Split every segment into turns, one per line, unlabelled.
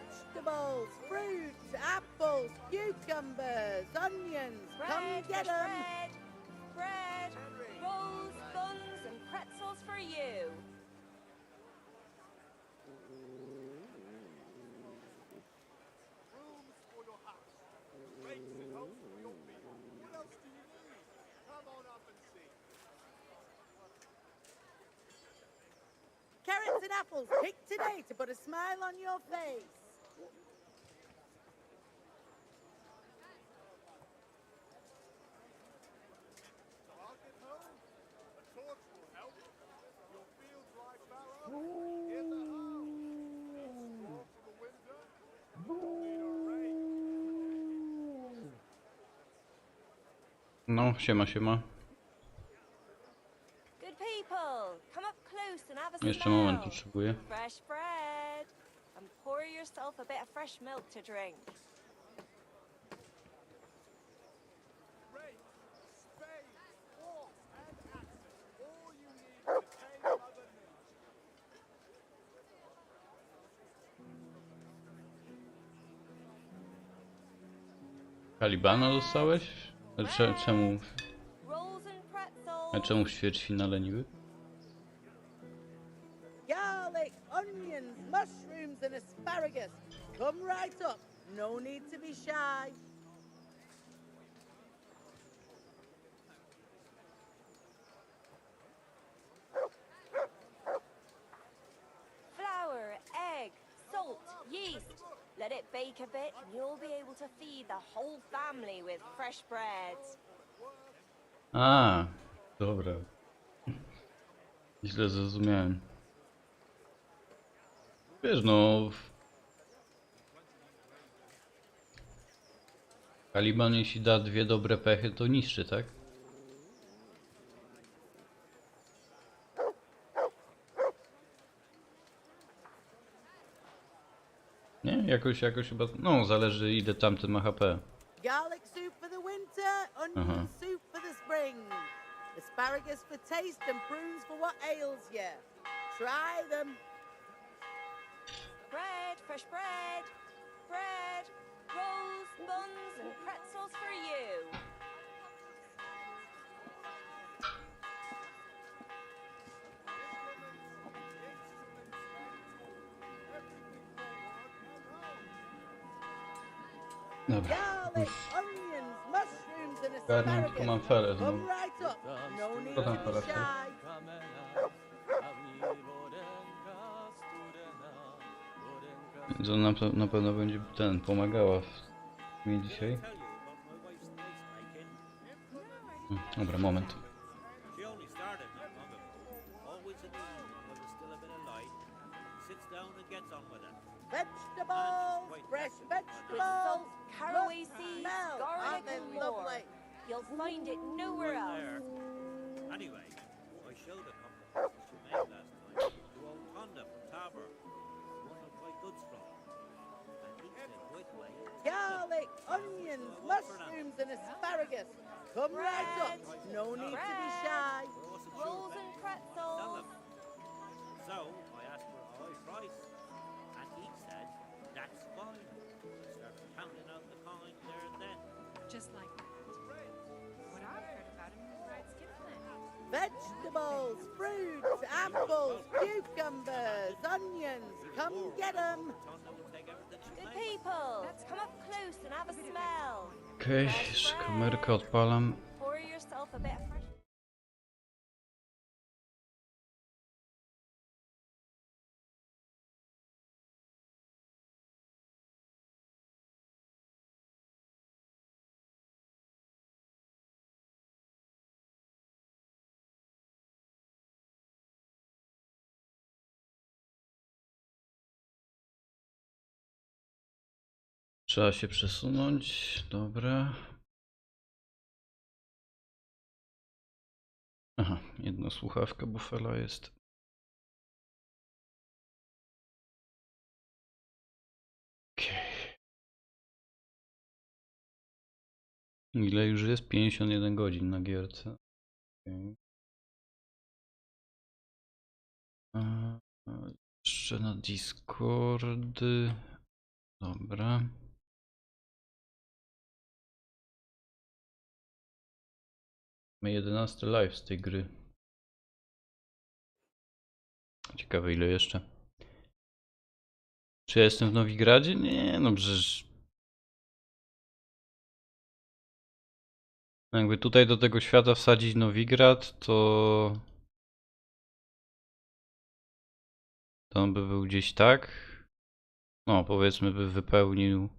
Vegetables, fruits, apples, cucumbers, onions. Come get them.
Bread, rolls, buns, and pretzels for you.
Rooms for your house. Rates and homes for your meal. What else do you need? Come on up and see.
Carrots and apples picked today to put a smile on your face.
Target home. A torch will help. Your fields like fallow. In the house. Walk to the window. Need a rake.
No, siema, siema.
Good people, come up close and have a
Jeszcze moment
smell.
potrzebuję.
Fresh bread. And pour yourself a bit of fresh milk to drink.
Rakes, spades, forks, and axes. All you need to tame Mother Nature.
Kalibana dostałeś? Czemu?
Rolls and pretzels.
A czemu w ćwierćfinale niby?
Garlic, onions, mushrooms, and asparagus. Come right up. No need to be shy.
Flour, egg, salt, yeast. Let it bake a bit and you'll be able to feed the whole family with fresh bread.
A, dobra. Źle zrozumiałem. Wiesz, no... Kaliban jeśli da dwie dobre pechy, to niszczy, tak? Nie? Jakoś chyba... No, zależy ile tamten ma HP.
Garlic soup for the winter, onion soup for the spring. Asparagus for taste and prunes for what ails you. Try them.
Bread, fresh bread. Bread, rolls, buns, and pretzels for you.
Dobra.
Garlic, onions, mushrooms, and
Garnię, tylko mam
asparagus.
felę
Come
znowu.
right up. No need
Co
to
tam
be
fela
shy.
Więc ona na pewno będzie pomagała mi dzisiaj. Dobra, moment.
She only started not long ago. Always in the evening when there's still a bit of light. Sits down and gets on with it.
Vegetables, fresh
Salt,
vegetables.
caraway
Look,
seeds,
smell.
garlic,
Aren't they
and more.
lovely?
You'll find it nowhere else.
There. Anyway, I showed a couple of things she made last night to old Honda from Tabor. One of my goods from. And he said, wait, wait.
Garlic, onions, mushrooms, and asparagus. Come right up. No need to be shy.
Rolls and pretzels.
So I asked for a high price, and he said, that's fine. I started counting out the coin there and then.
Just like that. What I've heard about him is right skip plan.
Vegetables, fruits, apples, cucumbers, onions. Come get them.
Tonda would take everything she
Good
made.
people, come up close and have a smell.
Okej, jeszcze kamerkę odpalam.
Pour yourself a bit of fresh.
Trzeba się przesunąć. Dobra. Aha, jedna słuchawka bufela jest. Okej. Ile już jest? 51 godzin na gierce. Okay. Jeszcze na Discordy. Dobra. Mamy 11 live z tej gry. Ciekawe ile jeszcze. Czy ja jestem w Nowigradzie? Nie, no przecież... Jakby tutaj do tego świata wsadzić Nowigrad, to... To on by był gdzieś tak. No, powiedzmy by wypełnił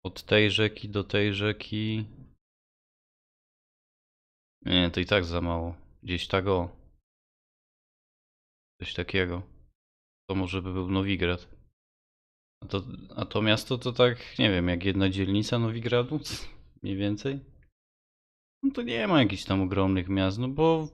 od tej rzeki do tej rzeki. Nie, to i tak za mało. Gdzieś tak o. Coś takiego. To może by był Nowigrad. A to miasto to tak, nie wiem, jak jedna dzielnica Nowigradu? Mniej więcej? No to nie ma jakichś tam ogromnych miast, no bo...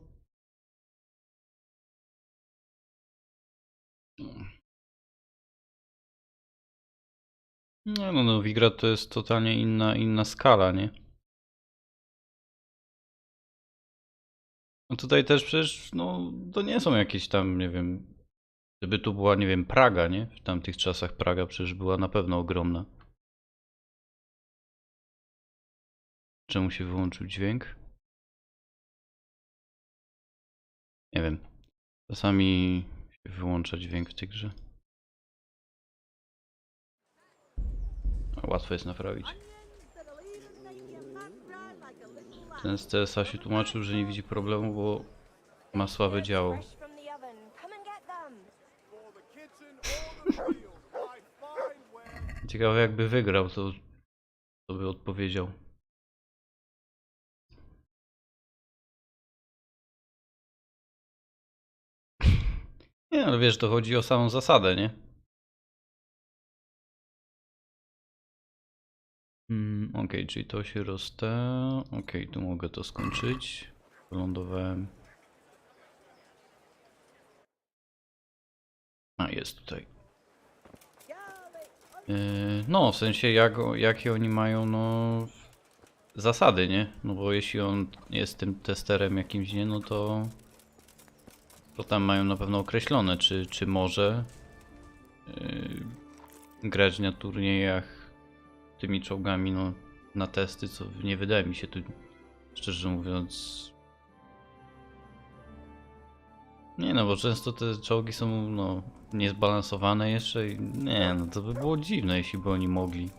Nie no, Nowigrad to jest totalnie inna skala, nie? No tutaj też przecież, no to nie są jakieś tam, nie wiem... Gdyby tu była, nie wiem, Praga, nie? W tamtych czasach Praga przecież była na pewno ogromna. Czemu się wyłączył dźwięk? Nie wiem. Czasami się wyłącza dźwięk w tej grze. Łatwo jest naprawić. Ten z TSA się tłumaczył, że nie widzi problemu, bo ma słabe działo.
Fresh from the oven. Come and get them.
For the kitchen or the field, I find where
Ciekawe jakby wygrał, to by odpowiedział. Nie, ale wiesz, to chodzi o samą zasadę, nie? Okej, czyli to się Okej, tu mogę to skończyć. Wylądowałem. A, jest tutaj. No, w sensie jakie oni mają, no... Zasady, nie? No bo jeśli on jest tym testerem jakimś, nie? No to... To tam mają na pewno określone, czy może... grać na turniejach tymi czołgami, no, na testy, co nie wydaje mi się tu, szczerze mówiąc... Nie no, bo często te czołgi są, no, niezbalansowane jeszcze i nie, no to by było dziwne, jeśli by oni mogli.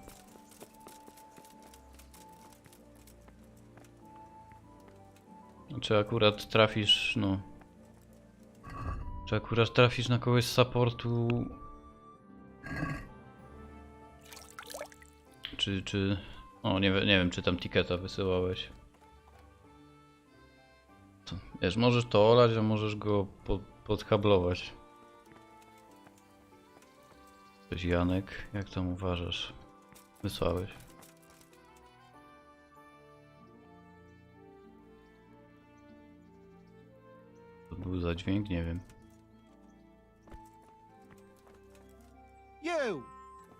Czy akurat trafisz, no... Czy akurat trafisz na kogoś z supportu... Czy... O, nie wiem, czy tam tiketa wysyłałeś. To, wiesz, możesz to olać, a możesz go podkablować. Coś Janek, jak tam uważasz? Wysłałeś. To był za dźwięk? Nie wiem.
You!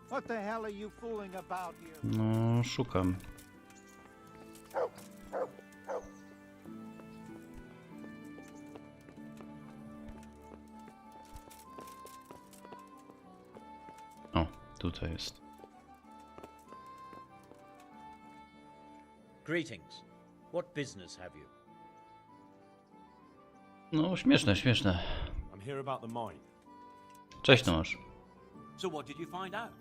What the hell are you fooling about here?
No, szukam. O, tutaj jest.
Greetings. What business have you?
No, śmieszne.
I'm here about the mine.
Cześć Tomasz.
So what did you find out?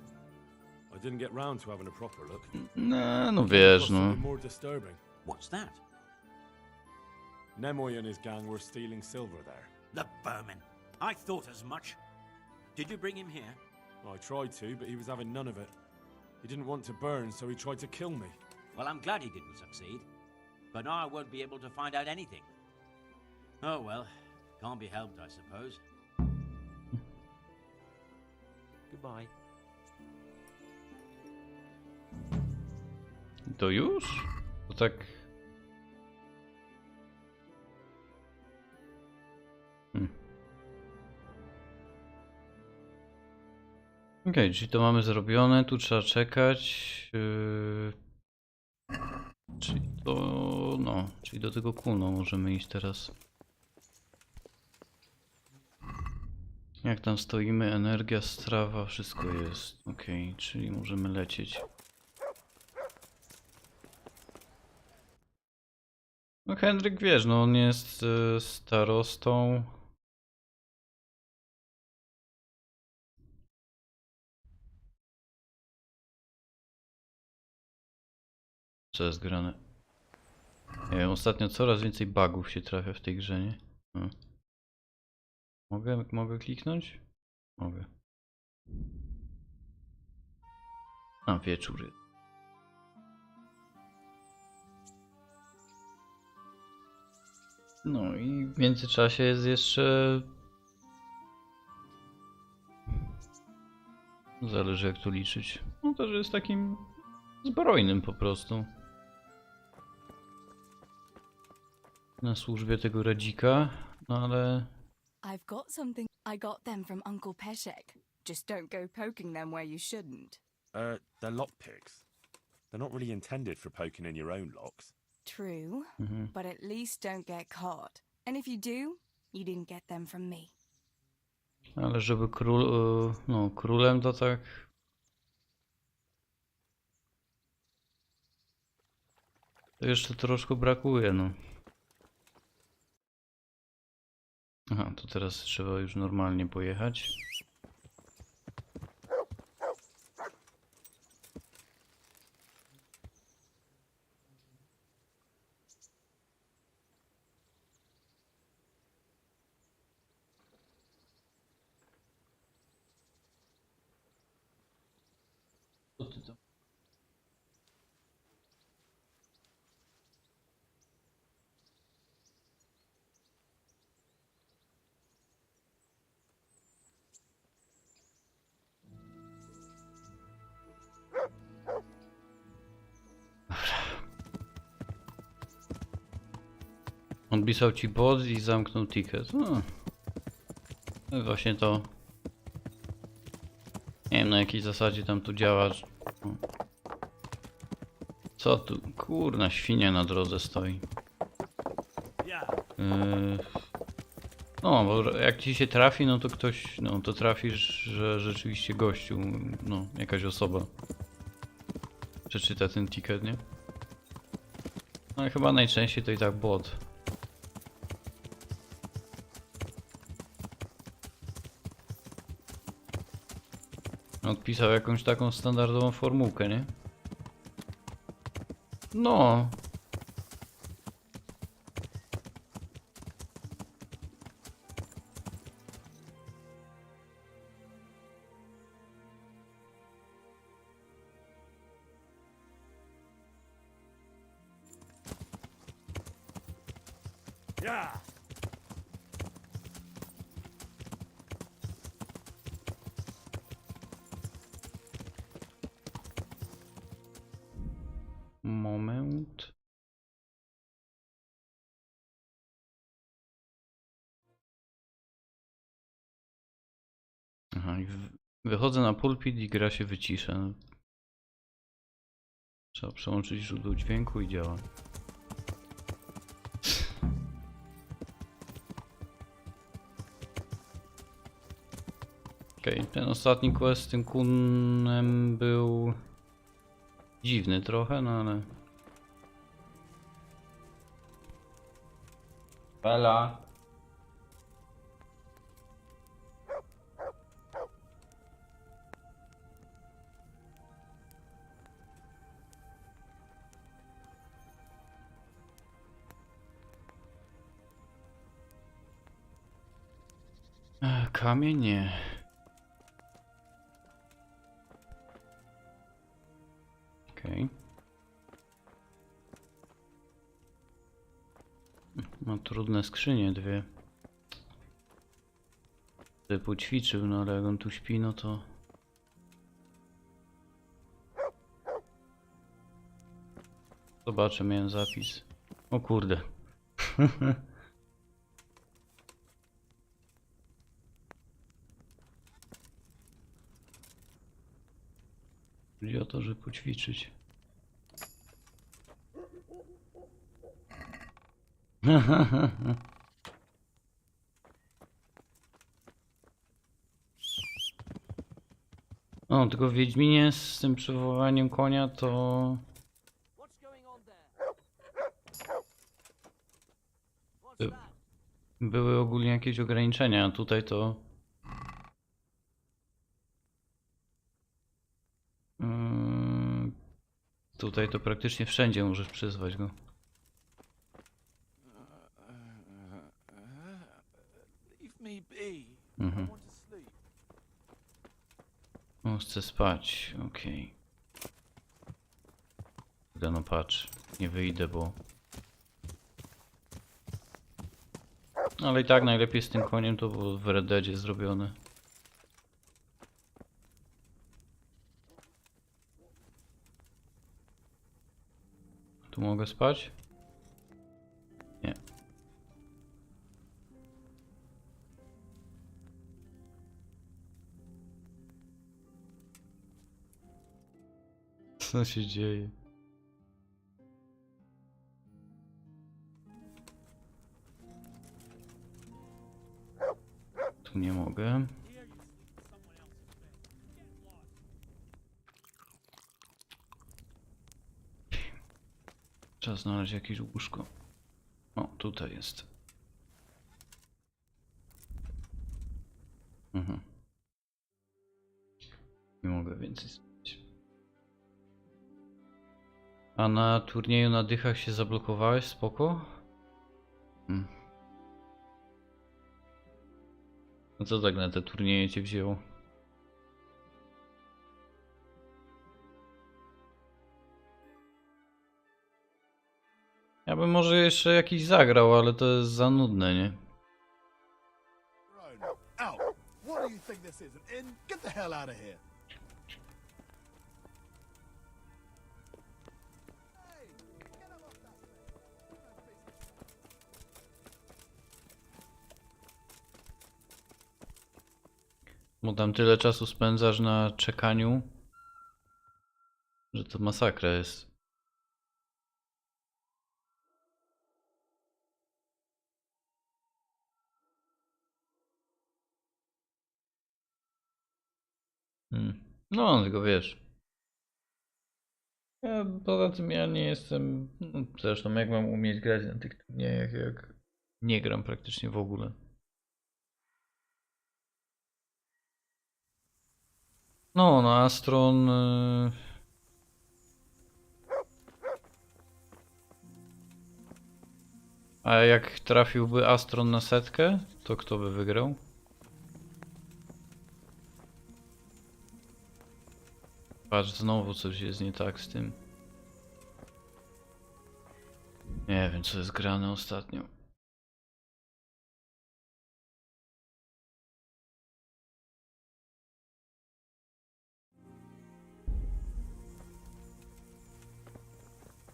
I didn't get round to having a proper look.
No wiesz,
Plus
no.
something more disturbing.
What's that?
Nemoy and his gang were stealing silver there.
The vermin. I thought as much. Did you bring him here?
I tried to, but he was having none of it. He didn't want to burn, so he tried to kill me.
Well, I'm glad he didn't succeed. But now I won't be able to find out anything. Oh well, can't be helped, I suppose. Goodbye.
To już? To tak... Okej, czyli to mamy zrobione, tu trzeba czekać. Czyli to... no, czyli do tego kuno możemy iść teraz. Jak tam stoimy? Energia, strawa, wszystko jest. Okej, czyli możemy lecieć. No Henryk, wiesz, no on jest starostą. Co jest grane? Nie wiem, ostatnio coraz więcej bugów się trafia w tej grze, nie? Mogę kliknąć? Mogę. A, wieczór. No i w międzyczasie jest jeszcze... Zależy jak tu liczyć. No to, że jest takim zbrojnym po prostu. Na służbie tego radzika, no ale...
I've got something. I got them from Uncle Peshek. Just don't go poking them where you shouldn't.
They're lockpicks. They're not really intended for poking in your own locks.
True, but at least don't get caught. And if you do, you didn't get them from me.
Ale żeby no królem to tak... To jeszcze troszkę brakuje, no. Aha, to teraz trzeba już normalnie pojechać. Co ty tam? Odpisał ci bot i zamknął ticket. No. Właśnie to... Nie wiem na jakiej zasadzie tam tu działa. No. Co tu? Kurna, świnia na drodze stoi. No, bo jak ci się trafi, no to ktoś... No to trafisz, że rzeczywiście gościu, no jakaś osoba przeczyta ten ticket, nie? No ale chyba najczęściej to i tak bot. Odpisał jakąś taką standardową formułkę, nie? No.
Yeah.
Moment. Aha, i wychodzę na pulpit i gra się wycisza. Trzeba przełączyć źródło dźwięku i działa. Okej, ten ostatni quest z tym kunem był dziwny trochę, no ale... Bela. Kamień nie. Okej. Ma trudne skrzynie dwie. By poćwiczył, no ale jak on tu śpi, no to... Zobaczę, miałem zapis. O kurde. Chodzi o to, żeby poćwiczyć. No, tylko w Wiedźminie z tym przywoływaniem konia to... Były ogólnie jakieś ograniczenia, a tutaj to... Tutaj to praktycznie wszędzie możesz przyzwać go. Mhm. On chce spać, okej. No patrz, nie wyjdę, bo... Ale i tak najlepiej z tym koniem to było w Red Deadzie zrobione. Tu mogę spać? Nie. Co się dzieje? Tu nie mogę. Trzeba znaleźć jakieś łóżko. O, tutaj jest. Mhm. Nie mogę więcej spać. A na turnieju na dychach się zablokowałeś? Spoko? No co tak na te turnieje cię wzięło? Ja bym może jeszcze jakiś zagrał, ale to jest za nudne, nie?
Out. What do you think this is? An inn? Get the hell out of here.
Bo tam tyle czasu spędzasz na czekaniu, że to masakra jest. No, tylko wiesz. Poza tym ja nie jestem... No, zresztą jak mam umieć grać na tych turniejach, jak nie gram praktycznie w ogóle. No, na Astron... A jak trafiłby Astron na setkę, to kto by wygrał? Patrz, znowu coś jest nie tak z tym. Nie wiem, co jest grane ostatnio.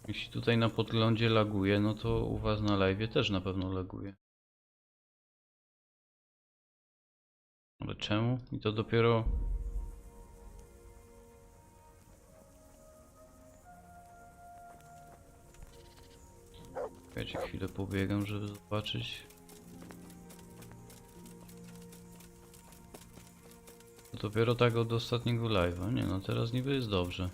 Jeśli tutaj na podglądzie laguje, no to u was na live też na pewno laguje. Ale czemu? I to dopiero... Czekajcie, chwilę pobiegam, żeby zobaczyć. To dopiero tak od ostatniego live'a. Nie no, teraz niby jest dobrze.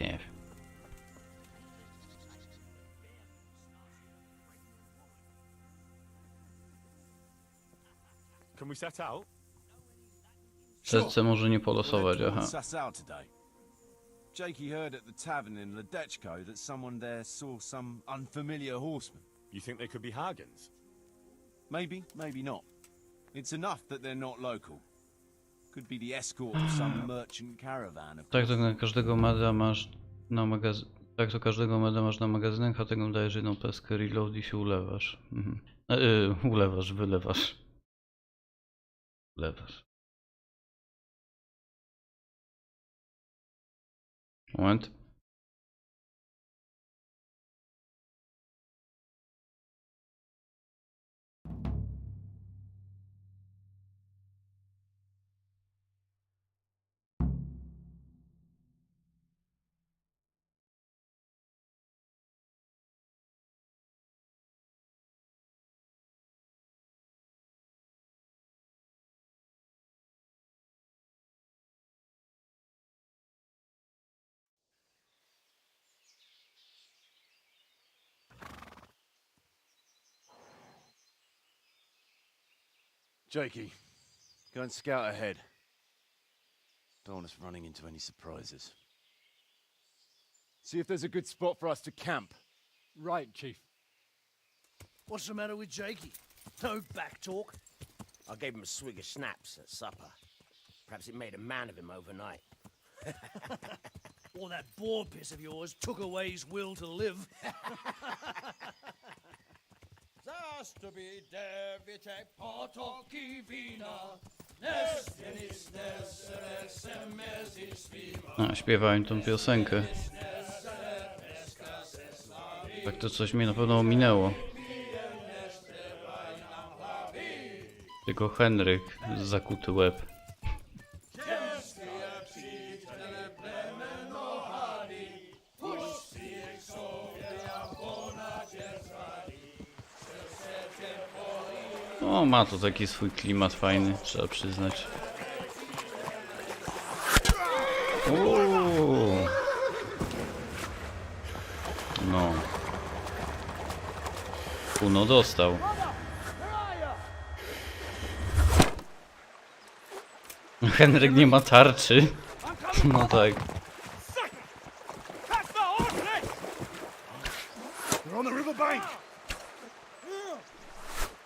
Nie wiem.
Can we set out?
Setce może nie polosować, aha.
Jakey heard at the tavern in Ledeczko that someone there saw some unfamiliar horseman.
You think they could be Hargans?
Maybe, maybe not. It's enough that they're not local. Could be the escort of some merchant caravan.
Tak to na każdego meda masz na Tak to każdego meda masz na magazynach, a tego dajesz jedną peskę reload i się ulewasz. Ulewasz, wylewasz. Ulewasz. Moment.
Jakey, go and scout ahead. Don't want us running into any surprises. See if there's a good spot for us to camp.
Right, Chief.
What's the matter with Jakey? No back talk. I gave him a swig of schnapps at supper. Perhaps it made a man of him overnight. Or that boar piss of yours took away his will to live.
A, śpiewałem tą piosenkę. Tak to coś mi na pewno ominęło. Tylko Henryk, zakuty łeb. O, ma to taki swój klimat fajny, trzeba przyznać. Uuu. No. Uno dostał. Henryk nie ma tarczy. No tak.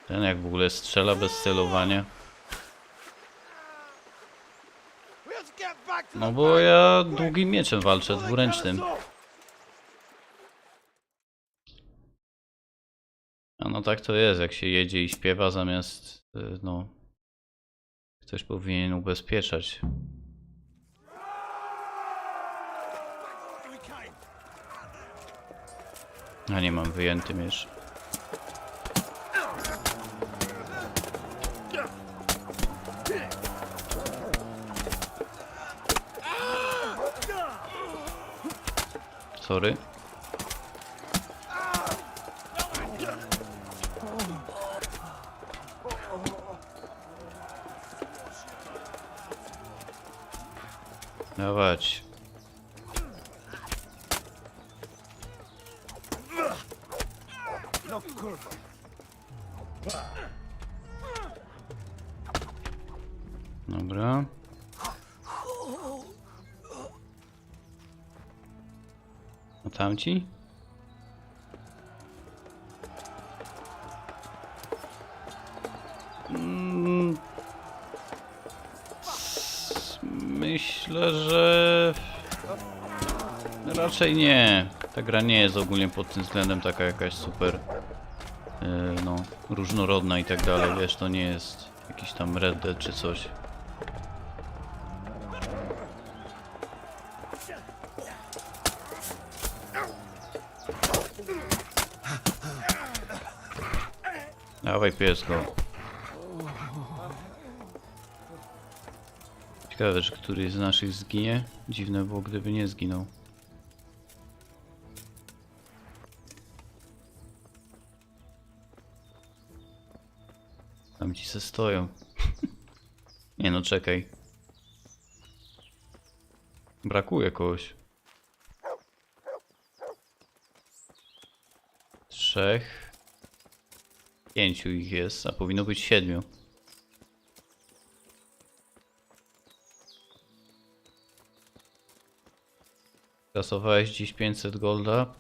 Ten jak w ogóle strzela bez celowania. No bo ja długim mieczem walczę, dwuręcznym. A no tak to jest, jak się jedzie i śpiewa zamiast, no... Ktoś powinien ubezpieczać. A nie mam wyjęty miecz. Sorry. Dawać. Dobra. A tamci? Myślę, że raczej nie. Ta gra nie jest ogólnie pod tym względem taka jakaś super no, różnorodna i tak dalej. Wiesz, to nie jest jakiś tam Red Dead czy coś. Dawaj piesko. Ciekawe, że któryś z naszych zginie. Dziwne było, gdyby nie zginął. Tam ci se stoją. Nie no, czekaj. Brakuje kogoś. 3. 5 ich jest, a powinno być 7. Kasowałeś dziś 500 golda.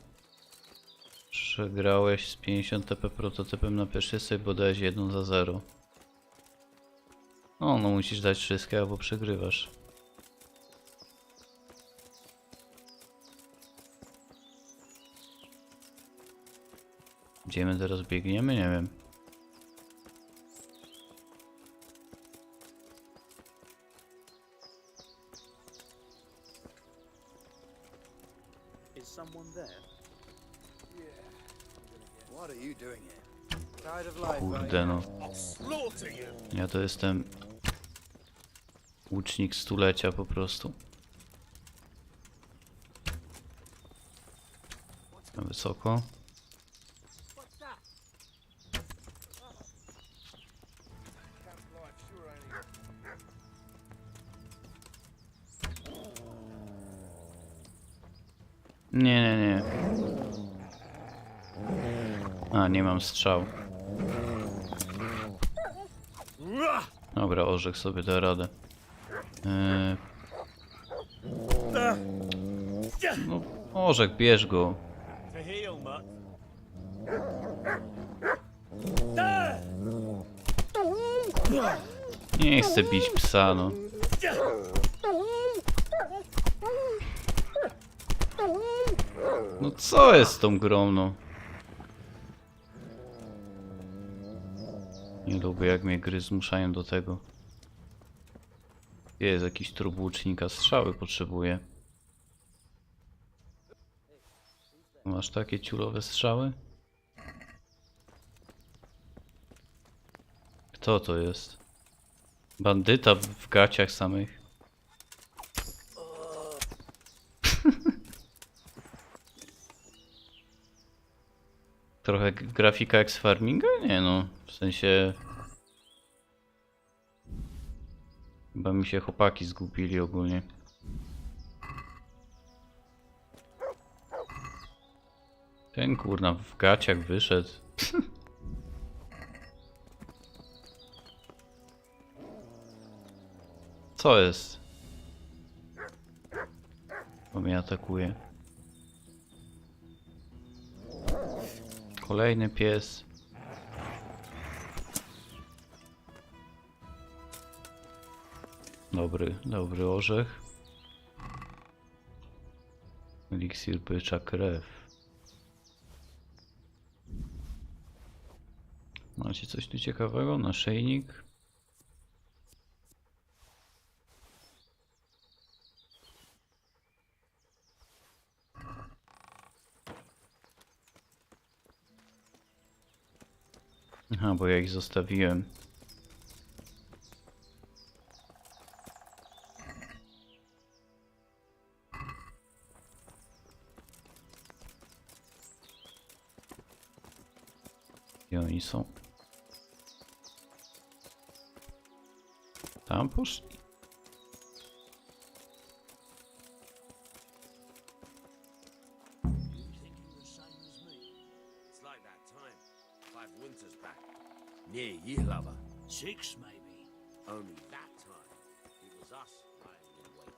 Przegrałeś z 50 TP prototypem na pierwszy save, bo dałeś 1 za 0. No musisz dać wszystkie, albo przegrywasz. Gdzie my teraz biegniemy? Nie wiem.
Is someone there?
What are you doing here? Tired of life,
Kurde no. Ja to jestem łucznik stulecia po prostu. Na wysoko. Nie. A, nie mam strzał. Dobra, orzech sobie da radę. No, orzech, bierz go. Nie chcę bić psa, no. No co jest z tą grą, no? Nie lubię, jak mnie gry zmuszają do tego. Jest jakiś trup łucznika, strzały potrzebuję. Masz takie ciulowe strzały? Kto to jest? Bandyta w gaciach samych. Trochę grafika jak z farminga? Nie no, w sensie... Chyba mi się chłopaki zgubili ogólnie. Ten kurna w gaciach wyszedł. Co jest? Bo mnie atakuje. Kolejny pies. Dobry orzech. Eliksir bycza krew. Macie coś tu ciekawego? Naszyjnik. Aha, bo ja ich zostawiłem. Gdzie oni są? Tam poszli.
Near year lover.
6, maybe.
Only that time, it was us lying in wait.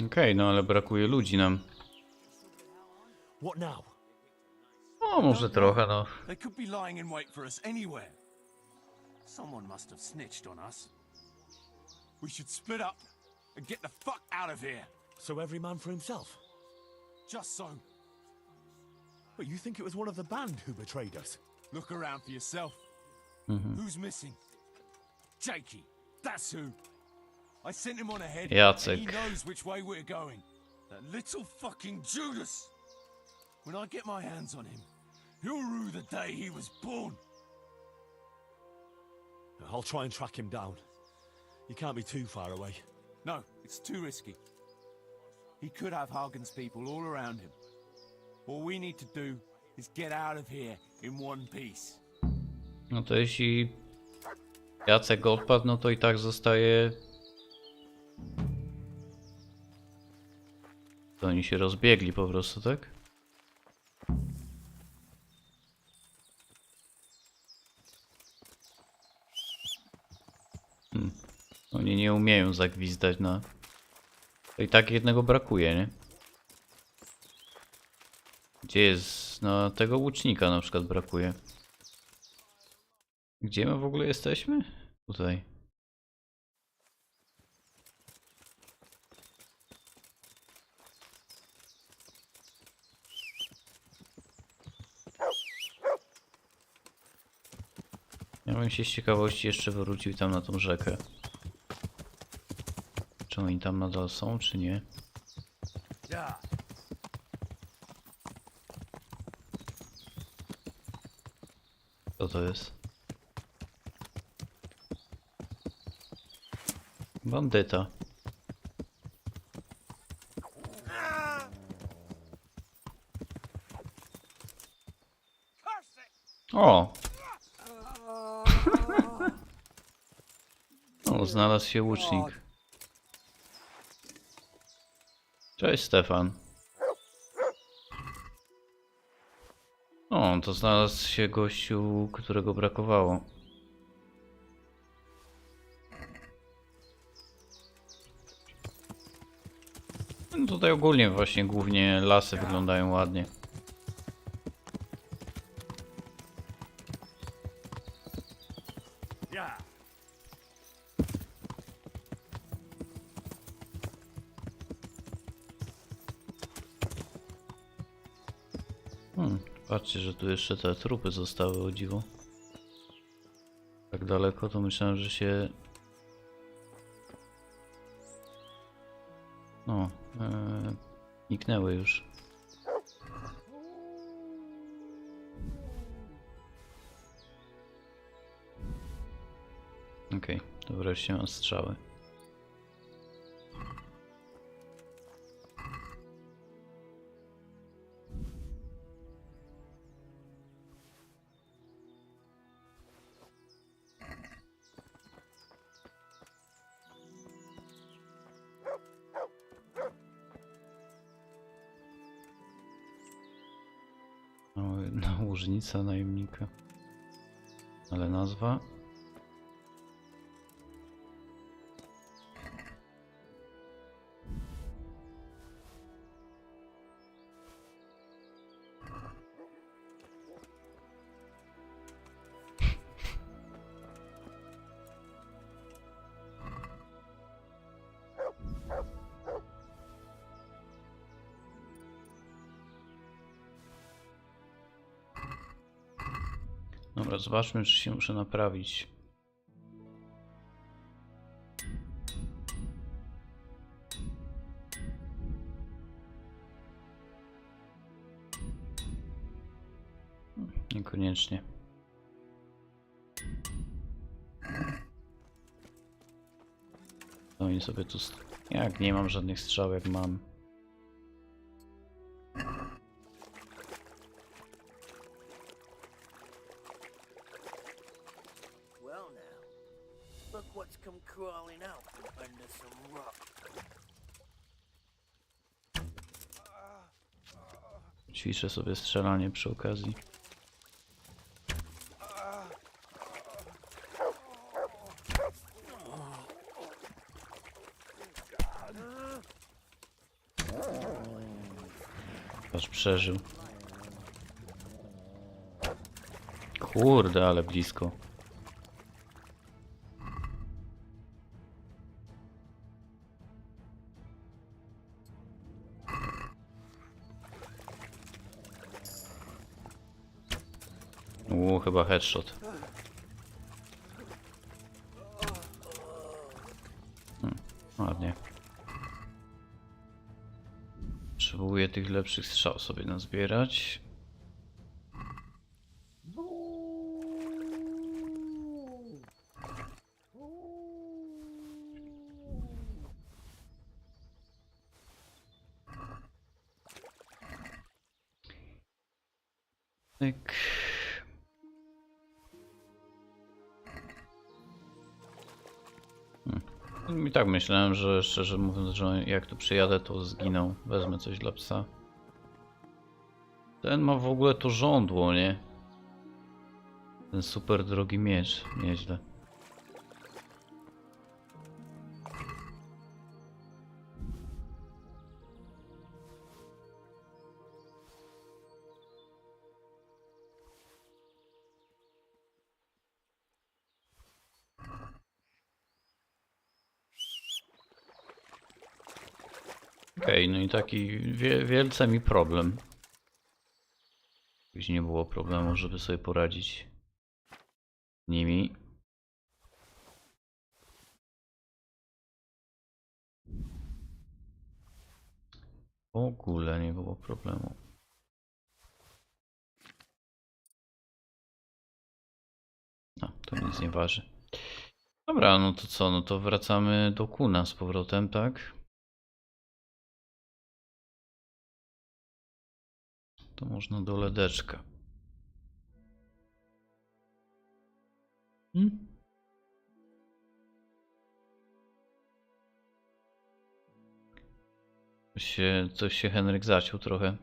Okej, no ale brakuje ludzi nam.
What now?
O, może trochę, no.
They could be lying in wait for us anywhere. Someone must have snitched on us. We should split up and get the fuck out of here.
So every man for himself?
Just so.
But you think it was one of the band who betrayed us?
Look around for yourself. Who's missing? Jakey. That's who. I sent him on ahead.
Jacek.
And he knows which way we're going. That little fucking Judas. When I get my hands on him, he'll rue the day he was born.
I'll try and track him down. He can't be too far away.
No, it's too risky. He could have Hagen's people all around him. All we need to do is get out of here in one piece.
No to jeśli Jacek odpadł, no to i tak zostaje... To oni się rozbiegli po prostu, tak? Oni nie umieją zagwizdać na... To i tak jednego brakuje, nie? Gdzie jest? No tego łucznika na przykład brakuje. Gdzie my w ogóle jesteśmy? Tutaj. Ja bym się z ciekawości jeszcze wrócił tam na tą rzekę. Czy oni tam nadal są, czy nie? Co to jest? Bandyta. O! O, znalazł się łucznik. Cześć, Stefan. O, O, to znalazł się gościu, którego brakowało. No tutaj ogólnie właśnie głównie lasy wyglądają ładnie. Patrzcie, że tu jeszcze te trupy zostały, o dziwo. Tak daleko, to myślałem, że się... No, niknęły już. Okej, to wreszcie mam strzały. Nałożnica najemnika. Ale nazwa? Dobra, zobaczmy, czy się muszę naprawić. Niekoniecznie. No i sobie tu... Jak nie mam żadnych strzałek, mam.
Well now, look what's come crawling out from under some rock.
Ćwiczę sobie strzelanie przy okazji. Aż przeżył. Kurde, ale blisko. Chyba headshot. Ładnie. Potrzebuję tych lepszych strzał sobie nazbierać. Tak. I tak myślałem, że szczerze mówiąc, że jak tu przyjadę, to zginął. Wezmę coś dla psa. Ten ma w ogóle to żądło, nie? Ten super drogi miecz. Nieźle. Okej, no i taki wielce mi problem. Już nie było problemu, żeby sobie poradzić nimi. W ogóle nie było problemu. No, to nic nie waży. Dobra, no to co? No to wracamy do kuna z powrotem, tak? To można do ledeczka. Coś się Henryk zaciął trochę.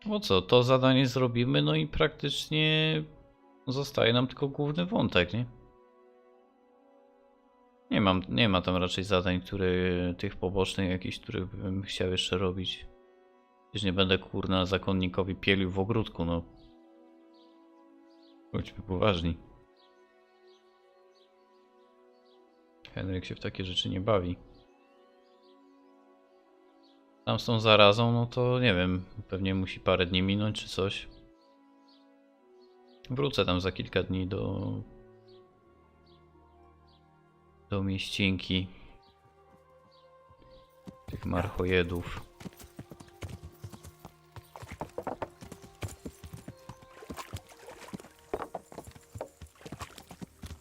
No co, to zadanie zrobimy, no i praktycznie zostaje nam tylko główny wątek, nie? Nie ma tam raczej zadań, tych pobocznych jakichś, których bym chciał jeszcze robić. Przecież nie będę kurna zakonnikowi pielił w ogródku, no. Bądźmy poważni. Henryk się w takie rzeczy nie bawi. Tam z tą zarazą, no to nie wiem, pewnie musi parę dni minąć czy coś. Wrócę tam za kilka dni do mieścinki tych marchojedów.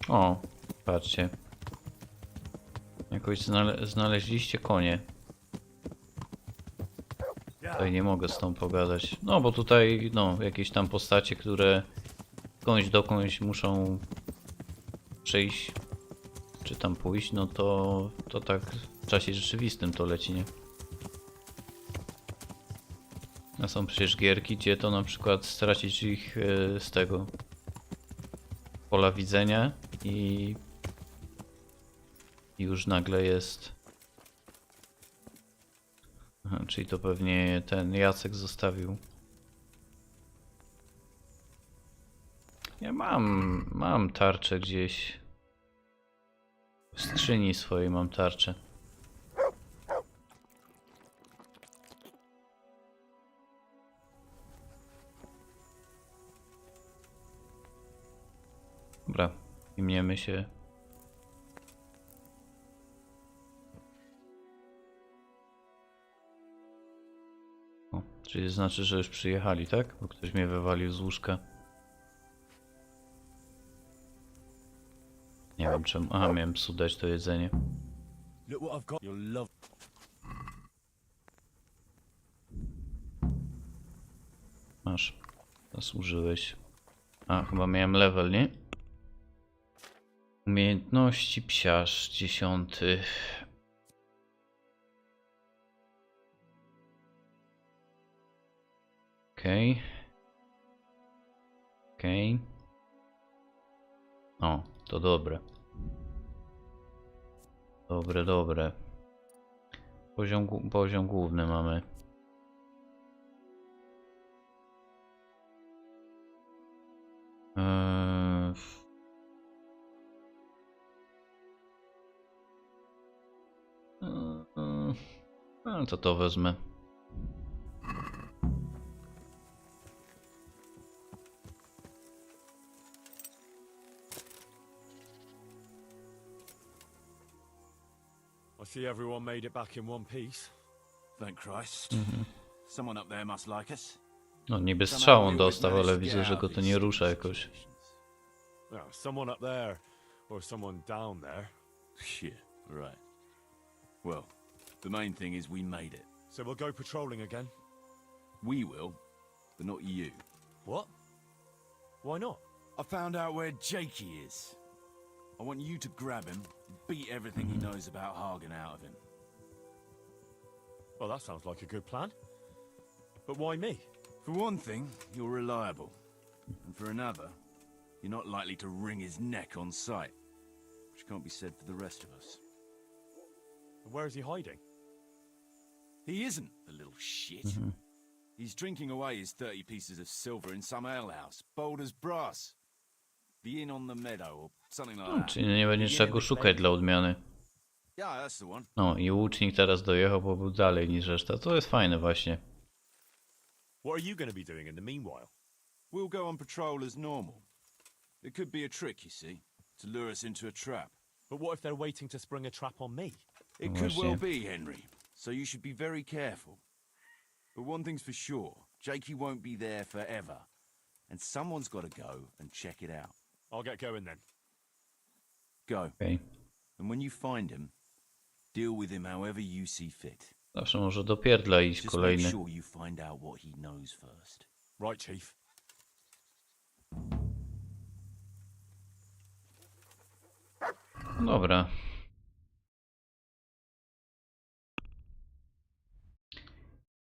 O, patrzcie. Jakoś znaleźliście konie. Tutaj nie mogę z tą pogadać. No bo tutaj, no, jakieś tam postacie, które skądś dokądś muszą przyjść, czy tam pójść, no to tak w czasie rzeczywistym to leci, nie? A są przecież gierki, gdzie to na przykład stracić ich z tego pola widzenia i już nagle jest. Aha, czyli to pewnie ten Jacek zostawił. Ja mam tarczę gdzieś. W skrzyni swojej mam tarczę. Dobra, imiemy się. O, czyli znaczy, że już przyjechali, tak? Bo ktoś mnie wywalił z łóżka. Nie wiem czemu. Aha, miałem psu dać to jedzenie. Masz. Zasłużyłeś. A, chyba miałem level, nie? Umiejętności psiarz 10. Okej. Okej. O, to dobre. Dobre. Poziom główny mamy. No to wezmę.
I see everyone made it back in one piece.
Thank Christ. Someone up there must like us.
No niby strzał on dostał, ale widzę, że go to nie rusza jakoś.
Well, someone up there, or someone down there.
Yeah, right. Well, the main thing is we made it.
So we'll go patrolling again?
We will, but not you.
What? Why not?
I found out where Jakey is. I want you to grab him and beat everything he knows about Hagen out of him.
Well, that sounds like a good plan. But why me?
For one thing, you're reliable. And for another, you're not likely to wring his neck on sight. Which can't be said for the rest of us.
Where is he hiding?
He isn't, the little shit. He's drinking away his 30 pieces of silver in some alehouse, bold as brass. The inn on the meadow, or something like that.
Czyli nie będzie trzeba go szukać dla odmiany.
Yeah, that's the one.
No i łucznik teraz dojechał, bo był dalej niż reszta. To jest fajne właśnie.
What are you going to be doing in the meanwhile?
We'll go on patrol as normal. It could be a trick, you see, to lure us into a trap.
But what if they're waiting to spring a trap on me?
It could well be, Henry. So you should be very careful. But one thing's for sure, Jakey won't be there forever. And someone's got to go and check it out.
I'll get going then.
Go.
Okay.
And when you find him, deal with him however you see fit.
Zawsze może do pierdla iść kolejny.
Just make sure you find out what he knows first.
Right, Chief.
Dobra.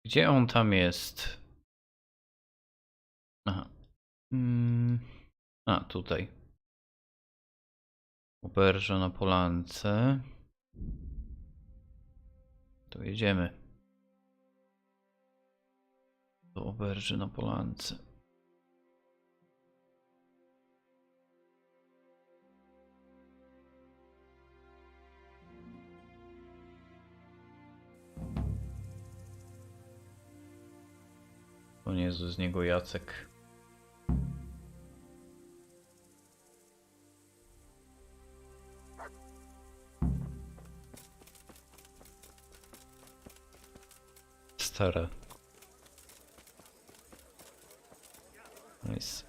Gdzie on tam jest? Aha. A, tutaj. Oberża na polance. To jedziemy. Do oberży na polance. To nie jest z niego Jacek. Stara. Nice.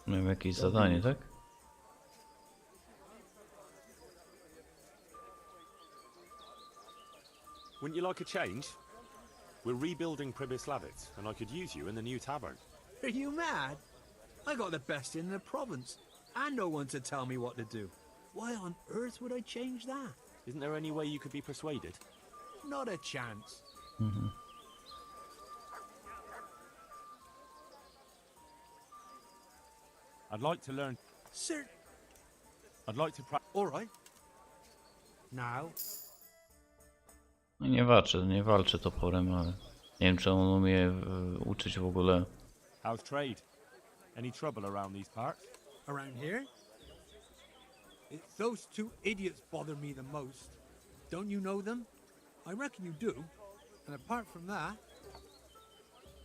Miałem jakieś zadanie, tak?
Wouldn't you like a change? We're rebuilding Pribyslavitz, and I could use you in the new tavern.
Are you mad? I got the best in the province, and no one to tell me what to do. Why on earth would I change that?
Isn't there any way you could be persuaded?
Not a chance.
I'd like to learn.
Sir.
I'd like to practice.
All right. Now.
No nie walczę toporem, ale nie wiem, czy on umie uczyć w ogóle.
How's trade? Any trouble around these parts?
Around here? It's those two idiots bother me the most. Don't you know them? I reckon you do. And apart from that,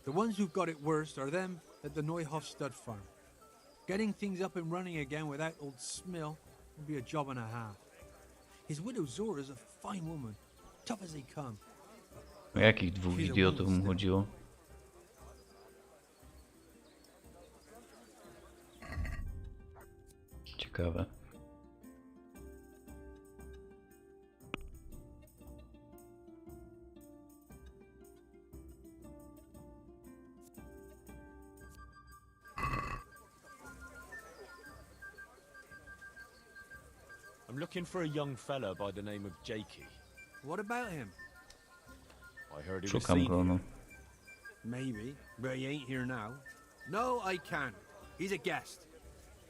the ones who've got it worst are them at the Neuhof stud farm. Getting things up and running again without old Smill would be a job and a half. His widow Zora's a fine woman, tough as they come.
O jakich dwóch idiotów mu chodziło? Ciekawe.
I'm looking for a young fella by the name of Jakey.
What about him?
I heard he was
Szukam go, no.
Maybe, but he ain't here now. No, I can't. He's a guest.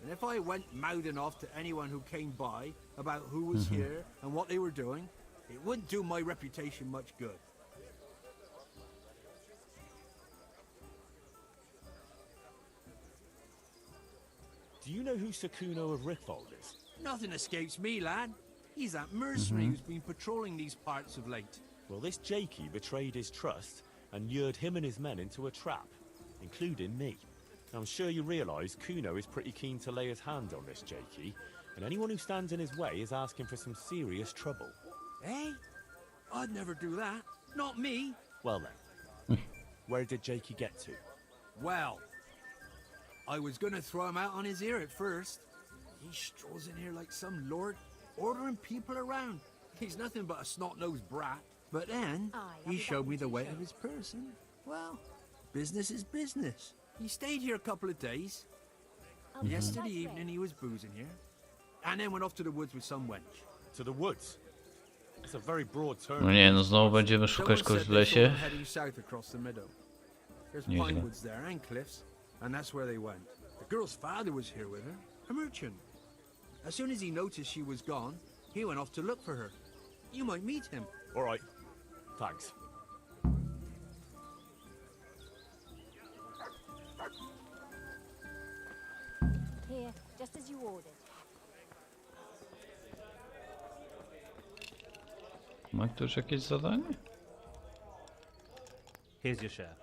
And if I went mouthing off to anyone who came by about who was here and what they were doing, it wouldn't do my reputation much good.
Do you know who Sakuno of Rickfold is?
Nothing escapes me, lad. He's that mercenary who's been patrolling these parts of late.
Well, this Jakey betrayed his trust and lured him and his men into a trap, including me. I'm sure you realise Kuno is pretty keen to lay his hand on this Jakey, and anyone who stands in his way is asking for some serious trouble.
Eh? I'd never do that. Not me.
Well then, where did Jakey get to?
Well, I was gonna throw him out on his ear at first. He strolls in here like some lord, ordering people around. He's nothing but a snot-nosed brat. But then, he showed me the weight of his person. Well, business is business. He stayed here a couple of days. Yesterday evening he was boozing here. And then went off to the woods with some wench.
To the woods? It's a very broad term.
No nie, no znowu będziemy szukać kogoś w lesie.
Heading south across the meadow. There's pine woods there and cliffs, and that's where they went. The girl's father was here with her, a merchant. As soon as he noticed she was gone, he went off to look for her. You might meet him.
All right. Thanks.
Here, just as you ordered.
Ma ktoś jakieś zadanie?
Here's your share.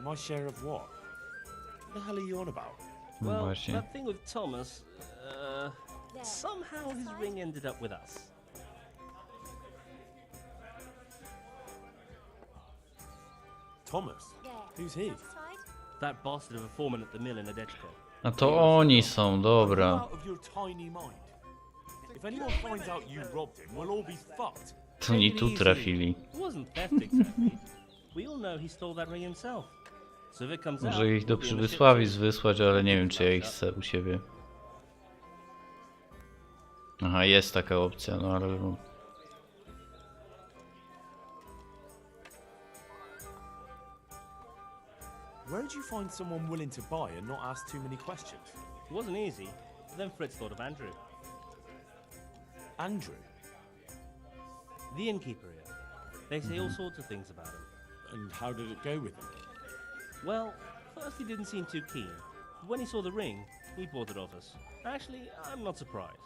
My share of what? What the hell are you on about?
Well, that thing with Thomas, somehow his ring ended up with us.
Thomas? Who's he?
That bastard of a foreman at the mill in Edeczko.
A to oni są, dobra.
Out of your tiny mind. If anyone finds out you robbed him, we'll all be fucked.
To oni tu trafili.
It wasn't theft exactly. We all know he stole that ring himself. So if it comes out,
Może ich do Przybysławic wysłać, ale nie wiem, czy ja ich chcę u siebie. Aha, jest taka opcja, no ale...
Where did you find someone willing to buy and not ask too many questions?
It wasn't easy, but then Fritz thought of Andrew.
Andrew?
The innkeeper here. They say all sorts of things about him.
And how did it go with him?
Well, first he didn't seem too keen. But when he saw the ring, he bought it off us. Actually, I'm not surprised.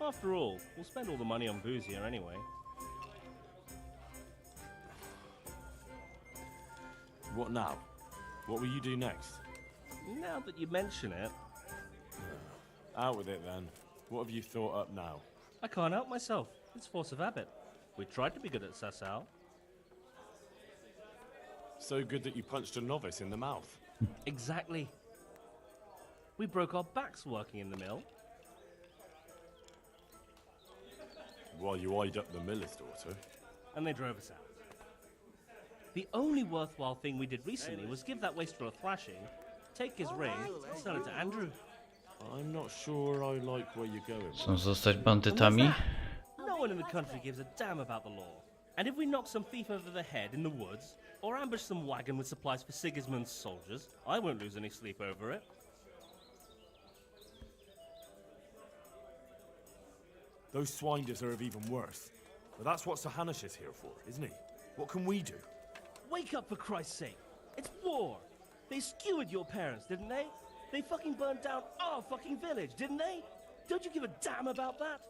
After all, we'll spend all the money on booze here anyway.
What now? What will you do next?
Now that you mention it...
Out with it then. What have you thought up now?
I can't help myself. It's force of habit. We tried to be good at Sasau.
So good that you punched a novice in the mouth.
Exactly. We broke our backs working in the mill.
While you eyed up the miller's daughter.
And they drove us out. The only worthwhile thing we did recently was give that wastrel a thrashing, take his ring, and sell it to Andrew.
I'm not sure I like where you're going.
Chcą zostać bandytami?
No one in the country gives a damn about the law. And if we knock some thief over the head in the woods, or ambush some wagon with supplies for Sigismund's soldiers, I won't lose any sleep over it.
Those swine deserve even worse. But that's what Sir Hanush is here for, isn't he? What can we do?
Wake up, for Christ's sake. It's war. They skewered your parents, didn't they? They fucking burned down our fucking village, didn't they? Don't you give a damn about that?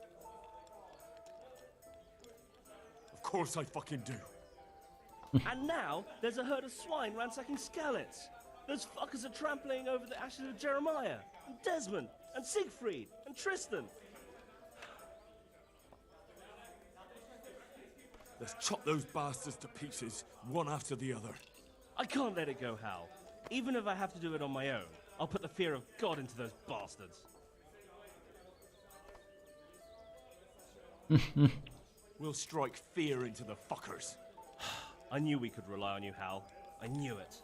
Of course I fucking do.
And now, there's a herd of swine ransacking Skalitz. Those fuckers are trampling over the ashes of Jeremiah, and Desmond, and Siegfried, and Tristan.
Let's chop those bastards to pieces, one after the other.
I can't let it go, Hal. Even if I have to do it on my own, I'll put the fear of God into those bastards.
We'll strike fear into the fuckers.
I knew we could rely on you, Hal. I knew it.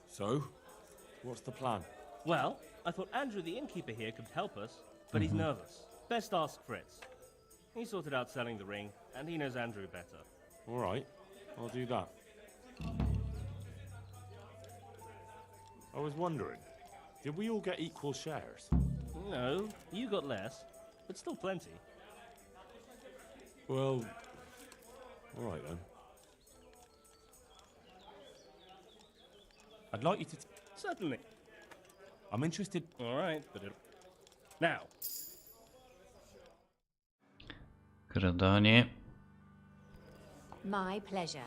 So, what's the plan?
Well, I thought Andrew the innkeeper here could help us, but he's nervous. Best ask Fritz. He sorted out selling the ring, and he knows Andrew better.
All right, I'll do that. I was wondering, did we all get equal shares?
No, you got less, but still plenty.
Well, all right then. I'd like you to...
Certainly.
I'm interested...
All right, but now.
Kradanie.
My pleasure.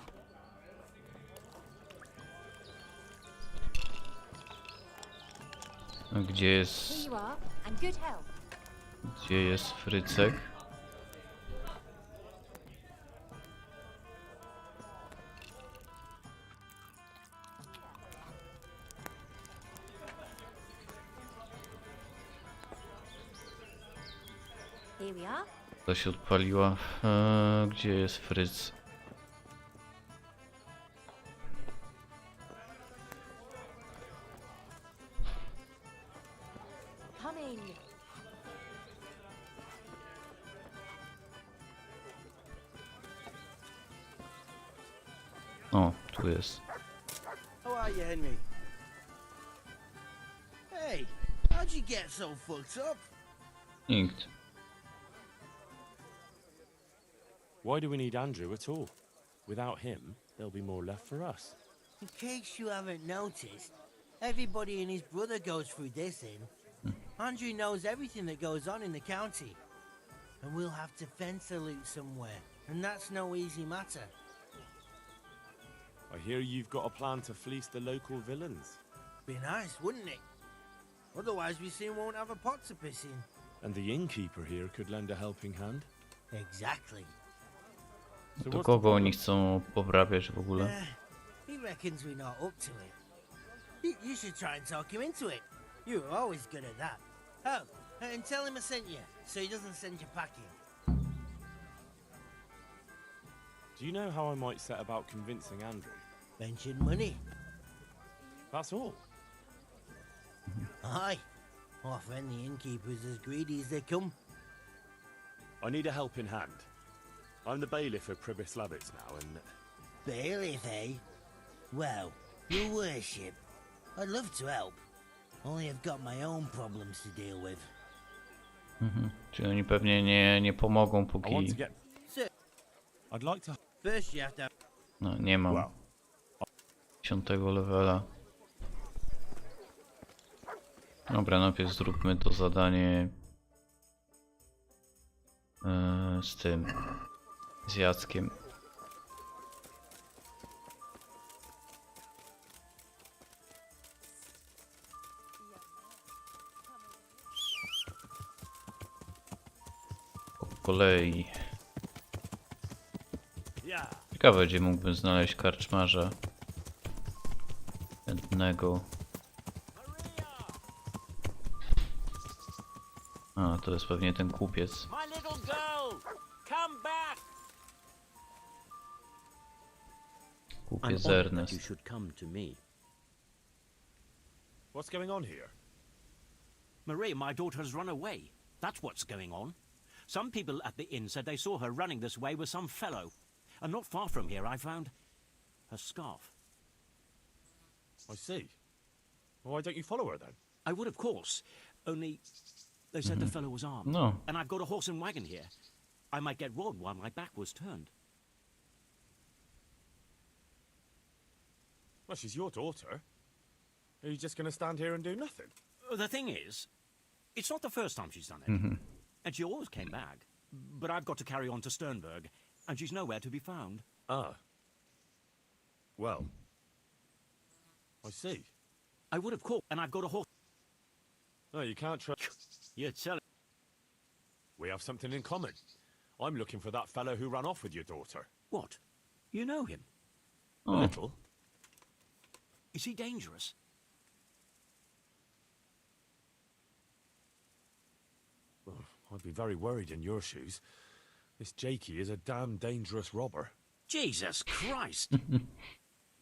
A gdzie
Here
jest...
you are, and good health.
Gdzie jest Frycek?
Here we are.
To się odpaliła. Gdzie jest Fryc?
Coming.
O, tu jest.
How are you, Henry? Hey, how'd you get so fucked up?
Nikt.
Why do we need Andrew at all? Without him, there'll be more left for us.
In case you haven't noticed, everybody and his brother goes through this inn. Andrew knows everything that goes on in the county. And we'll have to fence a loot somewhere, and that's no easy matter.
I hear you've got a plan to fleece the local villains.
Be nice, wouldn't it? Otherwise we soon won't have a pot to piss in.
And the innkeeper here could lend a helping hand.
Exactly.
So
Do
what's
kogo
the
oni chcą poprawiać w ogóle?
He reckons we're not up to it. You should try and talk him into it. You were always good at that. Oh, and tell him I sent you, so he doesn't send you packing.
Do you know how I might set about convincing Andrew?
Mention money.
That's all.
Aye. Our friendly innkeeper's as greedy as they come.
I need a helping hand. I'm the bailiff of Pribyslavitz now, and...
Bailiff, eh? Well, your worship, I'd love to help. Only I've got my own problems to deal with.
Czyli oni pewnie nie pomogą, póki...
I'd like to...
First you have to...
No, nie mam 10 levela. Dobra, najpierw zróbmy to zadanie z tym, z Jackiem. Po kolei. Ciekawe, gdzie mógłbym znaleźć karczmarza chętnego. A, to jest pewnie ten kupiec. Kupiec Ernest.
What's going on here?
Marie, my daughter's run away. That's what's going on. Some people at the inn said they saw her running this way with some fellow. And not far from here I found her scarf.
I see. Well, why don't you follow her then?
I would, of course. Only they said the fellow was armed.
No.
And I've got a horse and wagon here. I might get robbed while my back was turned.
Well, she's your daughter. Are you just going to stand here and do nothing?
The thing is, it's not the first time she's done it. And she always came back. But I've got to carry on to Sternberg, and she's nowhere to be found.
Ah. Well. I see.
I would have called, and I've got a horse.
No, you can't trust...
You're telling...
We have something in common. I'm looking for that fellow who ran off with your daughter.
What? You know him?
A little.
Is he dangerous?
Well, I'd be very worried in your shoes. This Jakey is a damn dangerous robber.
Jesus Christ!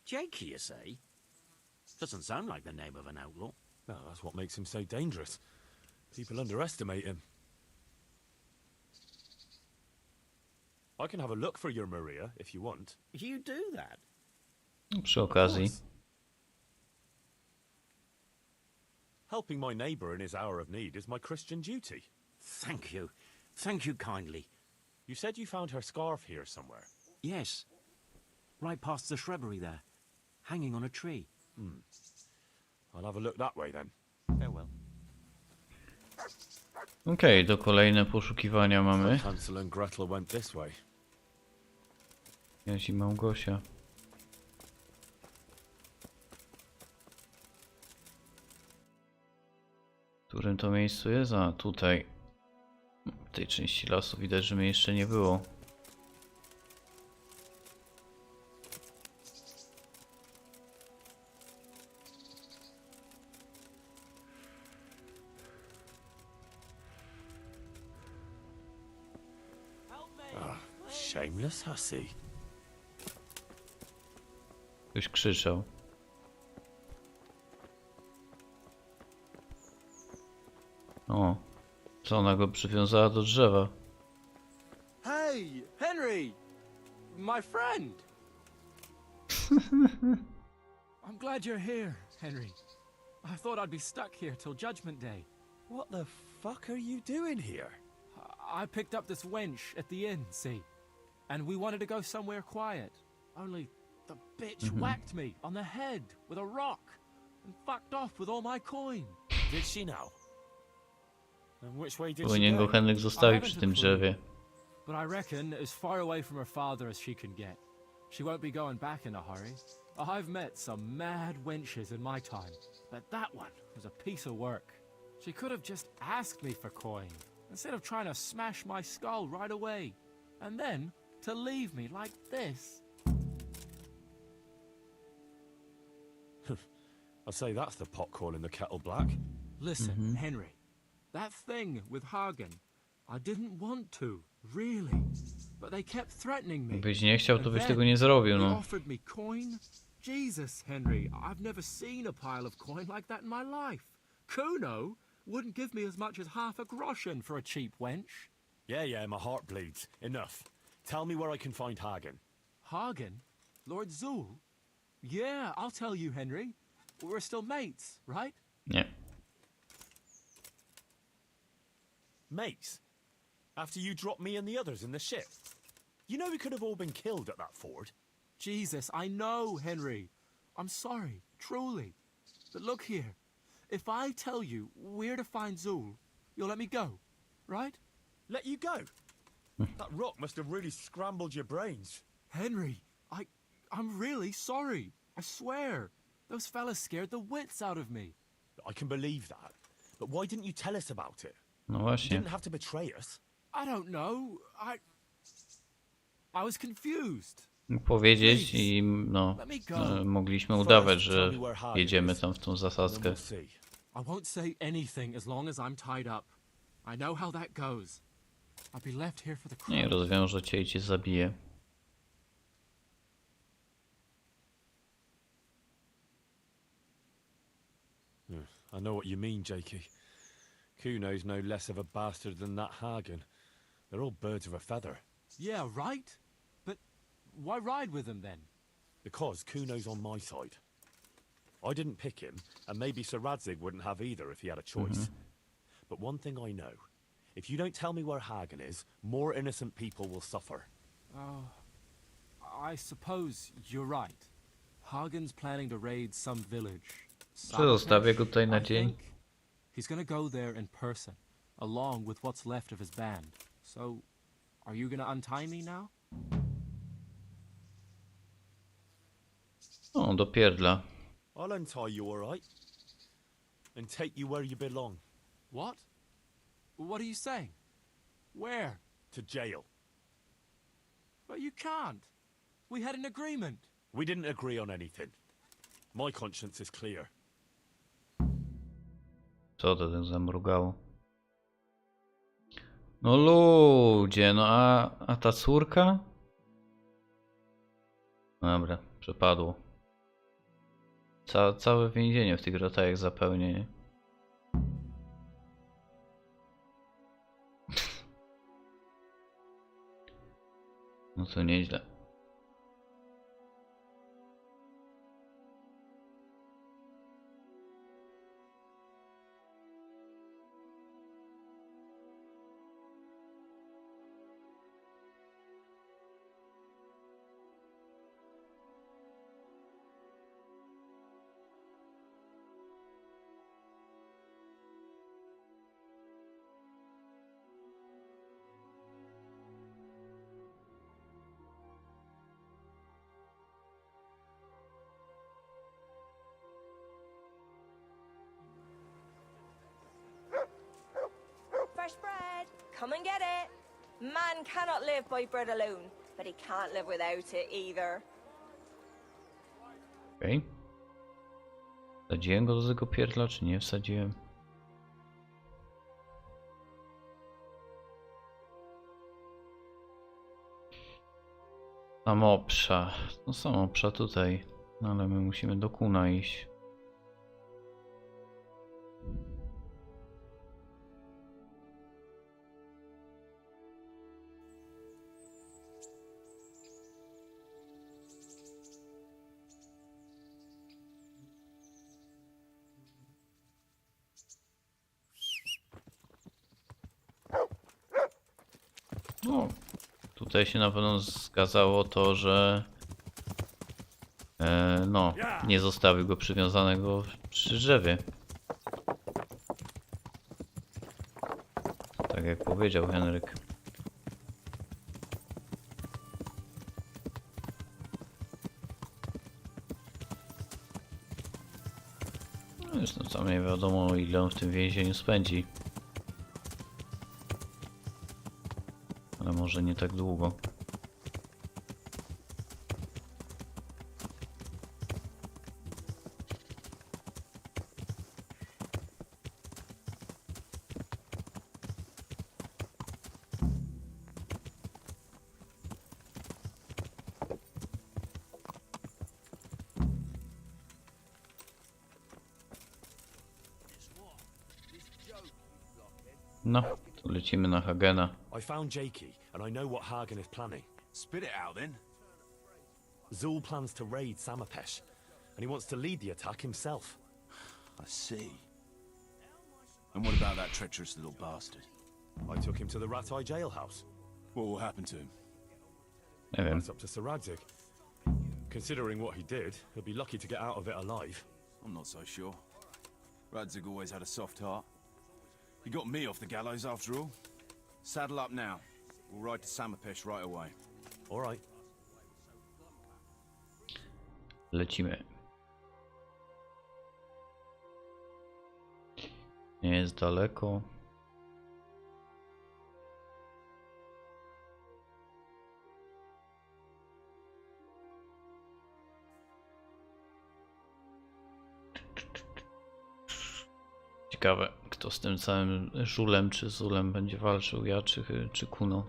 Jakey, you say? Doesn't sound like the name of an outlaw.
No, that's what makes him so dangerous. People underestimate him. I can have a look for your Maria, if you want.
You do that?
Przy okazji.
Helping my neighbour in his hour of need is my Christian duty.
Thank you. Thank you kindly.
You said you found her scarf here somewhere?
Yes. Right past the shrubbery there. Hanging on a tree.
I'll have a look that way then.
Farewell.
Okej, to kolejne poszukiwania mamy.
Hansel and Gretel went this way.
Jaś i Małgosia. W którym to miejscu jest? A, tutaj. W tej części lasu widać, że mnie jeszcze nie było.
Shameless hussy.
Ktoś krzyczał. O, co ona go przywiązała do drzewa?
Hey, Henry! My friend! I'm glad you're here, Henry. I thought I'd be stuck here till Judgment Day.
What the fuck are you doing here?
I picked up this wench at the inn, see? And we wanted to go somewhere quiet. Only the bitch whacked me on the head with a rock and fucked off with all my coin.
Did she now? And which way did she
Powinien go
go?
Henryk zostawić przy tym drzewie.
But I reckon as far away from her father as she can get. She won't be going back in a hurry. I've met some mad wenches in my time, but that one was a piece of work. She could have just asked me for coin, instead of trying to smash my skull right away. And then to leave me like this.
I say that's the pot calling the kettle black.
Listen, Henry, that thing with Hagen, I didn't want to, really. But they kept threatening me.
Gdybyś nie chciał, to byś tego nie zrobił,
They
no.
offered me coin, Jesus, Henry, I've never seen a pile of coin like that in my life. Kuno wouldn't give me as much as half a groschen for a cheap wench.
Yeah, my heart bleeds. Enough. Tell me where I can find Hagen.
Hagen? Lord Zool? Yeah, I'll tell you, Henry. We're still mates, right?
Nie.
Mates? After you dropped me and the others in the ship? You know we could have all been killed at that ford.
Jesus, I know, Henry. I'm sorry, truly. But look here. If I tell you where to find Zool, you'll let me go, right?
Let you go? That rock must have really scrambled your brains.
Henry, I'm really sorry. I swear. Those fellas scared the wits out of me.
I can believe that. But why didn't you tell us about it?
No
You
właśnie.
didn't have to betray us.
I don't know. I was confused.
Mógł powiedzieć i no, mogliśmy udawać, że jedziemy tam w tą zasadzkę.
I won't say anything as long as I'm tied up. I know how that goes. I'll be left here for the crew.
Nie, rozwiążę cię i cię zabiję.
I know what you mean, Jakey. Kuno's no less of a bastard than that Hagen. They're all birds of a feather.
Yeah, right? But why ride with him then?
Because Kuno's on my side. I didn't pick him, and maybe Sir Radzig wouldn't have either if he had a choice. But one thing I know. If you don't tell me where Hagen is, more innocent people will suffer.
I suppose you're right. Hagen's planning to raid some village.
Zostawię go tutaj na dzień.
He's gonna go there in person, along with what's left of his band. So, are you gonna untie me now?
O, dopierdla.
I'll untie you, all right? And take you where you belong.
What? What are you saying? Where?
To jail.
But you can't. We had an agreement.
We didn't agree on anything. My conscience is clear.
Co to tak zamrugało? No ludzie, no a ta córka? Dobra, przepadło. Całe więzienie w tych rotajach zapełnia, nie? No to nieźle.
Fresh bread, come and get it. Man cannot live by bread alone, but he can't live without it either.
Okej. Wsadziłem go do tego pierdla, czy nie wsadziłem? Samoprza. No samoprza tutaj. No ale my musimy do kuna iść. No, tutaj się na pewno zgadzało to, że no, nie zostawił go przywiązanego przy drzewie. Tak jak powiedział Henryk. No zresztą sam nie wiadomo, ile on w tym więzieniu spędzi. Ale może nie tak długo. No, to lecimy na Hagena.
I found Jakey, and I know what Hagen is planning.
Spit it out then.
Zul plans to raid Samapesh, and he wants to lead the attack himself.
I see. And what about that treacherous little bastard?
I took him to the Ratai jailhouse.
What will happen to him?
Nie wiem.
That's up to Sir Radzig. Considering what he did, he'll be lucky to get out of it alive.
I'm not so sure. Radzig always had a soft heart. He got me off the gallows after all. Saddle up now. We'll ride to Samapesh right away.
All right.
Lecimy. Nie jest daleko. Ciekawe, kto z tym całym żulem czy zulem będzie walczył, ja czy Kuno.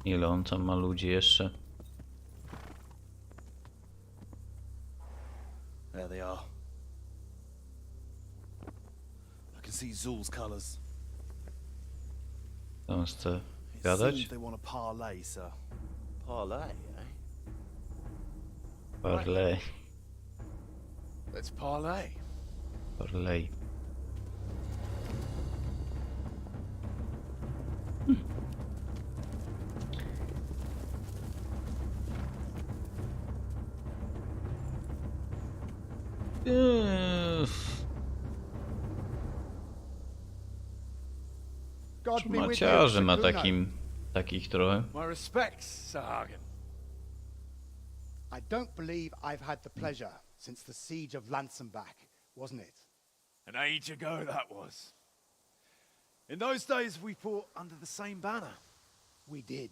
Ile on tam ma ludzi jeszcze?
There they are. I can see Zul's colours.
On chce
It
gadać?
seems they want a parlay, sir. Parlay, eh?
Parley.
Let's parlay.
Parley. Maciarzy ma takich trochę.
My respects, Sir Hagen. I don't believe I've had the pleasure since the siege of Lansen back, wasn't it?
An age ago that was. In those days we fought under the same banner.
We did.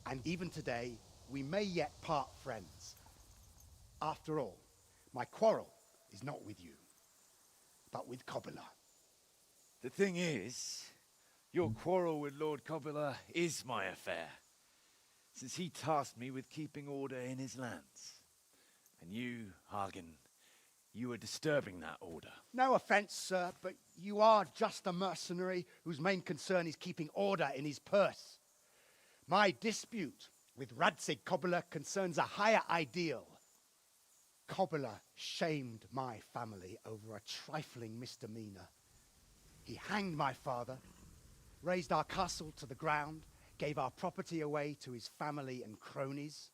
And even today, we may yet part friends. After all, my quarrel is not with you, but with Kobila.
The thing is, your quarrel with Lord Kobila is my affair, since he tasked me with keeping order in his lands. And you, Hagen, you are disturbing that order.
No offense, sir, but you are just a mercenary whose main concern is keeping order in his purse. My dispute with Radzig Kobila concerns a higher ideal. Kobila shamed my family over a trifling misdemeanor. He hanged my father, razed our castle to the ground, gave our property away to his family and cronies.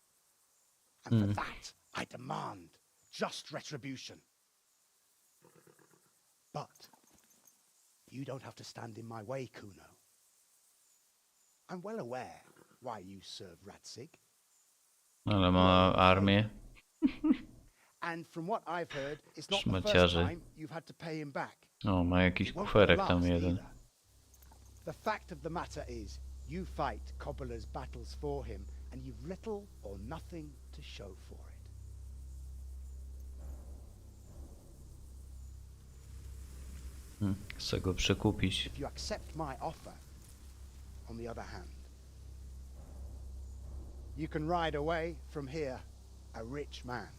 And for that, I demand just retribution. But you don't have to stand in my way, Kuno. I'm well aware why you serve Radzig.
Ale ma armię.
And from what I've heard, it's not the first
Szmaciarzy.
time you've had to pay him back.
O, ma jakiś
It won't be
kuferek
the
tam
last
jeden.
either. The fact of the matter is, you fight Kobila's battles for him, and you've little or nothing to show for it.
Chcę go przekupić.
If you accept my offer, on the other hand, you can ride away from here a rich man.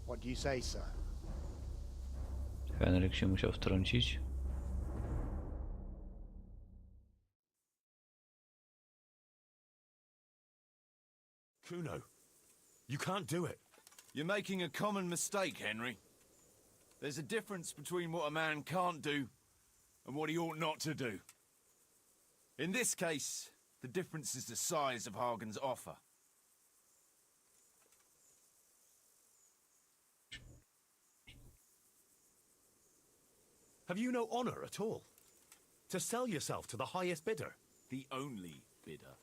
What do you say, sir?
Henryk się musiał wtrącić.
Kuno, you can't do it.
You're making a common mistake, Henry. There's a difference between what a man can't do and what he ought not to do. In this case, the difference is the size of Hagen's offer.
Have you no honor at all? To sell yourself to the highest bidder?
The only bidder.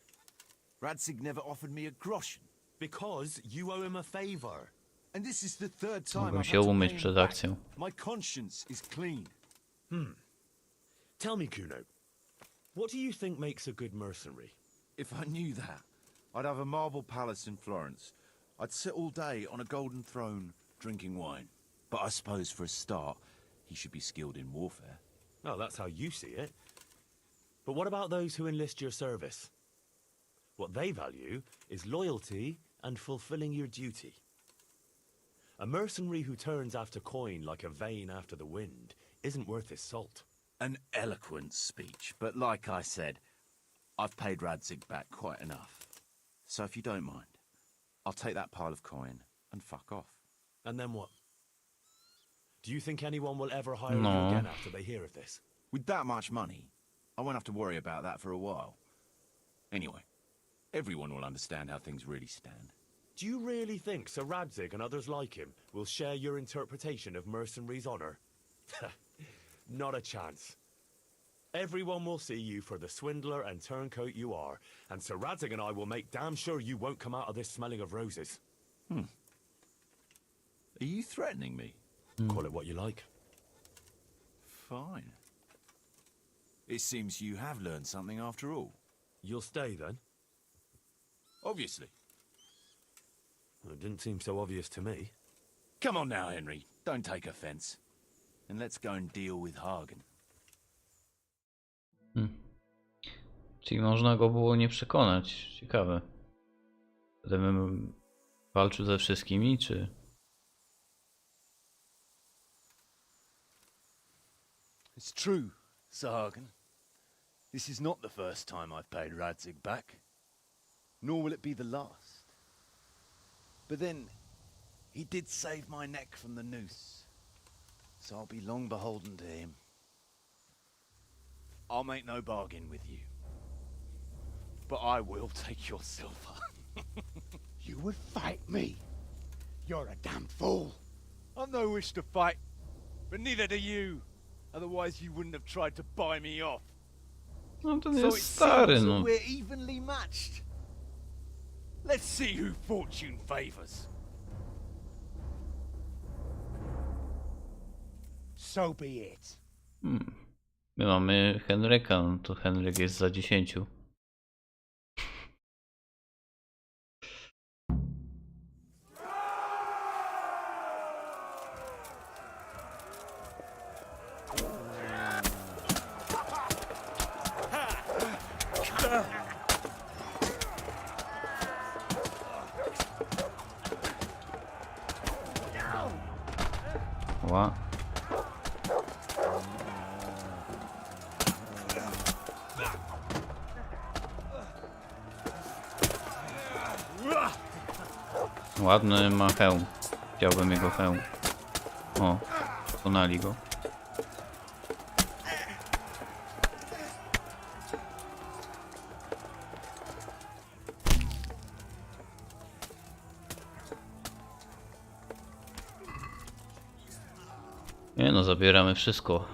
Radzig never offered me a groschen.
Because you owe him a favor.
And this is the third time
Mogłem
I've
się
had to
umyć
pay him
przed
back.
akcją.
My conscience is clean.
Tell me, Kuno, what do you think makes a good mercenary?
If I knew that, I'd have a marble palace in Florence. I'd sit all day on a golden throne, drinking wine.
But I suppose for a start, he should be skilled in warfare.
Oh, that's how you see it. But what about those who enlist your service? What they value is loyalty and fulfilling your duty. A mercenary who turns after coin like a vane after the wind isn't worth his salt.
An eloquent speech, but like I said, I've paid Radzig back quite enough. So if you don't mind, I'll take that pile of coin and fuck off.
And then what? Do you think anyone will ever hire
No.
you again after they hear of this?
With that much money, I won't have to worry about that for a while. Anyway, everyone will understand how things really stand.
Do you really think Sir Radzig and others like him will share your interpretation of mercenaries' honor? Not a chance. Everyone will see you for the swindler and turncoat you are, and Sir Radzig and I will make damn sure you won't come out of this smelling of roses.
Are you threatening me?
Call it what you like.
Fine. It seems you have learned something after all.
You'll stay then?
Obviously.
Well, it didn't seem so obvious to me.
Come on now, Henry. Don't take offense. And let's go and deal with Hagen.
Czyli można go było nie przekonać. Ciekawe. Gdybym walczył ze wszystkimi, czy...
It's true, Sir Hagen. This is not the first time I've paid Radzig back. Nor will it be the last. But then, he did save my neck from the noose. So I'll be long beholden to him. I'll make no bargain with you. But I will take your silver.
You would fight me? You're a damn fool.
I've no wish to fight, but neither do you. Otherwise you wouldn't have tried to buy me off.
No to
So
jest
it
stary,
seems
no.
that we're evenly matched. Let's see who fortune favors.
So be it.
My mamy Henryka, no to Henryk jest za 10. Ła. Ładny ma hełm. Chciałbym jego hełm. O, pokonali go. Nie no, zabieramy wszystko.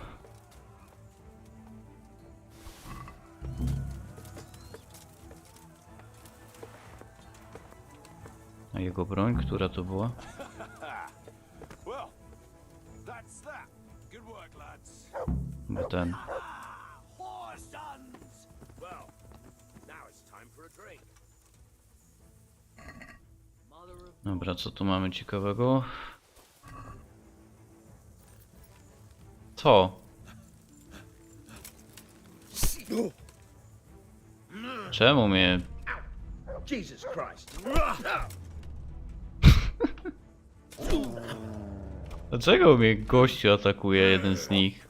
A jego broń, która to była?
Well, that's that. Good work, lads.
Bo ten.
Well, now it's time for a drink.
Dobra, co tu mamy ciekawego? Co? Czemu mnie...
Jesus Christ.
Dlaczego mnie gościu atakuje, jeden z nich?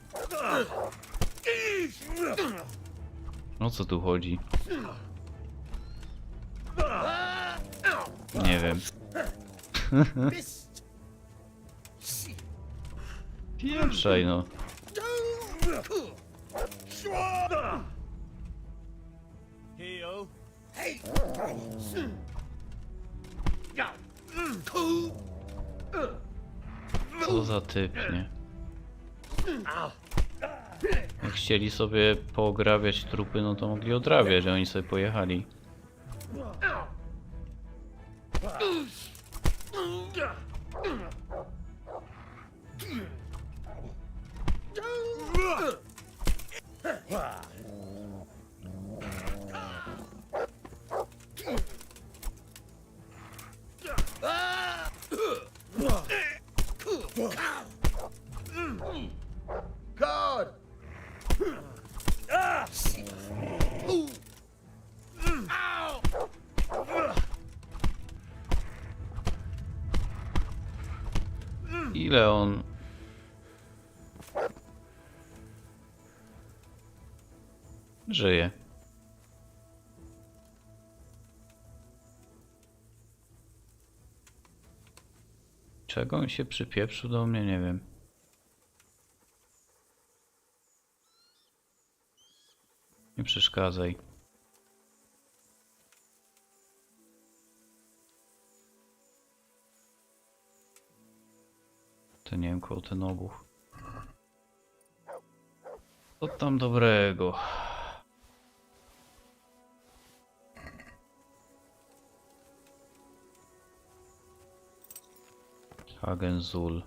O co tu chodzi? Nie wiem. Pieprzaj no.
Heal. Hey.
Co za typ, nie? Jak chcieli sobie poograbiać trupy, no to mogli odrabiać, a oni sobie pojechali. Ile on... żyje? Czego on się przypieprzył do mnie? Nie wiem. Nie przeszkadzaj. To nie wiem, koło ten obuch. Co tam dobrego? Hagenzul.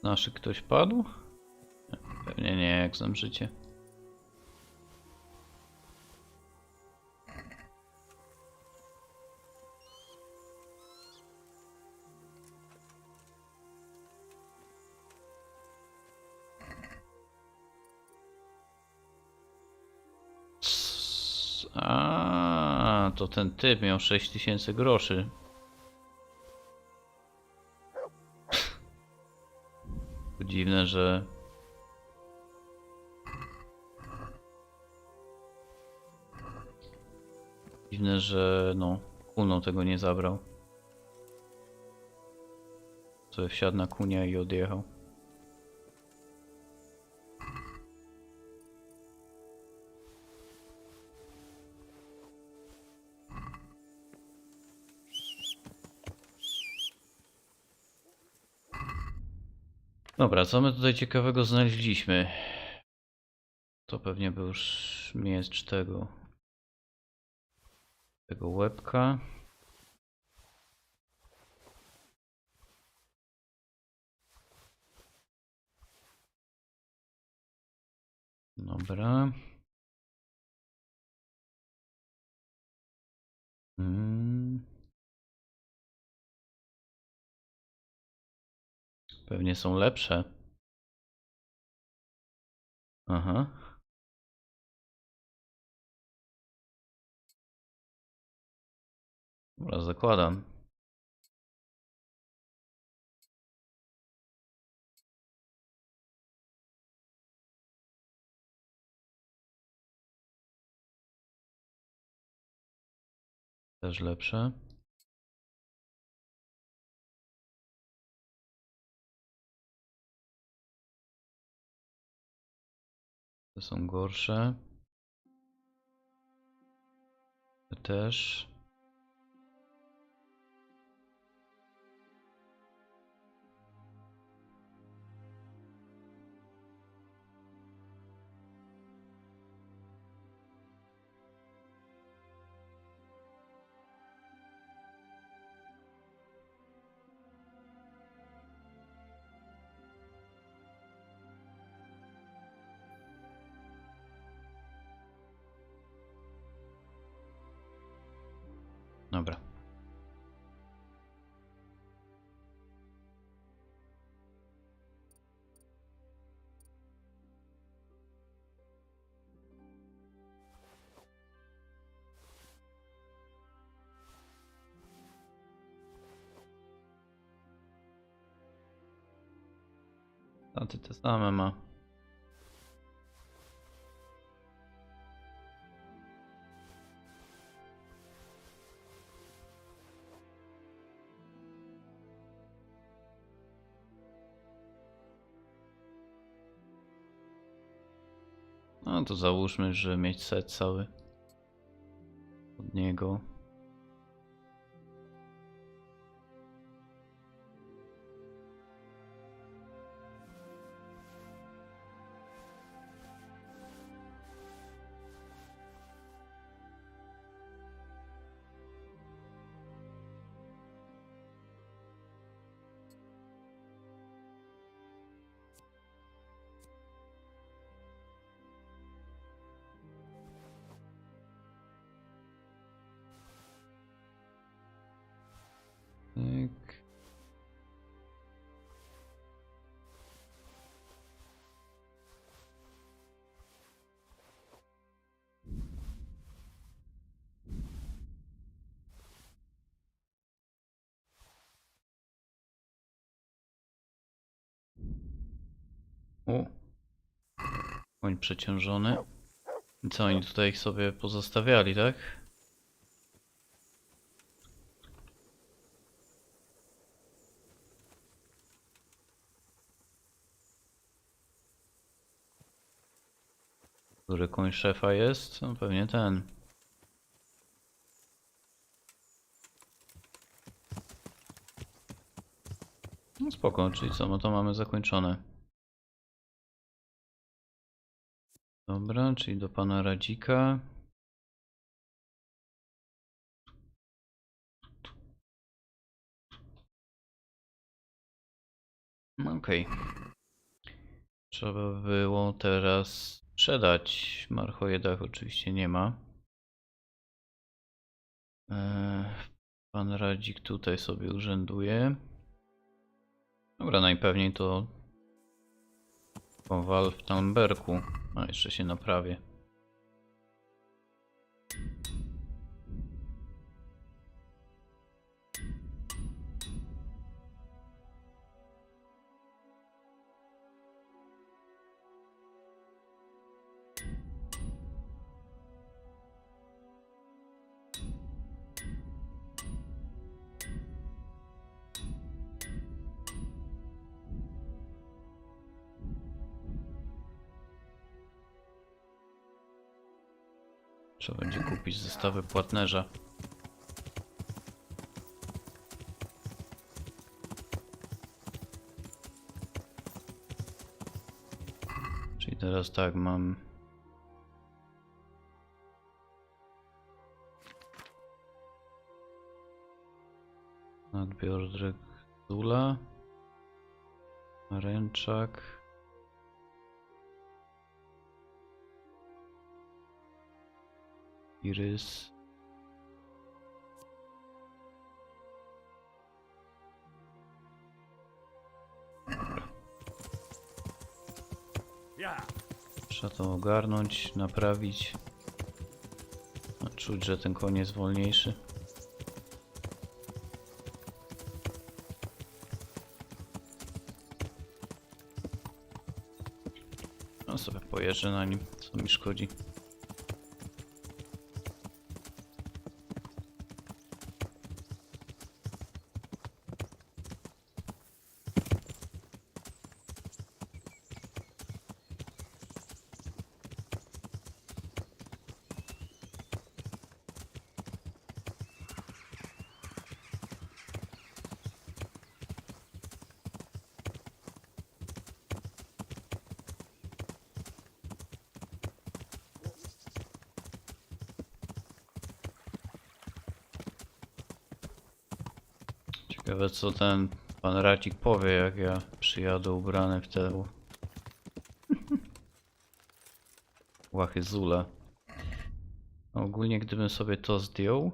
Naszy ktoś padł? Pewnie nie, jak znam życie. A, to ten typ miał 6000 groszy. Dziwne, że... Dziwne, że no, Kuno tego nie zabrał. Co wsiadł na kunia i odjechał. Dobra, co my tutaj ciekawego znaleźliśmy? To pewnie był już miecz tego łebka. Dobra. Pewnie są lepsze. Aha. Dobra, zakładam. Też lepsze. Te są gorsze. Te też. Dobra. A ty te same ma. No to załóżmy, że mieć set cały od niego. U. Koń przeciążony. I co oni tutaj ich sobie pozostawiali, tak? Który koń szefa jest? No pewnie ten. No spoko, czyli co, no to mamy zakończone. Dobra, czyli do pana Radzika. Okej. Trzeba było teraz sprzedać. Marchojedach oczywiście nie ma. Pan Radzik tutaj sobie urzęduje. Dobra, najpewniej to powal w Talmberku. A jeszcze się naprawię. Trzeba będzie kupić zestawy płatnerza. Czyli teraz tak, mam nadbiordrek Zula, ręczak, Irys, trzeba to ogarnąć, naprawić. No, czuć, że ten koń jest wolniejszy. No sobie pojeżdżę na nim, co mi szkodzi. Ciekawe co ten pan Radzik powie, jak ja przyjadę ubrany w te łachy Zula. Ogólnie gdybym sobie to zdjął,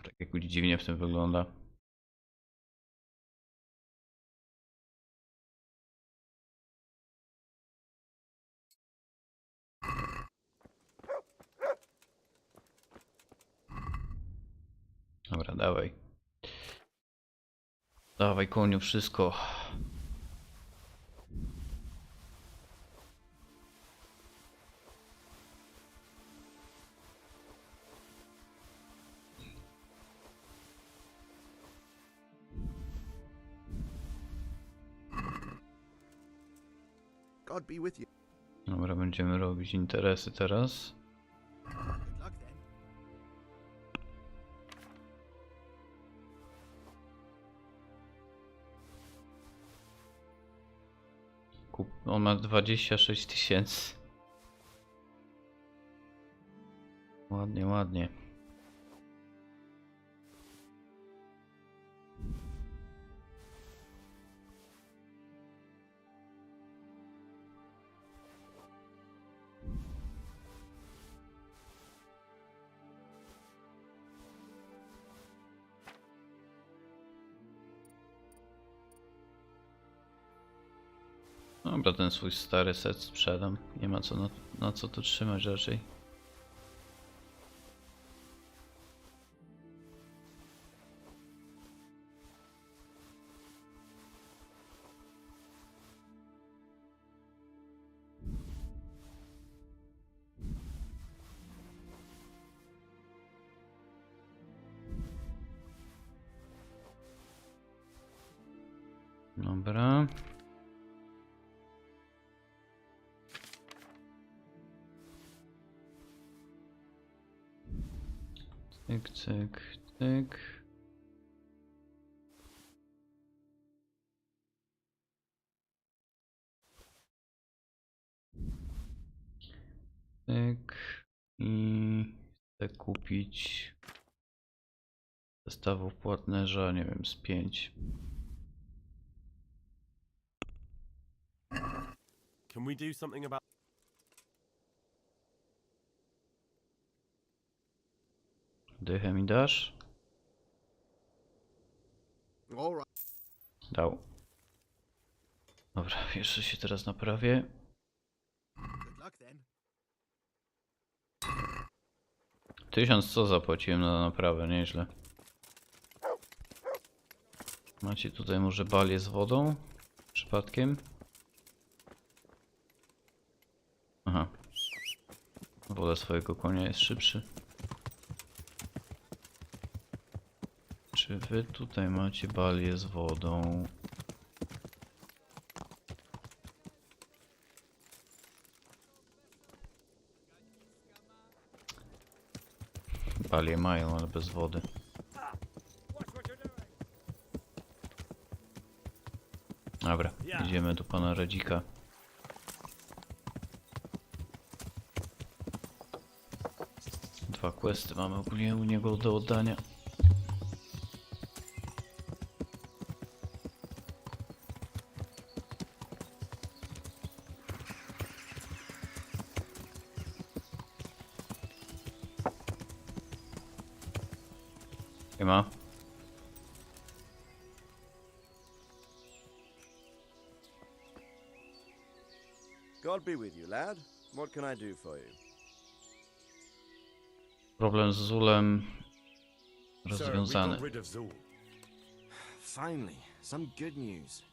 tak jakoś dziwnie w tym wygląda. Dobra, dawaj. Dawaj koniu wszystko.
God be with you.
Dobra, będziemy robić interesy teraz. On ma 26 000. Ładnie, ładnie. Dobra, ten swój stary set sprzedam. Nie ma co na co to trzymać raczej. Dobra. Cyk, cyk, cyk. Cyk. I chcę kupić zestawów płatnerza, nie wiem, z 5.
Can we do something about...
Dychę mi dasz? Dał. Dobra, jeszcze się teraz naprawię. 1000 co zapłaciłem na naprawę, nieźle. Macie tutaj może balię z wodą? Przypadkiem? Aha. Woda swojego konia jest szybszy. Czy wy tutaj macie balię z wodą? Balie mają, ale bez wody. Dobra, idziemy do pana Radzika. Dwa questy mamy ogólnie u niego do oddania. Siema.
God be with you, lad. What can I do for you?
Problem z Zulem
Sir, we
rozwiązany.
got rid of Zul.
Finally, some good news.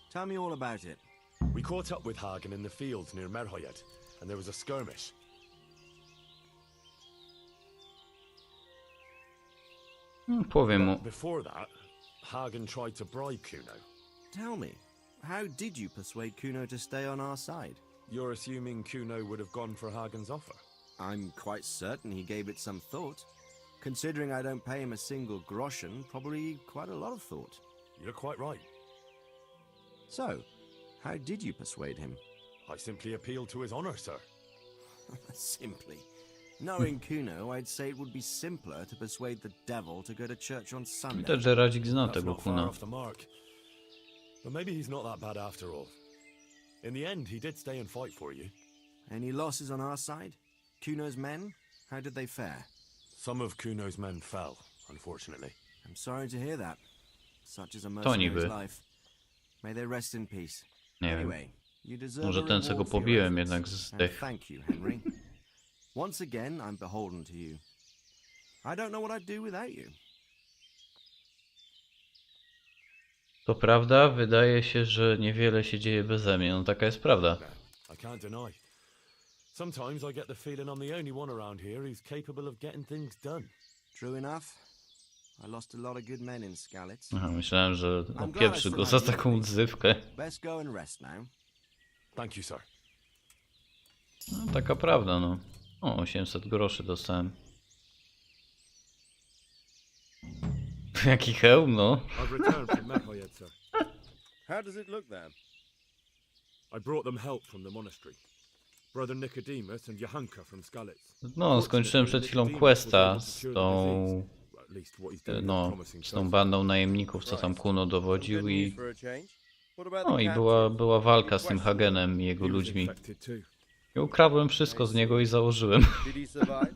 Tell me all about it.
We caught up with Hagen in the fields near Merhoyed, and there was a skirmish.
Powiem mu.
Before that, Hagen tried to bribe Kuno.
Tell me, how did you persuade Kuno to stay on our side?
You're assuming Kuno would have gone for Hagen's offer?
I'm quite certain he gave it some thought. Considering I don't pay him a single groschen, probably quite a lot of thought.
You're quite right.
So, how did you persuade him?
I simply appealed to his honor, sir.
Simply. Knowing Kuno, I'd say it would be simpler to persuade the devil to go to church on Sunday.
Widać, że Radzik zna
That's
tego
not far
kuna.
off the mark. But maybe he's not that bad after all. In the end, he did stay and fight for you.
Any losses on our side? Kuno's men? How did they fare?
Some of Kuno's men fell, unfortunately.
I'm sorry to hear that. Such is a
To
mercenary's
niby.
life. May they rest in peace.
Nie wiem.
Anyway, you deserve
Może
a
ten, co go
reward for your
pobiłem,
efforts.
jednak
And
zdech.
thank you, Henry. Once again, I'm beholden to you. I don't know what I'd do without you.
To prawda, wydaje się, że niewiele się dzieje beze mnie. No taka jest prawda.
I can't deny. Sometimes I get the feeling I'm the only one around here who's capable of getting things done.
True enough. I lost a lot of good men in Skalitz.
Aha, myślałem, że
I'm glad I
opieprzy
still
go
have
za
you
taką
with me.
odzywkę.
Best go and rest now.
Thank you, sir.
No, taka prawda, no. O, 800 groszy dostałem. Jaki hełm, no.
I've returned from Merhoyed, sir.
How does it look then?
I brought them help from the monastery. Brother Nicodemus and Johanka from Skalitz.
No, skończyłem przed chwilą questa z tą... No, z tą bandą najemników, co tam Kuno dowodził i... No i była walka z tym Hagenem i jego ludźmi. I ukradłem wszystko z niego i założyłem.
Did he survive?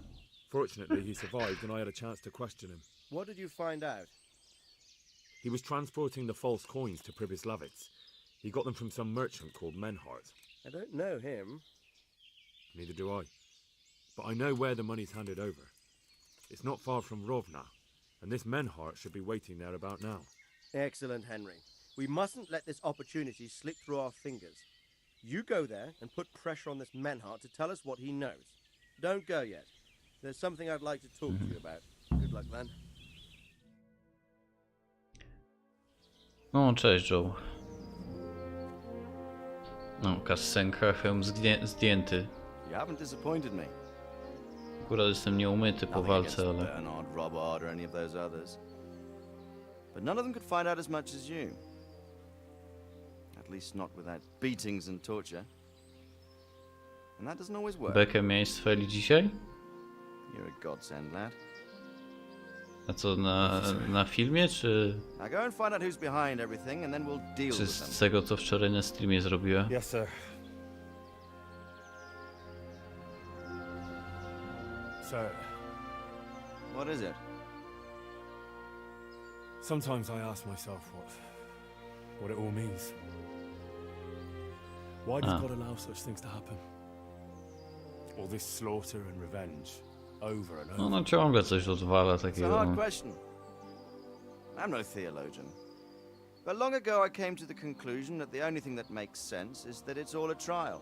Fortunately, he survived and I had a chance to question him.
What did you find out?
He was transporting the false coins to Pribyslavitz. He got them from some merchant called Menhart.
I don't know him.
Neither do I. But I know where the money's handed over. It's not far from Rovna, and this Menhart should be waiting there about now.
Excellent, Henry. We mustn't let this opportunity slip through our fingers. You go there and put pressure on this Menhart to tell us what he knows. Don't go yet. There's something I'd like to talk to you about. Good luck, then.
No, cześć Joe. No, kascenka, hełm zdjęty.
You haven't disappointed me.
Akurat jestem nieumyty po walce, ale...
Bernard, Robert, or any of those others. But none of them could find out as much as you. At least not without beatings and torture. And that doesn't always work.
Bekę miałeś strzelić dzisiaj?
You're a godsend, lad.
A co, na filmie, czy...
Now go and find out who's behind everything and then we'll deal
Czy
with them.
z tego, co wczoraj na streamie zrobiłem?
Yes, sir. Sir.
What is it?
Sometimes I ask myself what it all means. Why does God allow such things to happen? All this slaughter and revenge, over and over.
No ciągle coś odwala
It's a
takiego.
hard question. I'm no theologian. But long ago I came to the conclusion that the only thing that makes sense is that it's all a trial.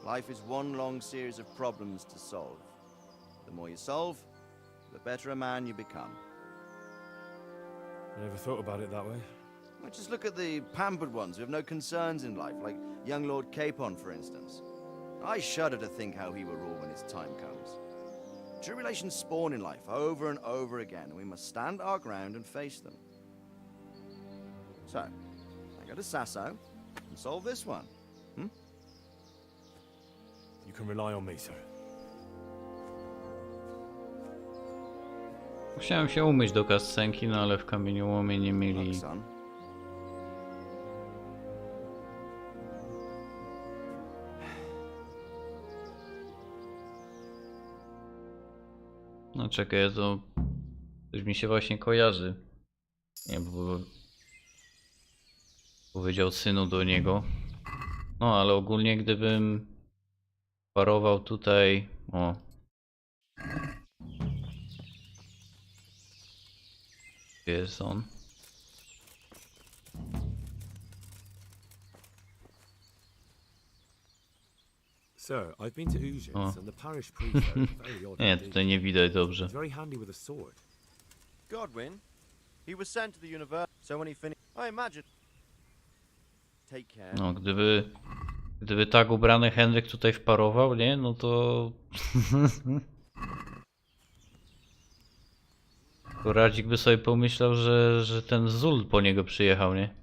Life is one long series of problems to solve. The more you solve, the better a man you become.
I never thought about it that way.
Well, just look at the pampered ones who have no concerns in life, like young Lord Capon, for instance. I shudder to think how he will rule when his time comes. Tribulations spawn in life over and over again, and we must stand our ground and face them. So, I go to Sasso and solve this one.
You can rely on me, sir.
Musiałem się umyć do kascenki, no ale w kamieniołomie nie mieli... No czekaj, to... Coś mi się właśnie kojarzy. Nie, bo... Powiedział synu do niego. No ale ogólnie gdybym... Parował tutaj... O... Gdzie jest on?
Sir, I've been to Ujits and the parish priest there is very odd.
Nie, tutaj nie widać dobrze.
He's very handy with a sword.
Godwin, he was sent to the university, so when he finished, I imagine. Take care.
No, gdyby tak ubrany Henryk tutaj wparował, nie? No to... Radzik by sobie pomyślał, że ten Zul po niego przyjechał, nie?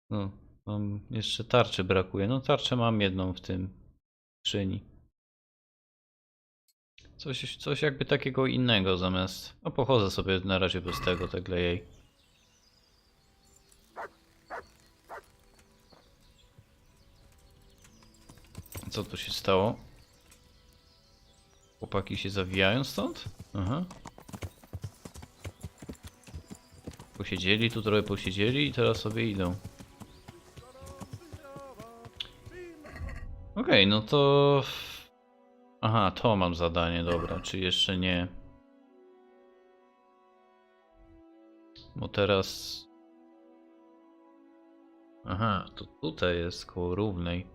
No, tam jeszcze tarczy brakuje. No tarczę mam jedną w tym skrzyni. Coś jakby takiego innego zamiast... No pochodzę sobie na razie bez tego, tak dla jej. Co tu się stało? Chłopaki się zawijają stąd? Aha. Posiedzieli, tu trochę posiedzieli i teraz sobie idą. Okej, no to... Aha, to mam zadanie, dobra, czy jeszcze nie? Bo teraz... Aha, to tutaj jest koło równej.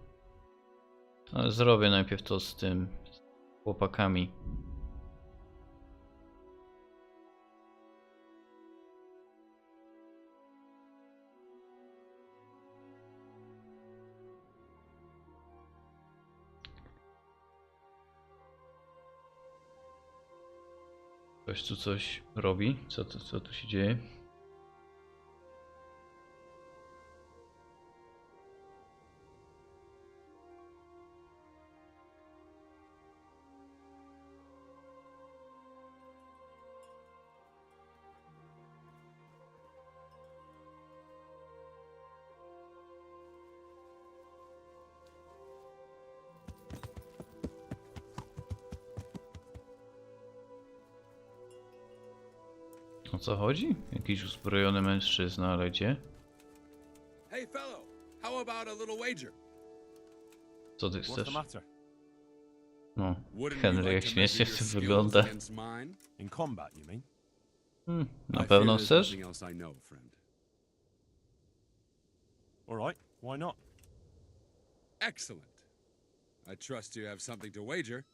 Ale zrobię najpierw to z tym... z chłopakami. Ktoś tu coś robi? Co tu się dzieje? O co chodzi? Jakiś uzbrojony mężczyzna, ale gdzie?
Hey fellow, how about a little wager?
Co ty
What's
chcesz?
the matter?
No,
Wouldn't you
Henry,
like
jak
to
śmiesznie
measure
to
your
wygląda.
skills against mine?
In combat, you mean?
Na
I
pewno
fear there's
chcesz?
nothing else I know, friend.
All right, why not?
Excellent. I trust you have something to wager.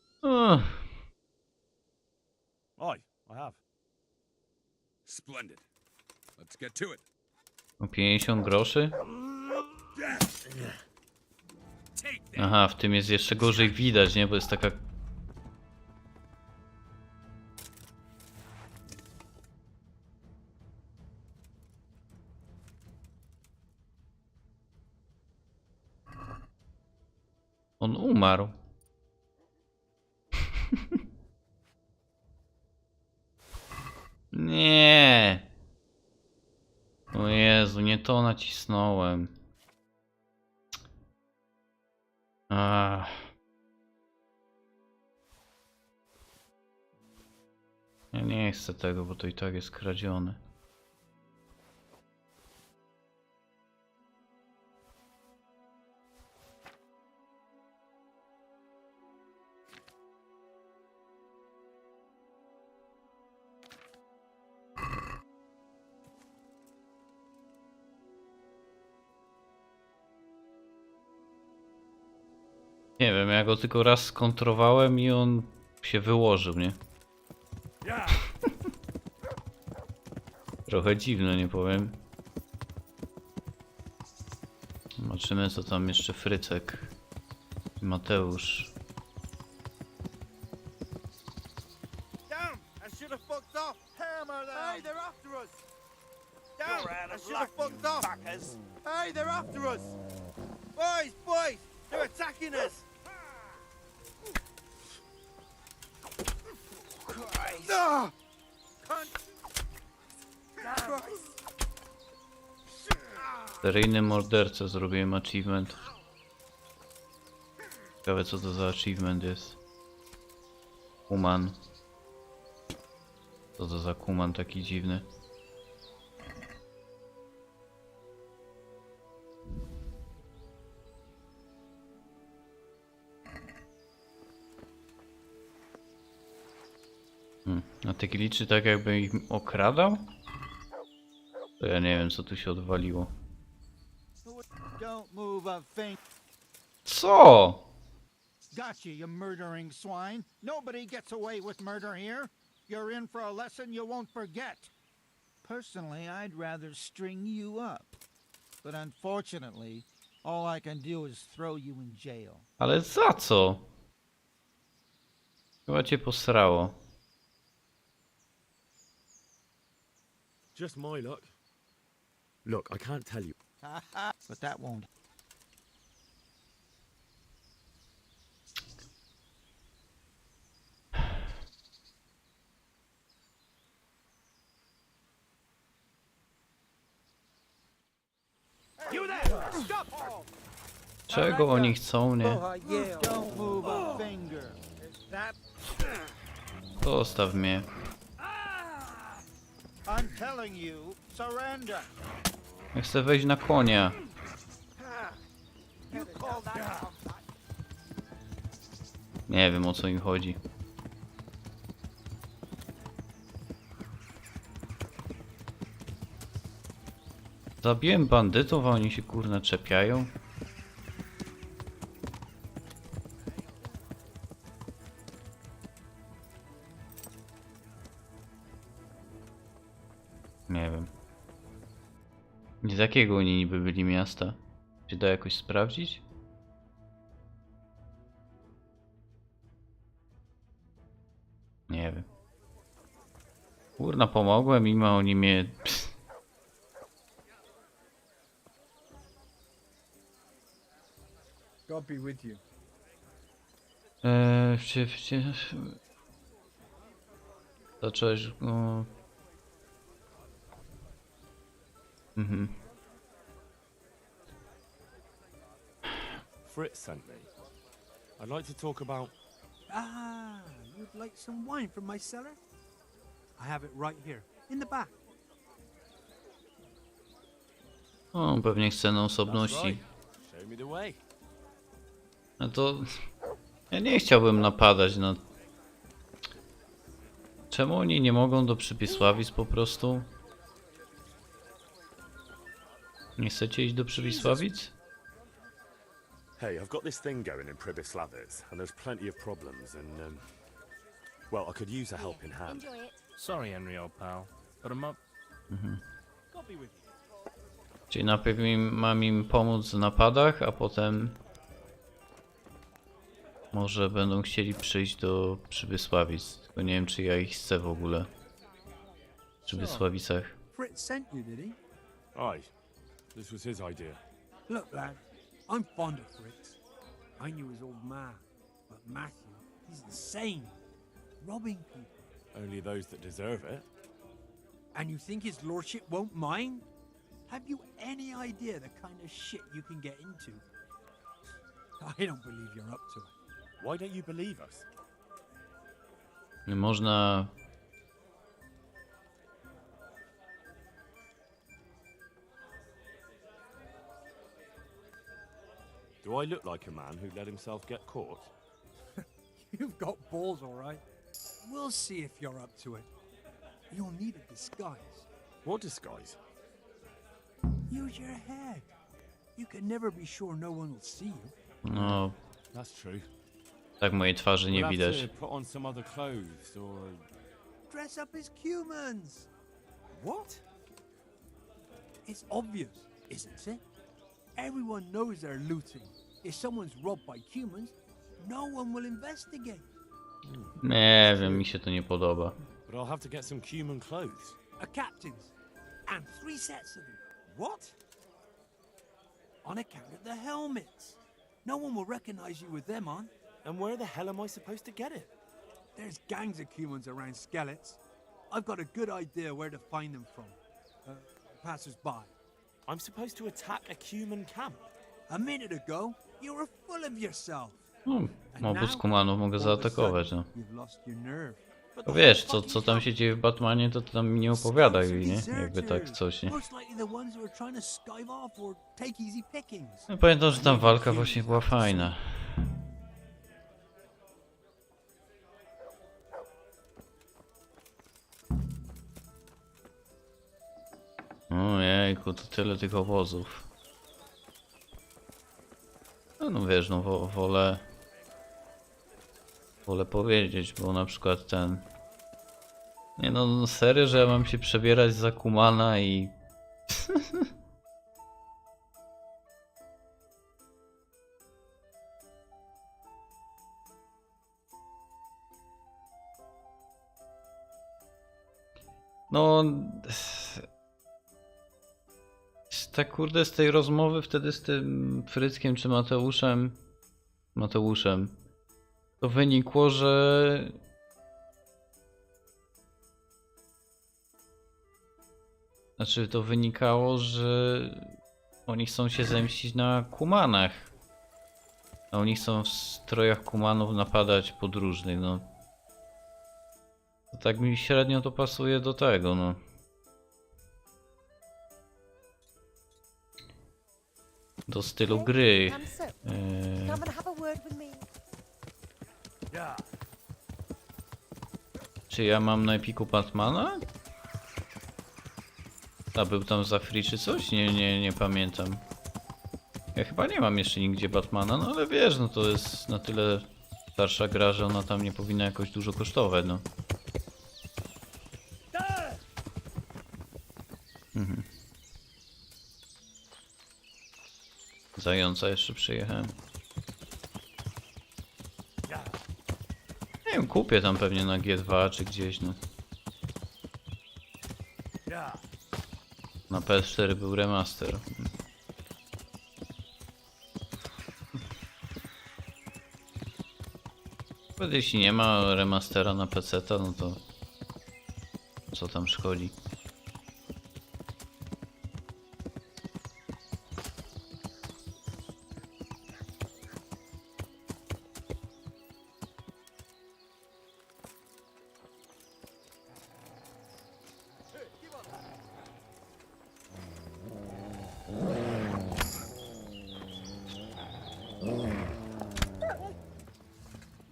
Aye, I have.
Splendid. Let's get to it.
O 50 groszy? Aha, w tym jest jeszcze gorzej widać, nie? Bo jest taka... On umarł. Nie. O Jezu, nie to nacisnąłem. Ach. Ja nie chcę tego, bo to i tak jest kradzione. Nie wiem, ja go tylko raz skontrowałem i on się wyłożył, nie? Trochę dziwne, nie powiem. Zobaczymy, co tam jeszcze Frycek i Mateusz.
Damn! I should have fucked off! Hammer them! Hey, they're after us! Damn! I should have fucked off! Hey, they're after us! Boys, boys! They're attacking us! Christ! No! Christ!
Seryjny morderca, zrobiłem achievement. Ciekawe, co to za achievement jest. Kuman. Co to za kuman taki dziwny? A taki liczy tak, jakby ich okradał? To ja nie wiem, co tu się odwaliło.
Don't move a thing.
Co?
Gotcha, you murdering swine. Nobody gets away with murder here. You're in for a lesson you won't forget. Personally, I'd rather string you up. But unfortunately, all I can do is throw you in jail.
Ale za co? Chyba cię posrało.
Just my luck. Look, I can't tell you.
But that won't.
You there! Stop!
Czego oni chcą, nie?
Don't move a finger. Is that?
Zostaw mnie.
I'm telling you, surrender.
Ja chcę wejść na konia.
You call that?
Nie wiem, o co im chodzi. Zabiłem bandytów, a oni się kurna czepiają. Nie wiem. Z jakiego oni niby byli miasta? Czy da jakoś sprawdzić? Nie wiem. Kurna, pomogłem im, a oni mnie...
God be with you.
Zacząłeś go...
Fritz sent me. I'd like to talk about...
Ah, you'd like some wine from my cellar? I have it right here, in the back.
O, pewnie chce na osobności.
Show me the way.
No to... Ja nie chciałbym napadać na... Czemu oni nie mogą do Przybysławic po prostu? Nie chcecie iść do Przybysławic?
Hey, I've got this thing going in Pribyslavitz, and there's plenty of problems, and, well, I could use a helping hand.
Sorry, Henry, old pal, but I'm up. God be with
Czyli najpierw mam im pomóc w napadach, a potem może będą chcieli przyjść do Przybysławic. Tylko nie wiem, czy ja ich chcę w ogóle w Przybysławicach.
Fritz sent you, did he?
Aye, this was his idea.
Look, lad, I'm fond of Fritz. I knew his old man, but Matthew, he's the same. Robbing people.
Only those that deserve it.
And you think his lordship won't mind? Have you any idea the kind of shit you can get into? I don't believe you're up to it.
Why don't you believe us?
Nie można...
Do I look like a man who let himself get caught?
You've got balls, all right. We'll see if you're up to it. You'll need a disguise.
What disguise?
Use your head. You can never be sure no one will see you.
No,
That's true.
tak mojej twarzy nie
We'll have
widać.
to put on some other clothes, or...
Dress up as humans. What? It's obvious, isn't it? Everyone knows they're looting. If someone's robbed by humans, no one will investigate.
Nie wiem, mi się to nie podoba.
But I'll have to get some human clothes.
A captain's. And 3 sets of them. What? On account of the helmets. No one will recognize you with them on.
And where the hell am I supposed to get it?
There's gangs of humans around Skeletons. I've got a good idea where to find them from. Passers-by.
I'm supposed to attack a human camp.
A minute ago, you were full of yourself.
Obóz kumanów mogę zaatakować, no.
You've lost your nerve.
To wiesz, co tam się dzieje w Batmanie, to tam mi nie opowiadaj, nie? Jakby tak coś, nie?
Most likely the ones who are trying to skive off or take easy pickings.
No, pamiętam, że tam walka właśnie była fajna. Ojejku, to tyle tych obozów. No wiesz, no wolę powiedzieć, bo na przykład ten... Nie no, serio, że ja mam się przebierać za kumana i... No... Tak kurde, z tej rozmowy wtedy z tym Fryckiem czy Mateuszem, to wynikło, że... Znaczy to wynikało, że oni chcą się zemścić na kumanach. A oni chcą w strojach kumanów napadać podróżnych, no. To tak mi średnio to pasuje do tego, no. Do stylu gry. Czy ja mam na Epiku Batmana? A był tam za free czy coś? Nie pamiętam. Ja chyba nie mam jeszcze nigdzie Batmana, no ale wiesz, no to jest na tyle starsza gra, że ona tam nie powinna jakoś dużo kosztować, no. Zająca jeszcze przyjechałem. Nie wiem, kupię tam pewnie na G2 czy gdzieś, no. Na PS4 był remaster. Nawet jeśli nie ma remastera na PC-ta, no to co tam szkodzi.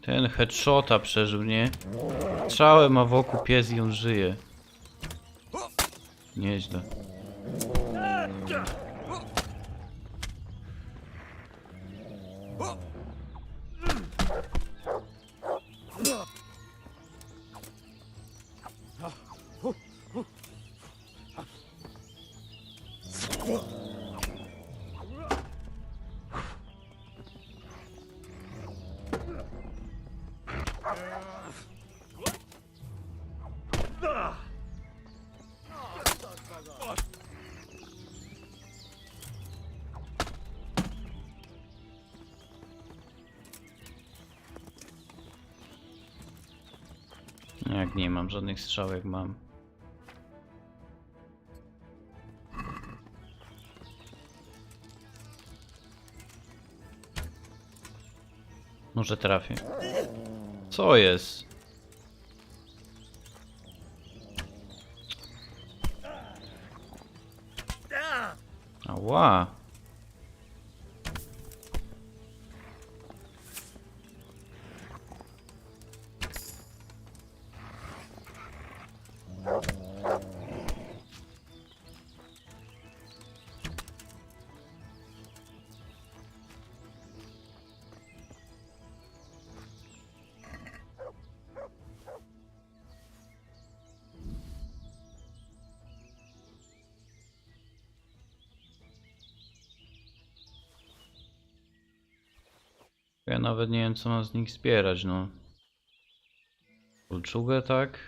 Ten headshota przeżył, nie? Strzałę ma wokół pies i on żyje. Nieźle. Jak nie mam żadnych strzałek, mam. Może trafię. Co jest? Ała. Ja nawet nie wiem, co mam z nich zbierać, no. Kulczugę, tak?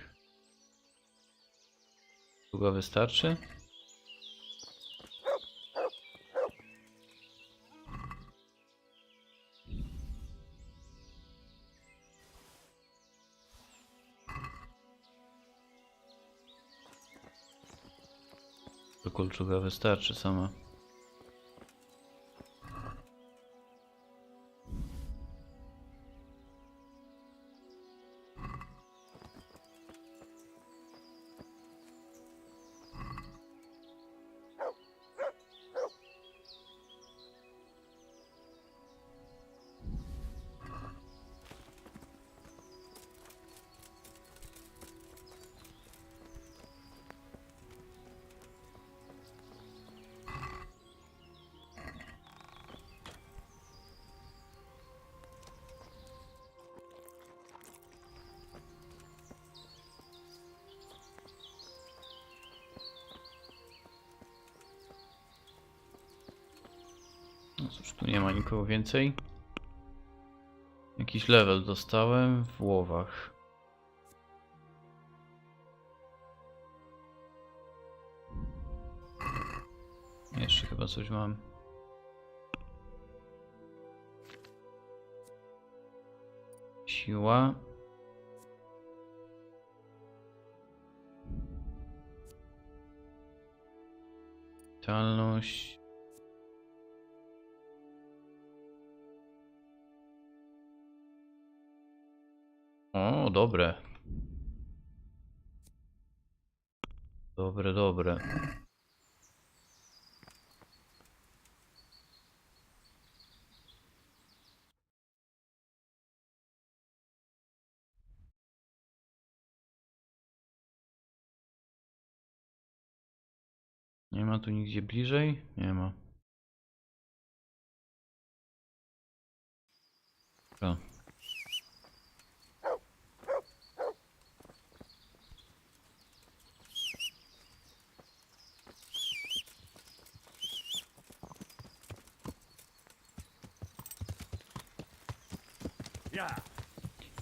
Kulczuga wystarczy? To kulczuga wystarczy sama. No cóż, tu nie ma nikogo więcej. Jakiś level dostałem w łowach. Jeszcze chyba coś mam. Siła. Witalność. O, dobre. Dobre, dobre. Nie ma tu nigdzie bliżej? Nie ma. O.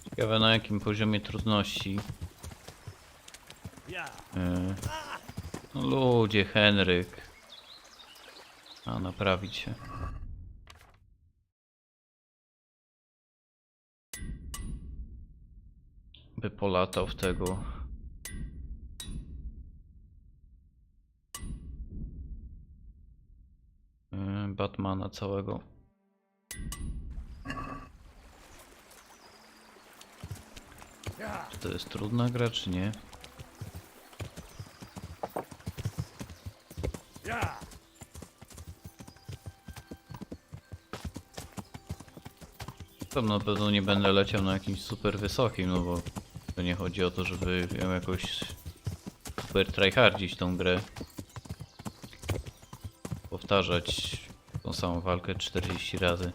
Ciekawe, na jakim poziomie trudności. No ludzie, Henryk. A naprawić się. By polatał w tego. Batmana całego. Czy to jest trudna gra, czy nie? Tam na pewno nie będę leciał na jakimś super wysokim, no bo to nie chodzi o to, żeby ją jakoś super tryhardzić tą grę. Powtarzać tą samą walkę 40 razy.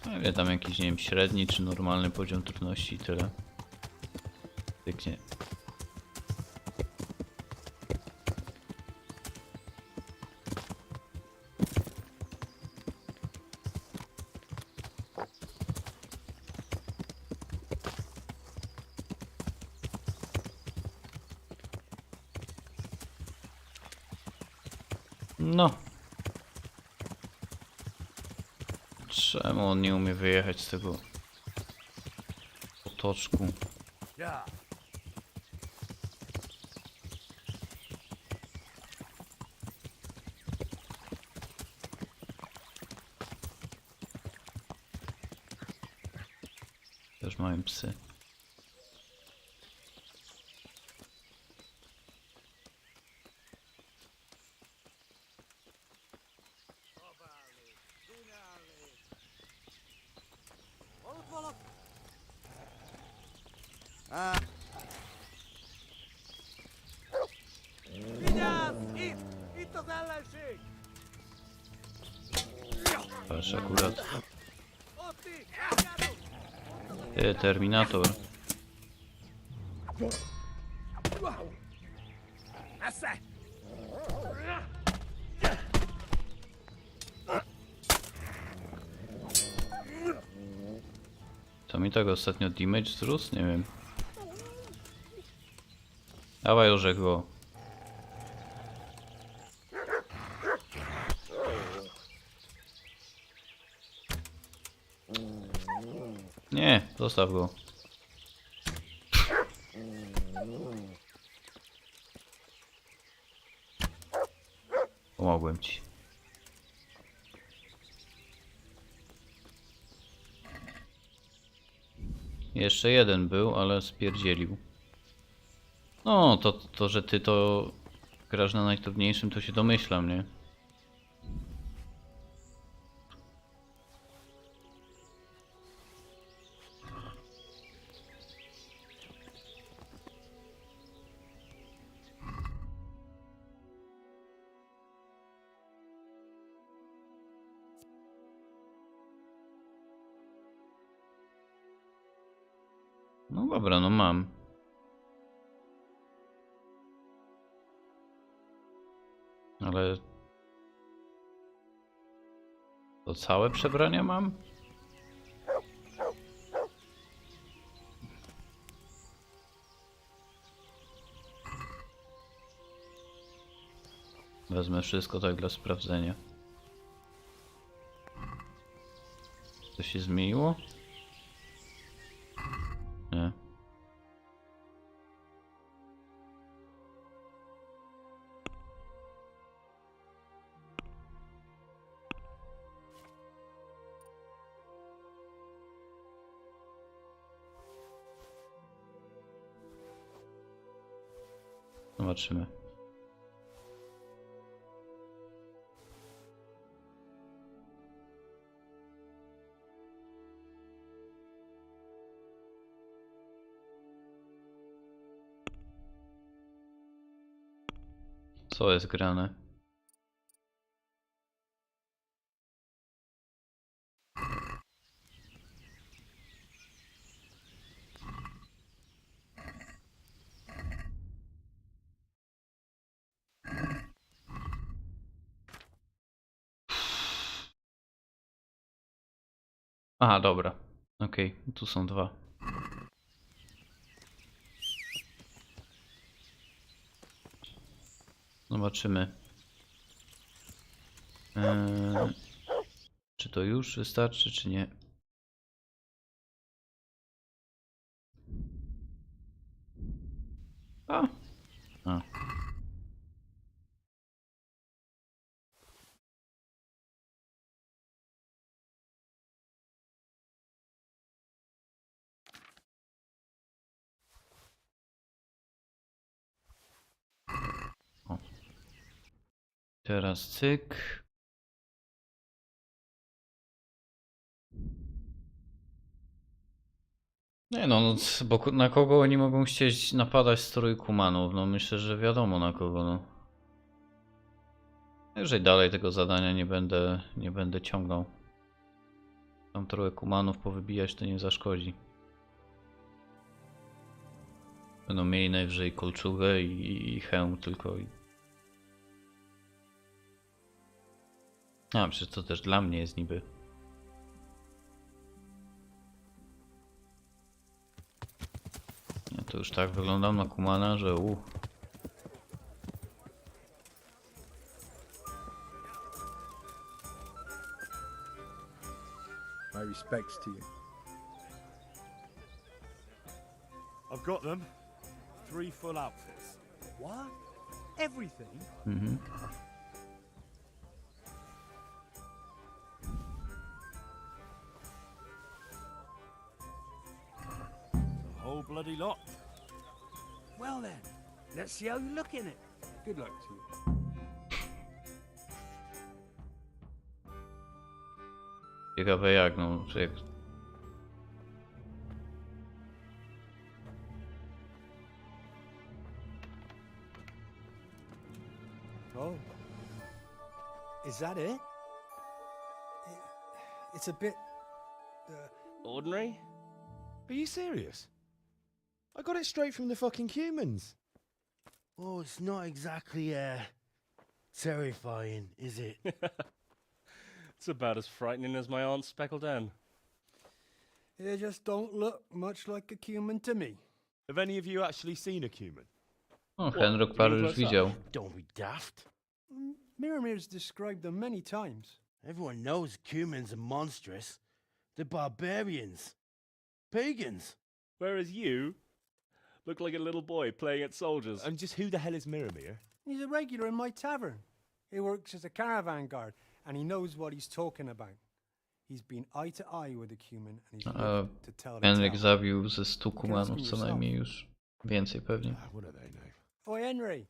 No wiem, tam jakiś, nie wiem, średni czy normalny poziom trudności i tyle. Pięknie. No. Czemu on nie umie wyjechać z tego otoczku.
Yeah.
Też mają psy. Patrz akurat. Terminator. To mi tak ostatnio damage wzrósł? Nie wiem. Dawaj orzech go. Nie, zostaw go. Pomogłem ci. Jeszcze jeden był, ale spierdzielił. No, to, że ty to grasz na najtrudniejszym, to się domyślam, nie? No dobra, no mam. Ale... To całe przebrania mam? Wezmę wszystko tak dla sprawdzenia. Co się zmieniło? Nie. Zobaczymy. Co jest grane? Aha, dobra. Okej, tu są dwa. Zobaczymy. Czy to już wystarczy, czy nie? A. O. Teraz cyk. Nie no, bo na kogo oni mogą chcieć napadać z trójku manów? No myślę, że wiadomo na kogo, no. Jeżeli dalej tego zadania nie będę ciągnął. Tam trochę kumanów powybijać to nie zaszkodzi. Będą mieli najwyżej kolczugę i hełm tylko. A, przecież to też dla mnie jest niby. Ja to już tak wyglądam na kumana, że
My respects to you.
I've got them. 3 full outfits.
What? Everything?
Mhm.
The whole bloody lot.
Well then, let's see how you look in it. Good luck to you.
Ciekawe jak, no, czy jak...
Oh. Is that it? It's a bit...
Ordinary?
Are you serious? I got it straight from the fucking humans.
Oh, it's not exactly, terrifying, is it?
It's about as frightening as my aunt's speckled hen.
They just don't look much like a cumin to me.
Have any of you actually seen a cumin?
O, Henryk parę już widział.
Don't be daft.
Miramir's described them many times.
Everyone knows cumins are monstrous. They're barbarians. Pagans.
Whereas you look like a little boy playing at soldiers.
And just who the hell is Miramir?
He's a regular in my tavern. He works as a caravan guard, and he knows what he's talking about. He's been eye to eye with the cumin, and he's lived to tell the
Henryk
tale.
zabił ze 100 kumanów co najmniej już. Więcej pewnie.
What are they now?
Oi, Henry.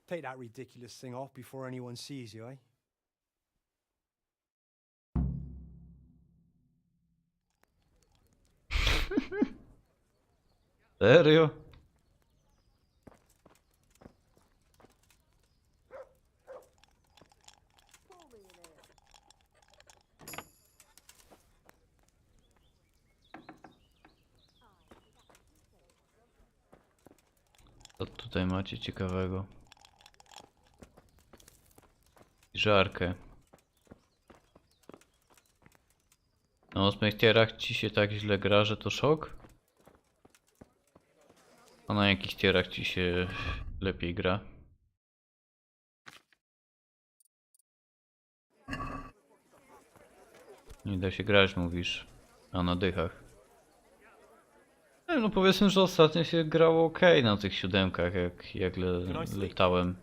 Take that ridiculous thing off before anyone sees you, eh?
Serio? Co tutaj macie ciekawego? Żarkę. Na 8 tierach ci się tak źle gra, że to szok? A na jakich tierach ci się lepiej gra? Nie da się grać, mówisz. A na dychach. No powiedzmy, że ostatnio się grało ok na tych 7, jak latałem.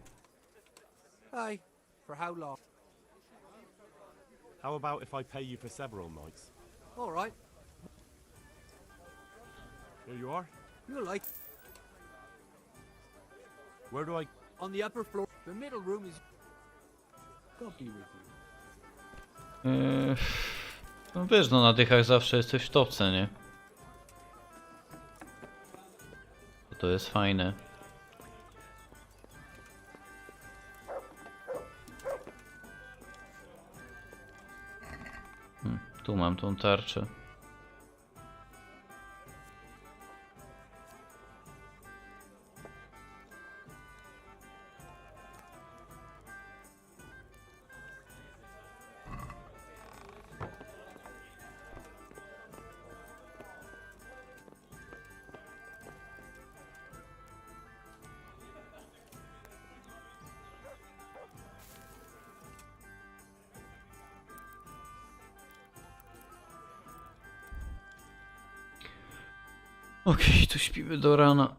Aye. For how long?
How about if I pay you for several nights?
All right.
Here you are.
You'll like.
Where do I...
On the upper floor. The middle room is. God be with you.
No wiesz, no na dychach zawsze jesteś w topce, nie? To jest fajne. Tu mam tą tarczę. Okej, to śpimy do rana.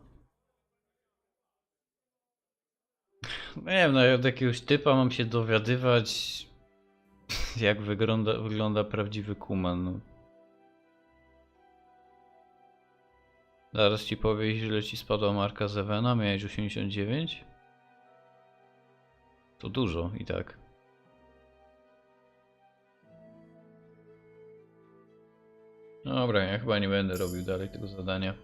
No nie wiem, no od jakiegoś typa mam się dowiadywać, jak wygląda prawdziwy kuman. No. Zaraz ci powie, źle ci spadła marka Zevena, miałeś 89? To dużo i tak. Dobra, ja chyba nie będę robił dalej tego zadania.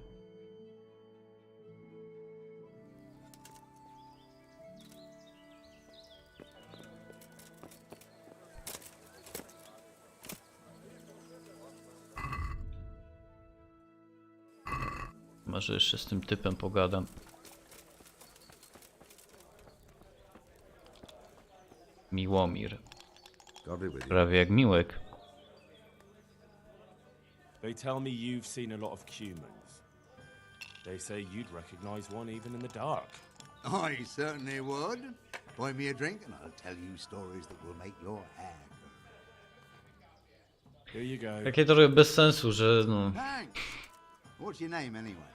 Może jeszcze z tym typem pogadam. Miłomir. Prawie jak Miłek.
They tell me you've seen a lot of cumins. They say you'd recognize one even in the dark.
I certainly would. Buy me a drink and I'll tell you stories that will make your hair grow.
Here you go.
Takie trochę bez sensu, że no...
Thanks. What's your name anyway?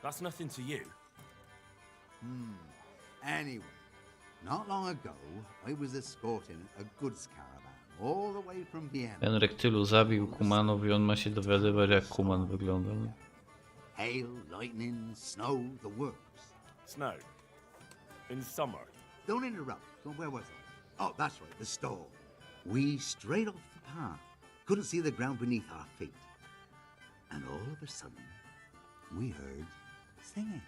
That's nothing to you.
Anyway, not long ago, I was escorting a goods caravan all the way from Vienna.
Henryk tylu zabił Kumanów i on ma się dowiadywać, jak Kuman wygląda.
Hail, lightning, snow, the works.
Snow. In summer.
Don't interrupt. Where was I? Oh, that's right, the store. We strayed off the path. Couldn't see the ground beneath our feet. And all of a sudden, we heard singing.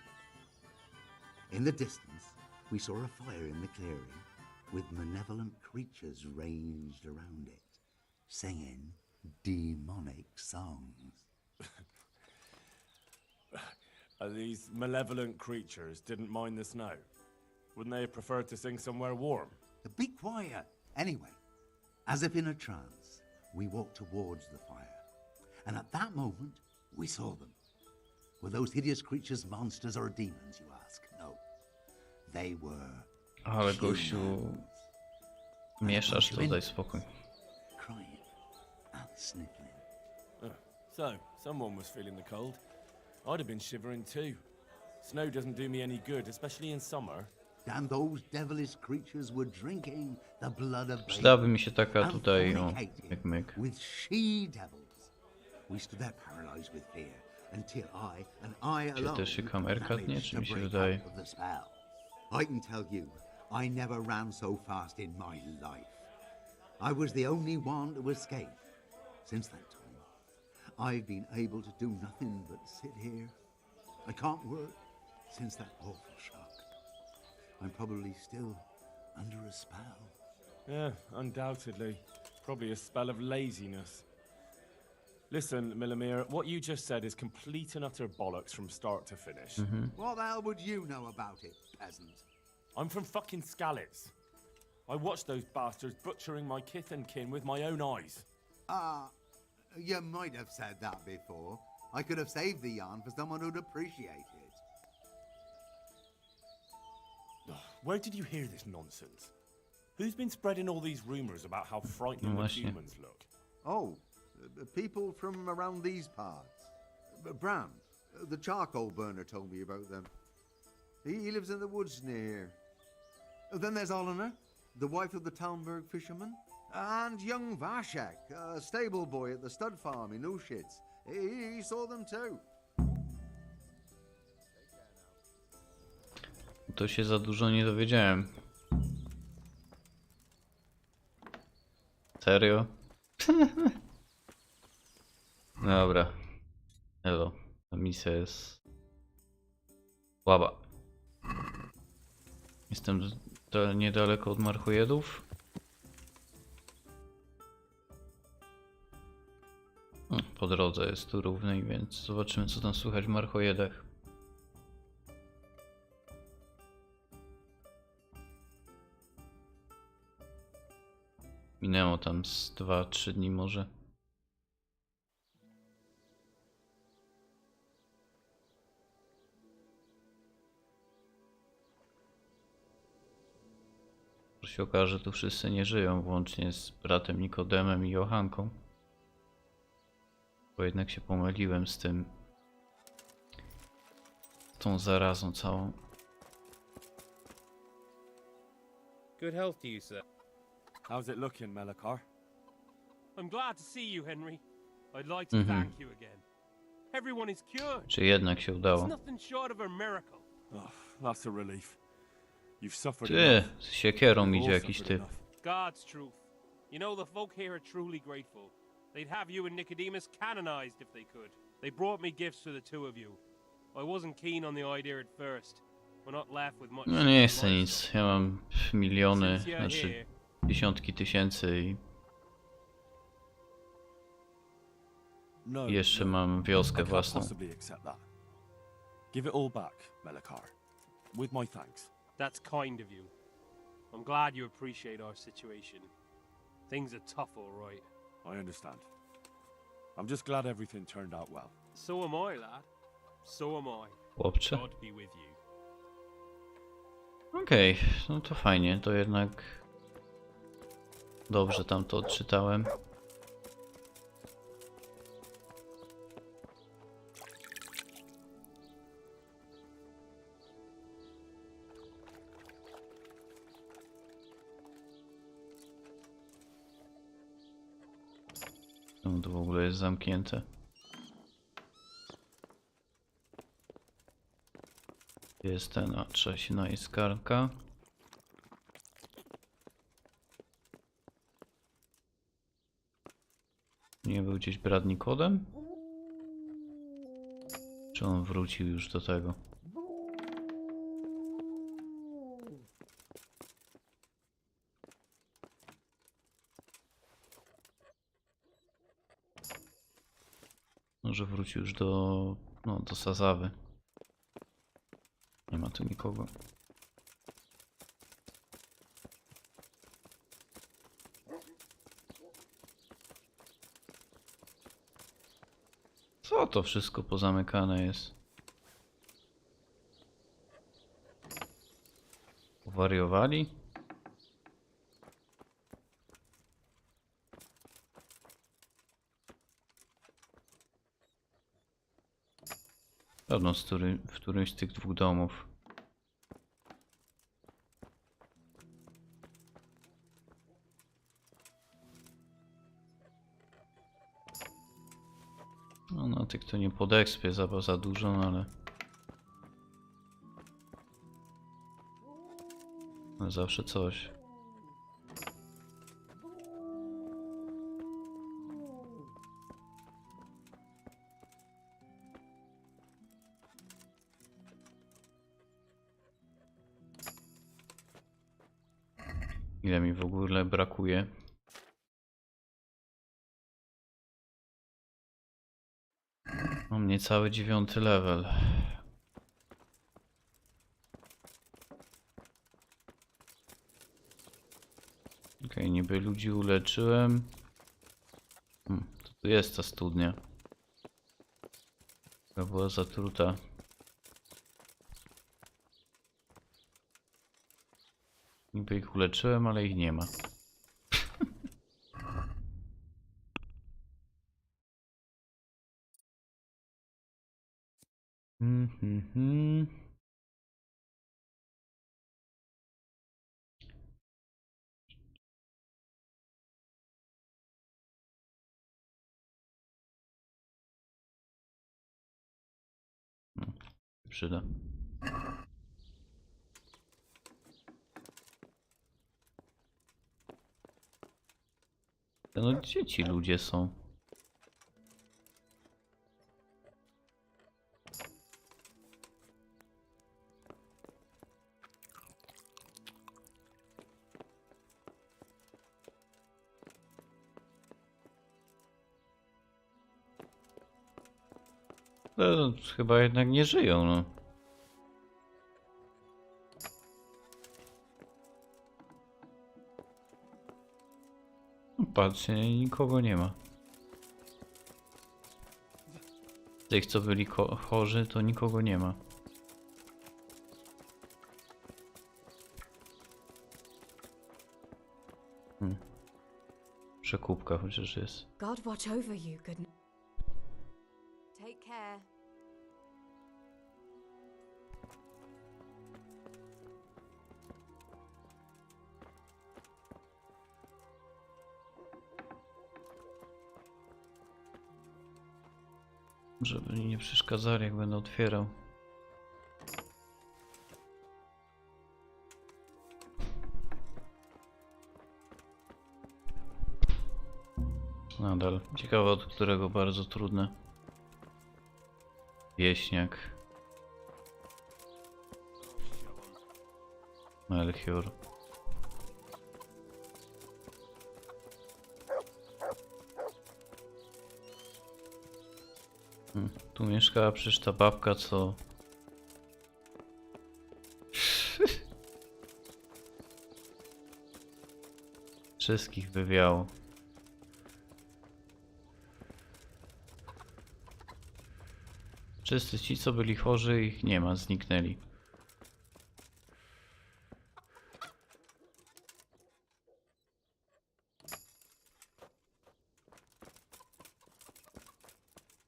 In the distance, we saw a fire in the clearing with malevolent creatures ranged around it, singing demonic songs.
These malevolent creatures didn't mind the snow. Wouldn't they have preferred to sing somewhere warm?
Be quiet. Anyway, as if in a trance, we walked towards the fire. And at that moment, we saw them. Were those hideous creatures monsters or demons, you ask? No. They were...
Ale gościu... Mieszasz to, daj spokój.
Crying and sniffling.
So, someone was feeling the cold. I'd have been shivering too. Snow doesn't do me any good, especially in summer.
And those devilish creatures were drinking the blood of
Przydałaby mi się taka tutaj, o, myk.
with she devils. We stood there paralyzed with fear until I
Czy
alone
też się kamerka tnie, czy
managed to
mi się
break
wydaje?
out of the spell. I can tell you, I never ran so fast in my life. I was the only one to escape. Since that time, I've been able to do nothing but sit here. I can't work since that awful shock. I'm probably still under a spell.
Yeah, undoubtedly. Probably a spell of laziness. Listen, Millimere, what you just said is complete and utter bollocks from start to finish.
What the hell would you know about it, peasant?
I'm from fucking Skalitz. I watched those bastards butchering my kith and kin with my own eyes.
You might have said that before. I could have saved the yarn for someone who'd appreciate it.
Where did you hear this nonsense? Who's been spreading all these rumors about how frightening the humans look?
Oh, people from around these parts. Bram, the charcoal burner told me about them. He lives in the woods near here. Then there's Olener, the wife of the Talmberg fisherman. And young Vashek, a stable boy at the stud farm in Ushitz. He saw them too.
To się za dużo nie dowiedziałem. Serio? Dobra. Elo. Ta misja jest słaba. Jestem niedaleko od marchojedów. Po drodze jest tu równej, więc zobaczymy, co tam słychać w marchojedach. Minęło tam z 2-3 dni może. To się okaże, że tu wszyscy nie żyją, włącznie z bratem Nikodemem i Johanką. Bo jednak się pomyliłem z tym. Tą zarazą całą.
Good health to you, sir.
How's it looking, Melikar?
I'm glad to see you, Henry. I'd like to thank you again. Everyone is cured.
Czy jednak się udało?
It's nothing short of a miracle.
Oh, that's a relief. You've suffered
Ty,
enough.
z siekierą
We've
idzie
all
jakiś
suffered
typ.
enough.
God's truth. You know, the folk here are truly grateful. They'd have you and Nicodemus canonized if they could. They brought me gifts for the two of you. I wasn't keen on the idea at first. We're not left with much.
No nie chcę nic. Ja mam miliony, znaczy dziesiątki tysięcy i jeszcze mam wioskę własną.
Give it all back, Melikar. With my thanks.
That's kind of you. I'm glad you appreciate our situation. Things are tough, all right.
I understand. I'm just glad everything turned out well.
So am I, lad. So am I.
Chłopcze.
God be with you.
Okej, no to fajnie, to jednak dobrze tam to odczytałem. Czemu to w ogóle jest zamknięte? Jest ten, a trzeba się najeść karnka. Nie był gdzieś brat Nikodem? Czy on wrócił już do tego? Może wrócił już do Sazawy. Nie ma tu nikogo. Co to wszystko pozamykane jest? Wariowali? Pewno w którymś z tych dwóch domów. No na tych to nie podekspię za dużo, no ale zawsze coś. Ile mi w ogóle brakuje? Mam niecały 9 level. Okej, niby ludzi uleczyłem. To tu jest ta studnia. Ta była zatruta. Niby ich uleczyłem, ale ich nie ma. Przyda. No gdzie ci ludzie są? No, chyba jednak nie żyją, no. Patrzcie, nikogo nie ma. Tych, co byli chorzy, to nikogo nie ma. Przekupka chociaż jest.
God watch over you, good. Take care.
Żeby mi nie przeszkadzali, jak będę otwierał. Nadal. Ciekawe, od którego bardzo trudne. Wieśniak. Melchior. Tu mieszkała przecież ta babka, co... Wszystkich wywiało. Wszyscy ci, co byli chorzy, ich nie ma, zniknęli.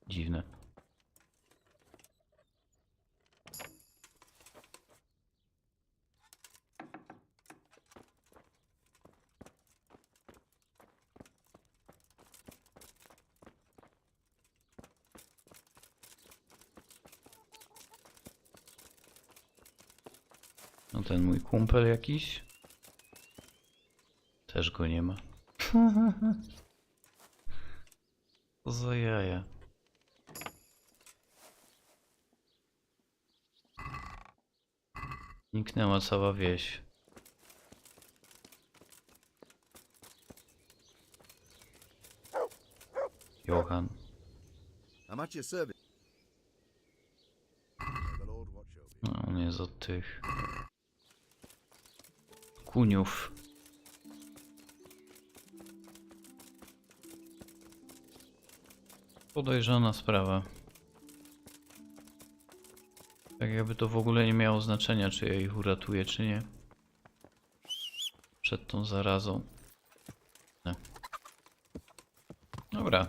Dziwne. No ten mój kumpel jakiś. Też go nie ma. Co za jaja. Zniknęła cała wieś. Johan.
I'm at your service. The Lord watch over you.
No, on jest od tych kuniów. Podejrzana sprawa. Tak jakby to w ogóle nie miało znaczenia, czy ja ich uratuję, czy nie. Przed tą zarazą. Nie. Dobra.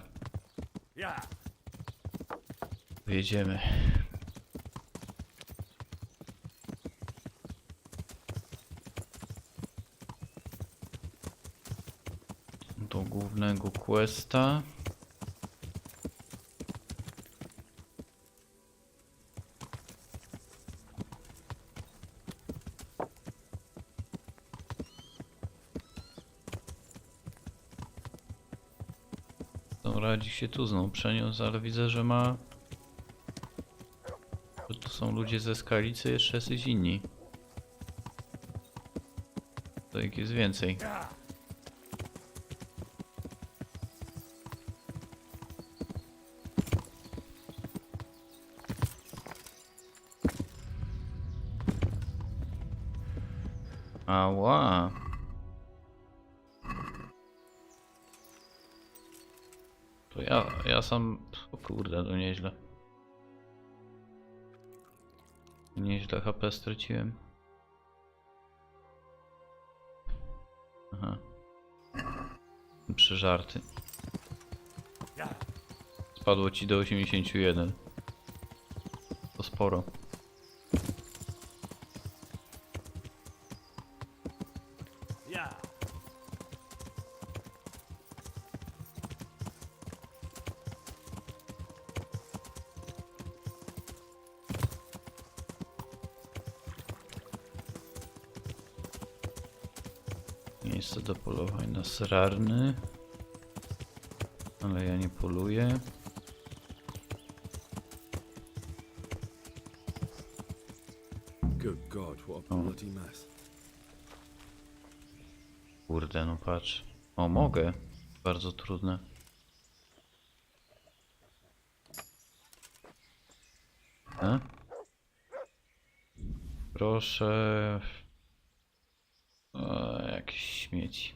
Wyjedziemy. Do głównego questa. Radzi się tu znowu przeniósł, ale widzę, że ma... że to są ludzie ze skalicy, jeszcze jacyś inni. To ich jest więcej. Ała. To ja sam... O kurde, to nieźle. Nieźle HP straciłem. Aha. Przeżarty. Spadło ci do 81. To sporo. Miejsce do polowań na srarny. Ale ja nie poluję.
Good God, what a bloody mess.
Kurde, no patrz. O, mogę. Bardzo trudne. Proszę. O, jakieś śmieci.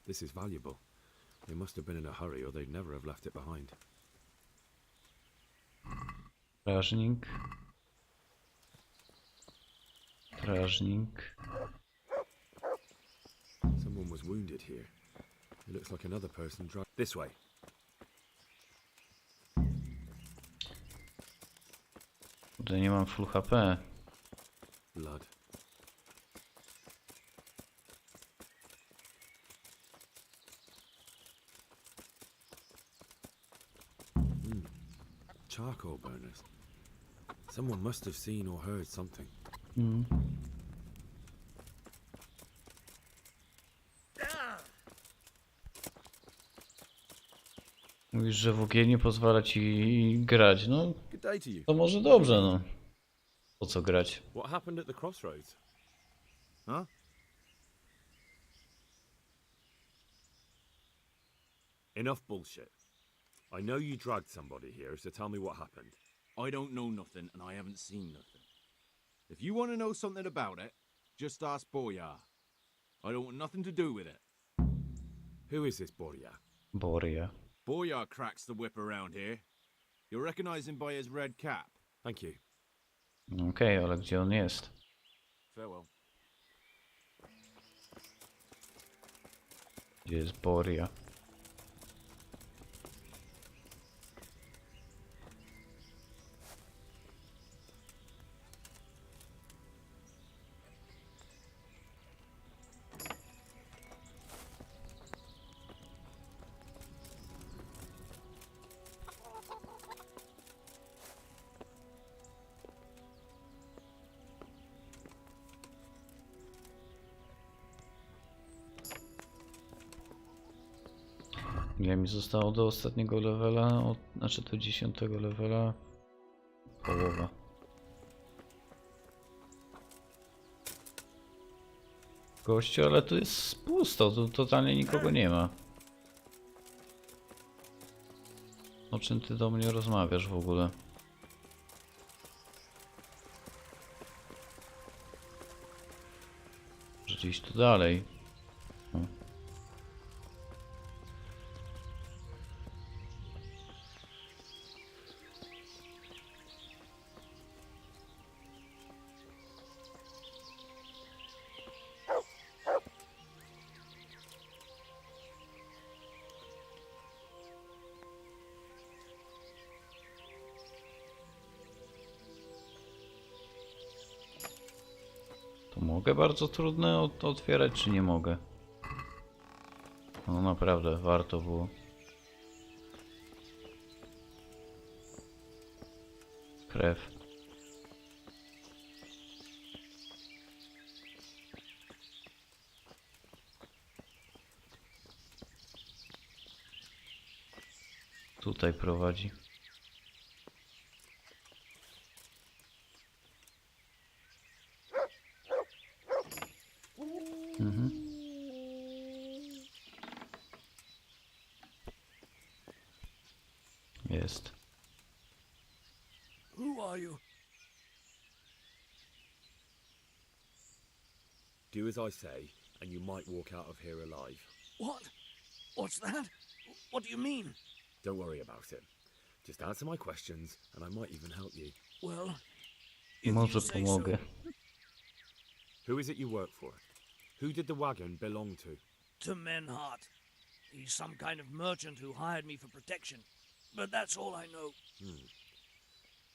This is valuable. They must have been in a hurry or they'd never have left it behind.
Strażnik. Strażnik.
Someone was wounded here. It looks like another person drive this way.
Tutaj nie mam full HP.
Blood. Charcoal burners. Someone must have seen or heard something.
Mówisz, że w ogień nie pozwala ci grać. No,
Good day to you.
to może dobrze, no. Po co grać?
What happened at the crossroads?
Huh?
Enough bullshit. I know you dragged somebody here, so tell me what happened.
I don't know nothing, and I haven't seen nothing. If you want to know something about it, just ask Boyar. I don't want nothing to do with it.
Who is this Boria?
Boria.
Boyar cracks the whip around here. You'll recognize him by his red cap.
Thank you.
Okej, ale gdzie on jest?
Farewell.
Gdzie jest Boria? Ile mi zostało do ostatniego levela? Znaczy do 10 levela? Połowa. Gościu, ale tu jest pusto, tu totalnie nikogo nie ma. O czym ty do mnie rozmawiasz w ogóle? Gdzieś tu dalej. To mogę bardzo trudne otwierać, czy nie mogę? No naprawdę, warto było. Krew. Tutaj prowadzi. Jest.
Who are you?
Do as I say, and you might walk out of here alive.
What? What's that? What do you mean?
Don't worry about it. Just answer my questions, and I might even help you.
Well,
Może pomogę.
Who is it you work for? Who did the wagon belong to?
to Menhart. He's some kind of merchant who hired me for protection. But that's all I know.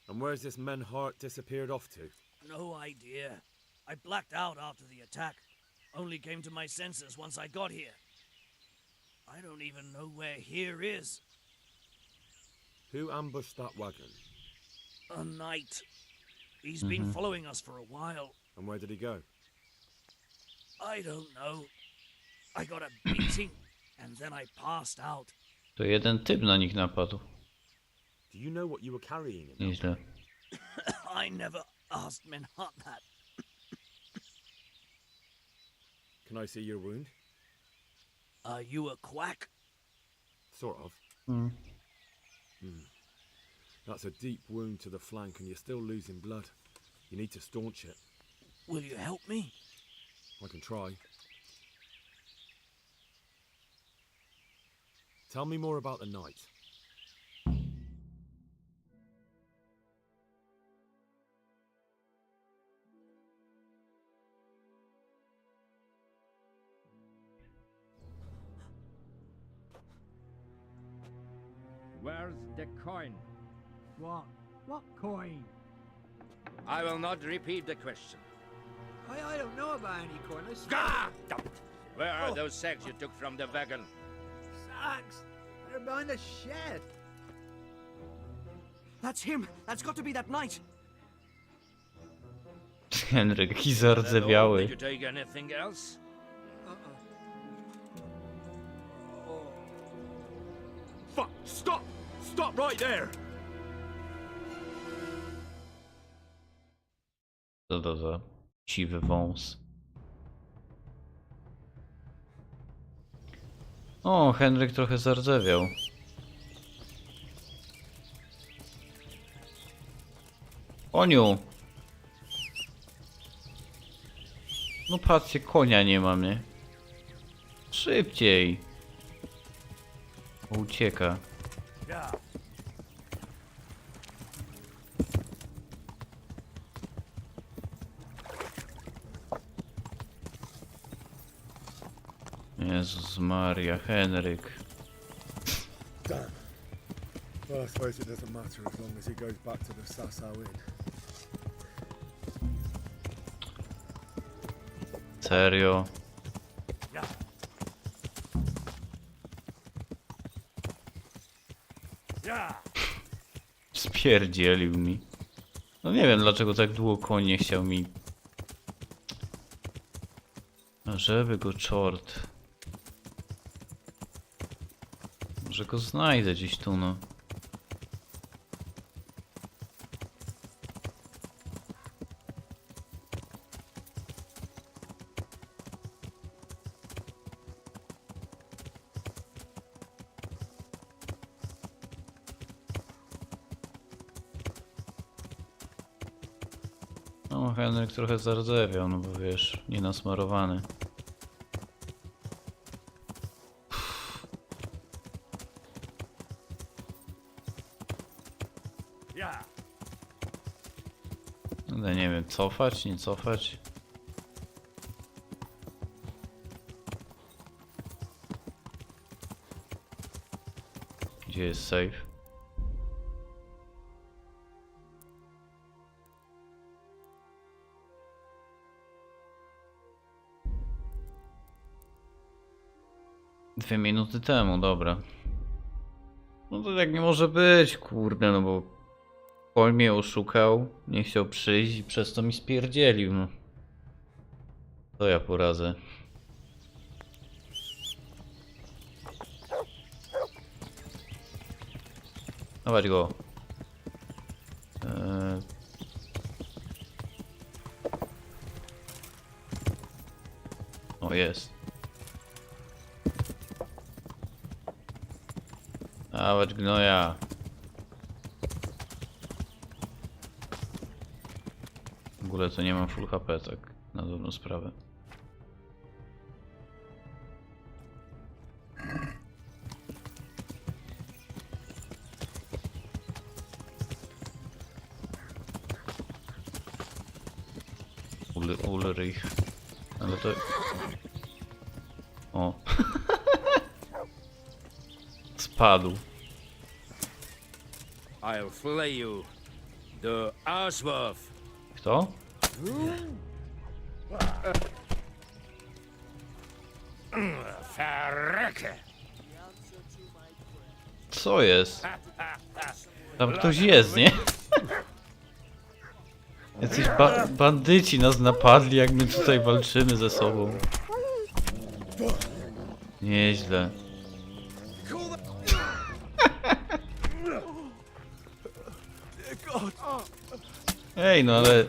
And where's this Menhart disappeared off to?
No idea. I blacked out after the attack. Only came to my senses once I got here. I don't even know where here is.
Who ambushed that wagon?
A knight. He's been following us for a while.
And where did he go?
I don't know. I got a beating, and then I passed out.
To jeden typ na nich napadł.
Do you know what you were carrying in
Nieźle.
I never asked Menhart that.
Can I see your wound?
Are you a quack?
Sort of. That's a deep wound to the flank and you're still losing blood. You need to staunch it.
Will you help me?
I can try. Tell me more about the night.
Where's the coin?
What? What coin?
I will not repeat the question.
I don't know about any coin. I swear.
Gah! Where are those sacks you took from the wagon?
Sacks! They're behind the shed.
That's him. That's got to be that knight.
Henryk, jaki
Did
zardzewiały.
you take anything else?
Fuck! Stop! Stop right there!
Co to za siwy wąs? O, Henryk trochę zardzewiał. Koniu! No patrzcie, konia nie mam, nie? Szybciej! Ucieka. Jezus Maria, Henryk.
Damn. Well, I suppose it doesn't matter as long as he goes back to the Sasau Inn.
Serio? Spierdzielił mi. No nie wiem dlaczego tak długo koń nie chciał mi. A żeby go czort. Może go znajdę gdzieś tu, no. No, Henryk trochę zardzewiał, no bo wiesz, nie nasmarowany. Ale nie wiem, cofać, nie cofać. Gdzie jest safe? Dwie minuty temu, dobra. No to tak nie może być, kurde, no bo Paul mnie oszukał, nie chciał przyjść i przez to mi spierdzielił, no. To ja poradzę. Dawać go. O, jest. Dawać gnoja. W ogóle to nie mam full HP, tak na dobrą sprawę. Ulrich. Ale to... O. Spadł.
I'll flay you. The Arsworth.
Kto?
Verrekken.
Co jest? Tam ktoś jest, nie? Jacyś bandyci nas napadli, jak my tutaj walczymy ze sobą. Nieźle. Ej, no ale...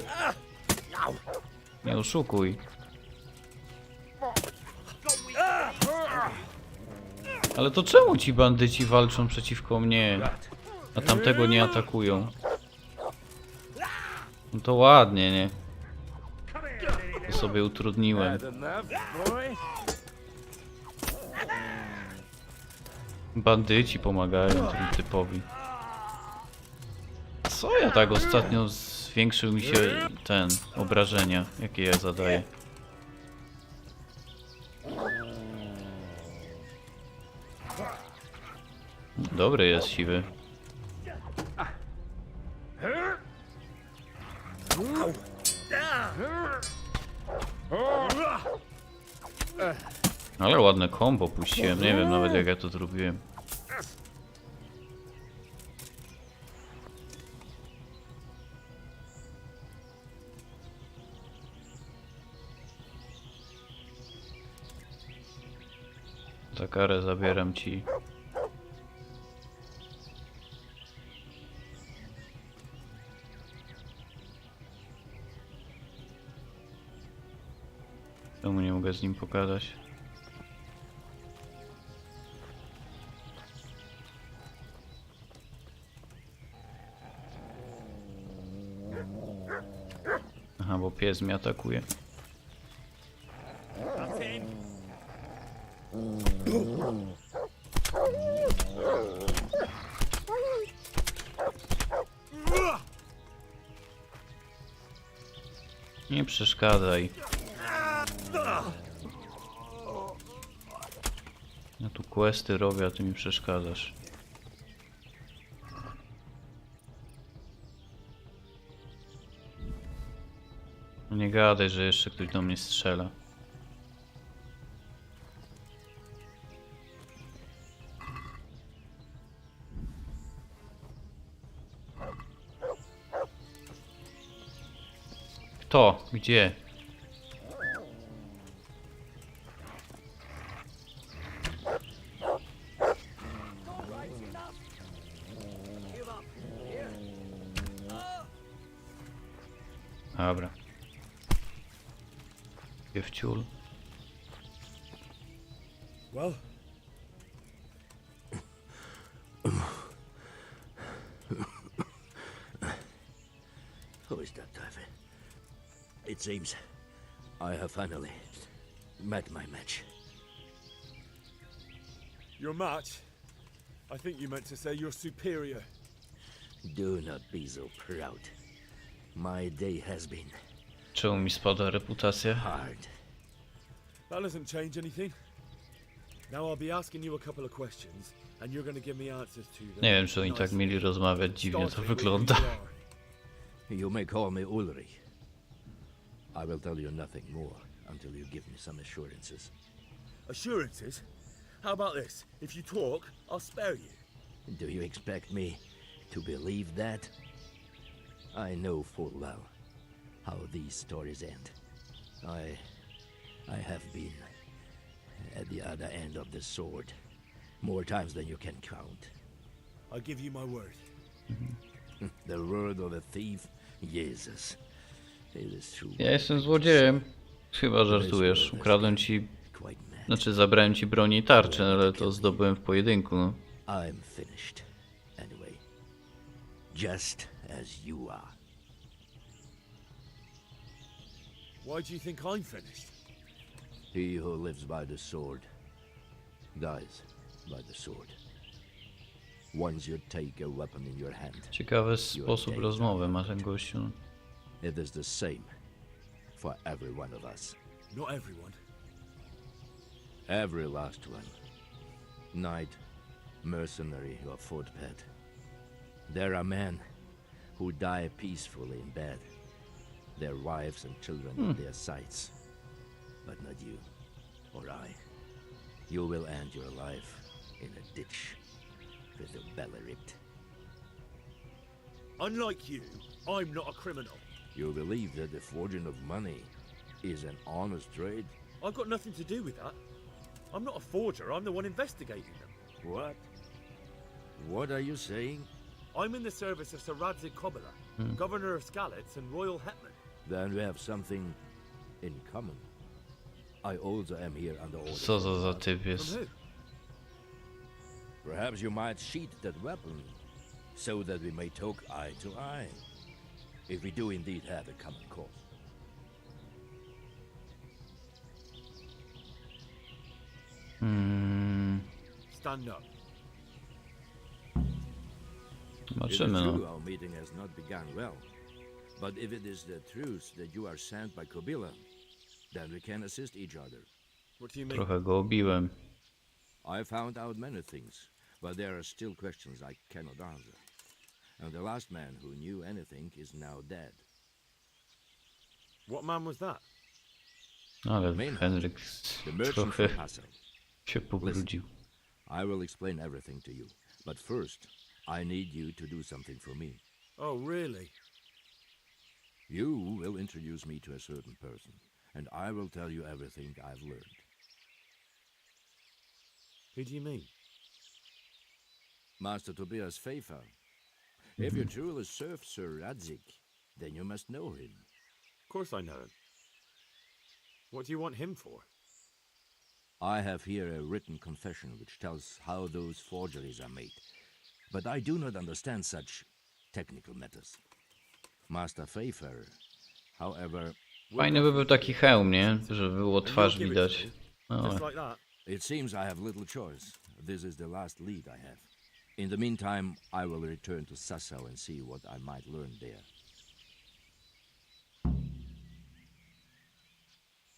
Nie oszukuj. Ale to czemu ci bandyci walczą przeciwko mnie, a tamtego nie atakują? No to ładnie, nie? To sobie utrudniłem. Bandyci pomagają temu typowi. Co ja tak ostatnio zwiększył mi się ten obrażenia, jakie ja zadaję. Dobry jest siwy. Ale ładne combo puściłem, nie wiem nawet jak ja to zrobiłem. Za karę zabieram ci. Czemu nie mogę z nim pogadać? Aha, bo pies mnie atakuje. Nie przeszkadzaj. Ja tu questy robię, a ty mi przeszkadzasz. No nie gadaj, że jeszcze ktoś do mnie strzela. Kto? Gdzie? Dobra. Wciul.
Well?
Who is that, David? It seems I have finally met my match.
Your match? I think you meant to say your superior.
Do not be so proud. My day has been
Czemu mi spada reputacja?
hard.
That doesn't change anything. Now I'll be asking you a couple of questions, and you're gonna give me answers to them.
Nie wiem, czy oni tak mieli rozmawiać, dziwnie to wygląda.
You may call me Ulrich. I will tell you nothing more until you give me some assurances.
Assurances? How about this? If you talk, I'll spare you.
Do you expect me to believe that? I know full well how these stories end. I have been at the other end of the sword more times than you can count.
I give you my word.
The word of a thief? Jesus. It is true.
Ja jestem złodziejem. Chyba żartujesz. Ukradłem ci... Znaczy zabrałem ci broni i tarczę, ale to zdobyłem w pojedynku, no.
I'm finished. Anyway. Just as you are.
Why do you think I'm finished?
He who lives by the sword dies by the sword. Once you take a weapon in your hand,
Ciekawy sposób rozmowy ma ten gościu.
it is the same for every one of us.
Not everyone.
Every last one. Knight, mercenary, or footpad. There are men who die peacefully in bed, their wives and children at their sides. But not you, or I. You will end your life in a ditch with your belly ripped.
Unlike you, I'm not a criminal.
You believe that the forging of money is an honest trade?
I've got nothing to do with that. I'm not a forger, I'm the one investigating them.
What? What are you saying?
I'm in the service of Sir Radzig Kobyla, Governor of Skalitz and Royal Hetman.
Then we have something in common. I also am here under order.
Co za typ jest?
Perhaps you might sheath that weapon, so that we may talk eye to eye. If we do indeed have a common cause.
Stand up.
It is
Zobaczymy,
true
no.
our meeting has not begun well, but if it is the truth that you are sent by Kobyla, then we can assist each other.
What do you mean?
Trochę go obiłem.
I found out many things, but there are still questions I cannot answer. And the last man who knew anything is now dead.
What man was that?
Ale Henryk
The merchant
trochę
from Passau.
się pobrudził.
I will explain everything to you, but first, I need you to do something for me.
Oh, really?
You will introduce me to a certain person, and I will tell you everything I've learned.
Who do you mean?
Master Tobias Pfeiffer. If you truly serve Sir Radzig, then you must know him.
Of course I know him. What do you want him for?
I have here a written confession which tells how those forgeries are made, but I do not understand such technical matters. Master Pfeiffer, however...
Fajny by był taki hełm, nie? Żeby było twarz widać. No.
It seems I have little choice. This is the last lead I have. In the meantime, I will return to Sassau and see what I might learn there.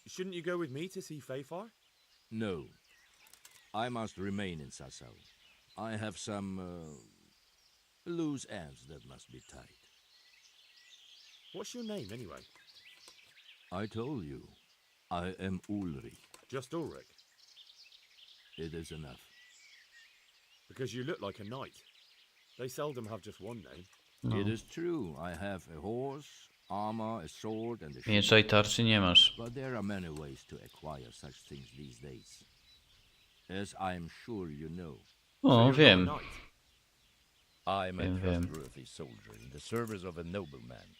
Shouldn't you go with me to see Pfeiffer?
No. I must remain in Sassau. I have some loose ends that must be tied.
What's your name, anyway?
I told you. I am Ulrich.
Just Ulrich?
It is enough.
Because you look like a knight. They seldom have just one name.
It is true. I have a horse, armor, a sword, and a shield.
Miecza i tarczy nie masz.
But there are many ways to acquire such things these days. As I am sure you know.
O, wiem.
I am a
Wiem.
trustworthy soldier in the service of a nobleman.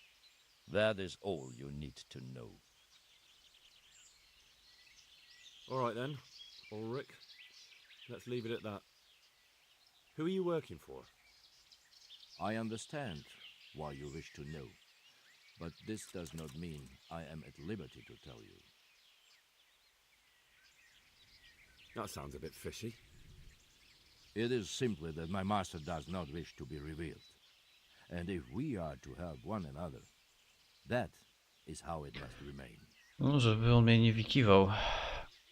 That is all you need to know.
All right then, Ulrich. Let's leave it at that. Who are you working for?
I understand why you wish to know, but this does not mean I am at liberty to tell you.
That sounds a bit fishy.
It is simply that my master does not wish to be revealed. And if we are to help one another, that is how it must remain.
No, żeby on mnie nie wikiwał.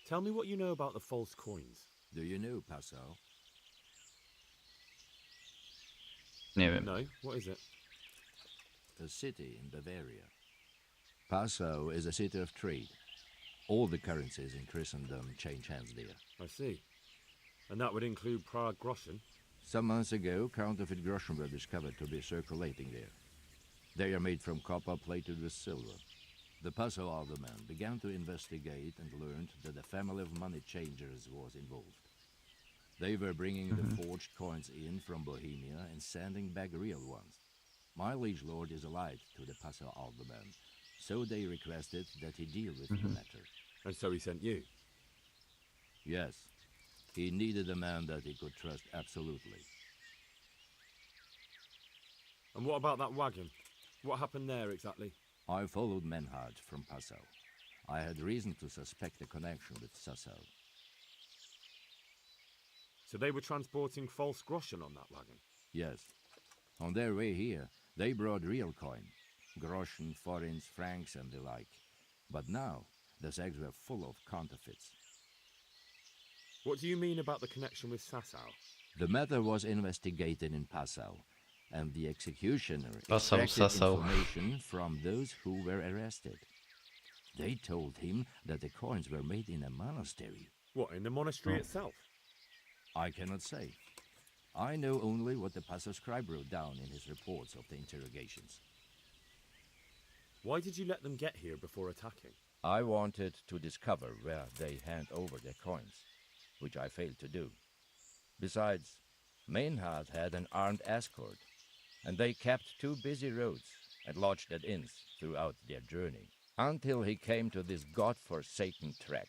Tell me what you know about the false coins.
Do you know Passau?
Nie wiem.
No, what is it?
A city in Bavaria. Passau is a city of trade. All the currencies in Christendom change hands there.
I see. And that would include Prague groschen?
Some months ago, counterfeit groschen were discovered to be circulating there. They are made from copper plated with silver. The Passau alderman began to investigate and learned that a family of money changers was involved. They were bringing the forged coins in from Bohemia and sending back real ones. My liege lord is allied to the Passau alderman, so they requested that he deal with the matter.
And so he sent you?
Yes. He needed a man that he could trust absolutely.
And what about that wagon? What happened there exactly?
I followed Menhard from Passau. I had reason to suspect a connection with Sassau.
So they were transporting false groschen on that wagon?
Yes. On their way here, they brought real coin. Groschen, forints, francs and the like. But now, the sacks were full of counterfeits.
What do you mean about the connection with Sassau?
The matter was investigated in Passau, and the executioner
Passau,
extracted information from those who were arrested. They told him that the coins were made in a monastery.
What, in the monastery itself?
I cannot say. I know only what the Passau scribe wrote down in his reports of the interrogations.
Why did you let them get here before attacking?
I wanted to discover where they hand over their coins, which I failed to do. Besides, Meinhard had an armed escort, and they kept 2 busy roads and lodged at inns throughout their journey, until he came to this god-forsaken track.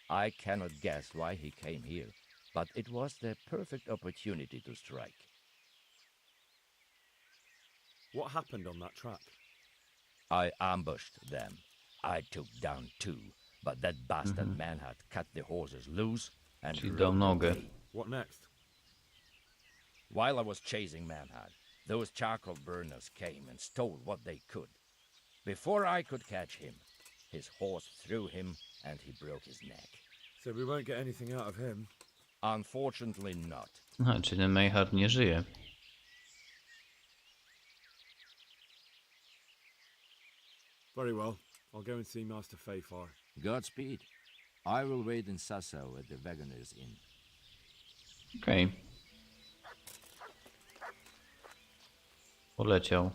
I cannot guess why he came here, but it was the perfect opportunity to strike.
What happened on that track?
I ambushed them. I took down 2, but that bastard Meinhard cut the horses loose and rode away.
What next?
While I was chasing Meinhard, those charcoal burners came and stole what they could. Before I could catch him, his horse threw him and he broke his neck.
So we won't get anything out of him?
Unfortunately not.
Aha, czyli Meinhard nie żyje.
Very well. I'll go and see Master Fayfar.
Godspeed. I will wait in Sassau at the Wagoner's Inn.
Okej. Poleciał.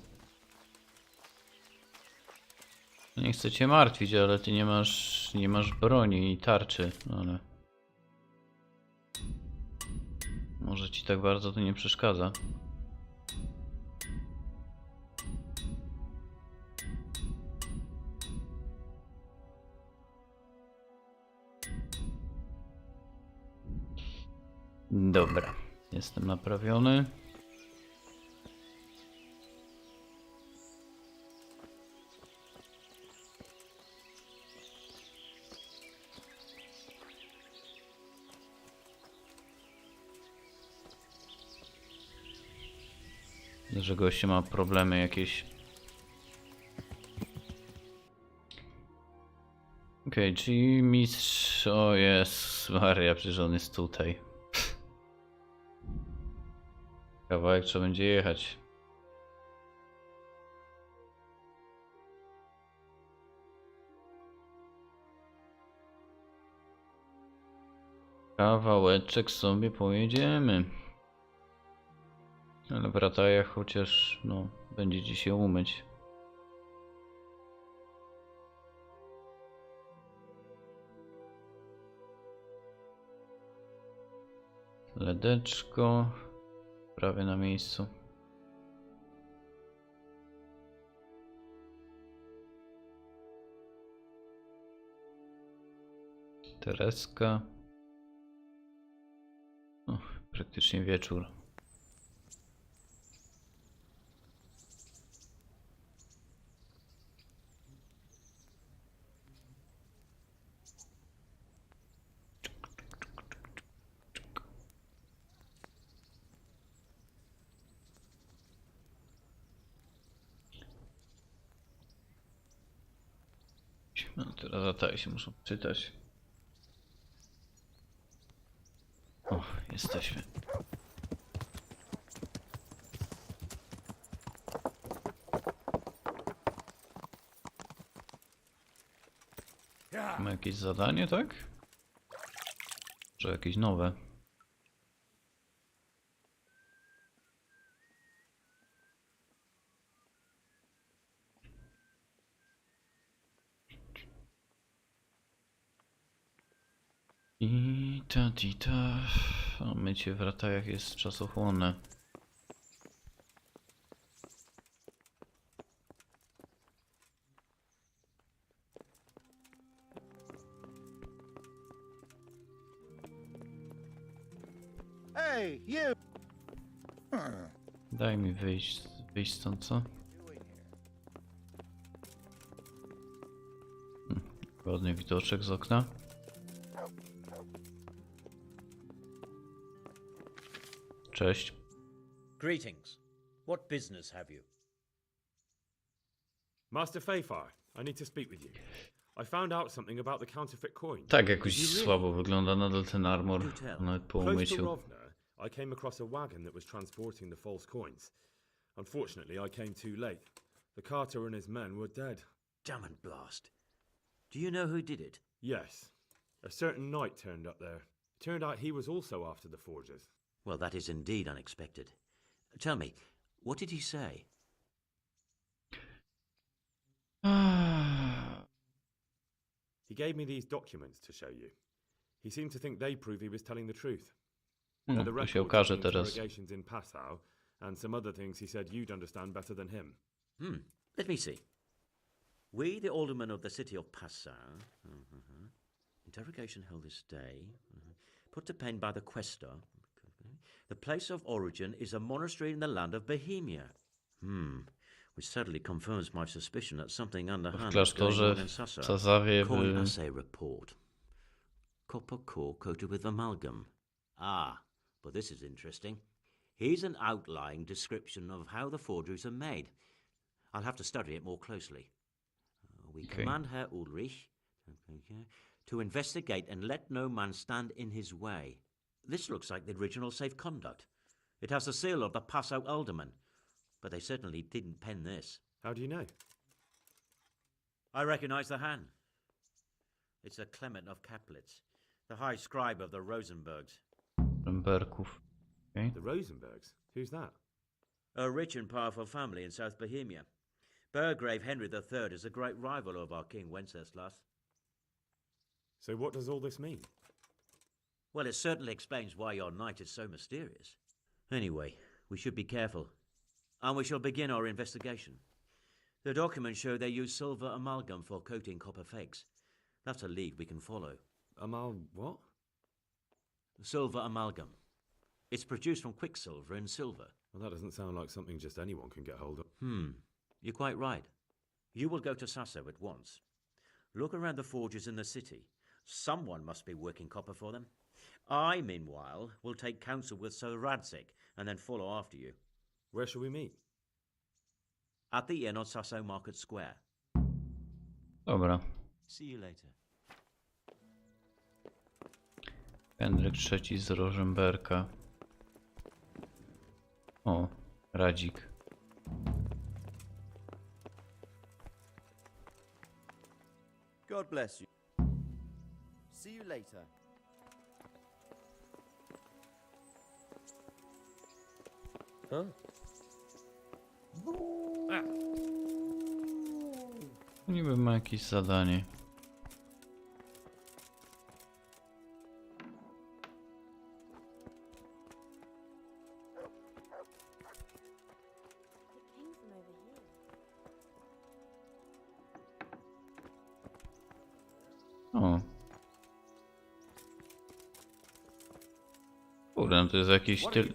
Nie chcę cię martwić, ale ty nie masz broni i tarczy, ale może ci tak bardzo to nie przeszkadza. Dobra, jestem naprawiony. Że goście ma problemy jakieś. Okej, czyli mistrz... O jest, Maria, przecież on jest tutaj. Kawałek trzeba będzie jechać. Kawałeczek sobie pojedziemy. Ale w ratajach chociaż, no, będzie dzisiaj umyć. Ledeczko. Prawie na miejscu. Tereska. O, praktycznie wieczór. No teraz lataje się muszą czytać. O, jesteśmy. Mamy jakieś zadanie, tak? Czy jakieś nowe? I ta. O, mycie w ratajach jest czasochłonne.
Hey, you!
Daj mi wyjść stąd, co? Ładny widoczek z okna. Cześć.
Greetings. What business have you?
Master Fayfar, I need to speak with you. I found out something about the counterfeit coin.
Tak jakoś słabo wygląda nadal ten armor, nawet po
Close to
umyciu.
Rovna, I came across a wagon that was transporting the false coins. Unfortunately, I came too late. The carter and his men were dead.
Damn and blast. Do you know who did it?
Yes. A certain knight turned up there. Turned out he was also after the forgers.
Well, that is indeed unexpected. Tell me, what did he say?
He gave me these documents to show you. He seemed to think they prove he was telling the truth.
No,
The
to się
records of
okaże
the
teraz.
interrogations in Passau, and some other things he said you'd understand better than him.
Let me see. We, the aldermen of the city of Passau, interrogation held this day, put to pen by the questor. The place of origin is a monastery in the land of Bohemia. Which certainly confirms my suspicion that something underhand
W
is going
klasztorze
on in
w
Sasa.
Cazawie
Coin assay report. Copper core coated with amalgam. Ah, but this is interesting. Here's an outline description of how the forgeries are made. I'll have to study it more closely. We command Herr Ulrich to investigate and let no man stand in his way. This looks like the original safe conduct. It has the seal of the Passau alderman, but they certainly didn't pen this.
How do you know?
I recognize the hand. It's a Clement of Kaplitz, the high scribe of the Rosenbergs.
Rosenbergów. Okay.
The Rosenbergs? Who's that?
A rich and powerful family in South Bohemia. Burgrave Henry III is a great rival of our King Wenceslas.
So what does all this mean?
Well, it certainly explains why your knight is so mysterious. Anyway, we should be careful. And we shall begin our investigation. The documents show they use silver amalgam for coating copper fakes. That's a lead we can follow.
What?
Silver amalgam. It's produced from quicksilver and silver.
Well, that doesn't sound like something just anyone can get hold of.
You're quite right. You will go to Sasso at once. Look around the forges in the city. Someone must be working copper for them. I, meanwhile, will take counsel with Sir Radzik and then follow after you.
Where shall we meet?
At the inn on Sasso Market Square.
Dobra.
See you later.
Henryk III z Rosenberga. O, Radzik.
God bless you. See you later.
Huh?
Niby ma jakieś zadanie. O. Kurde, no to jest jakiś tyl...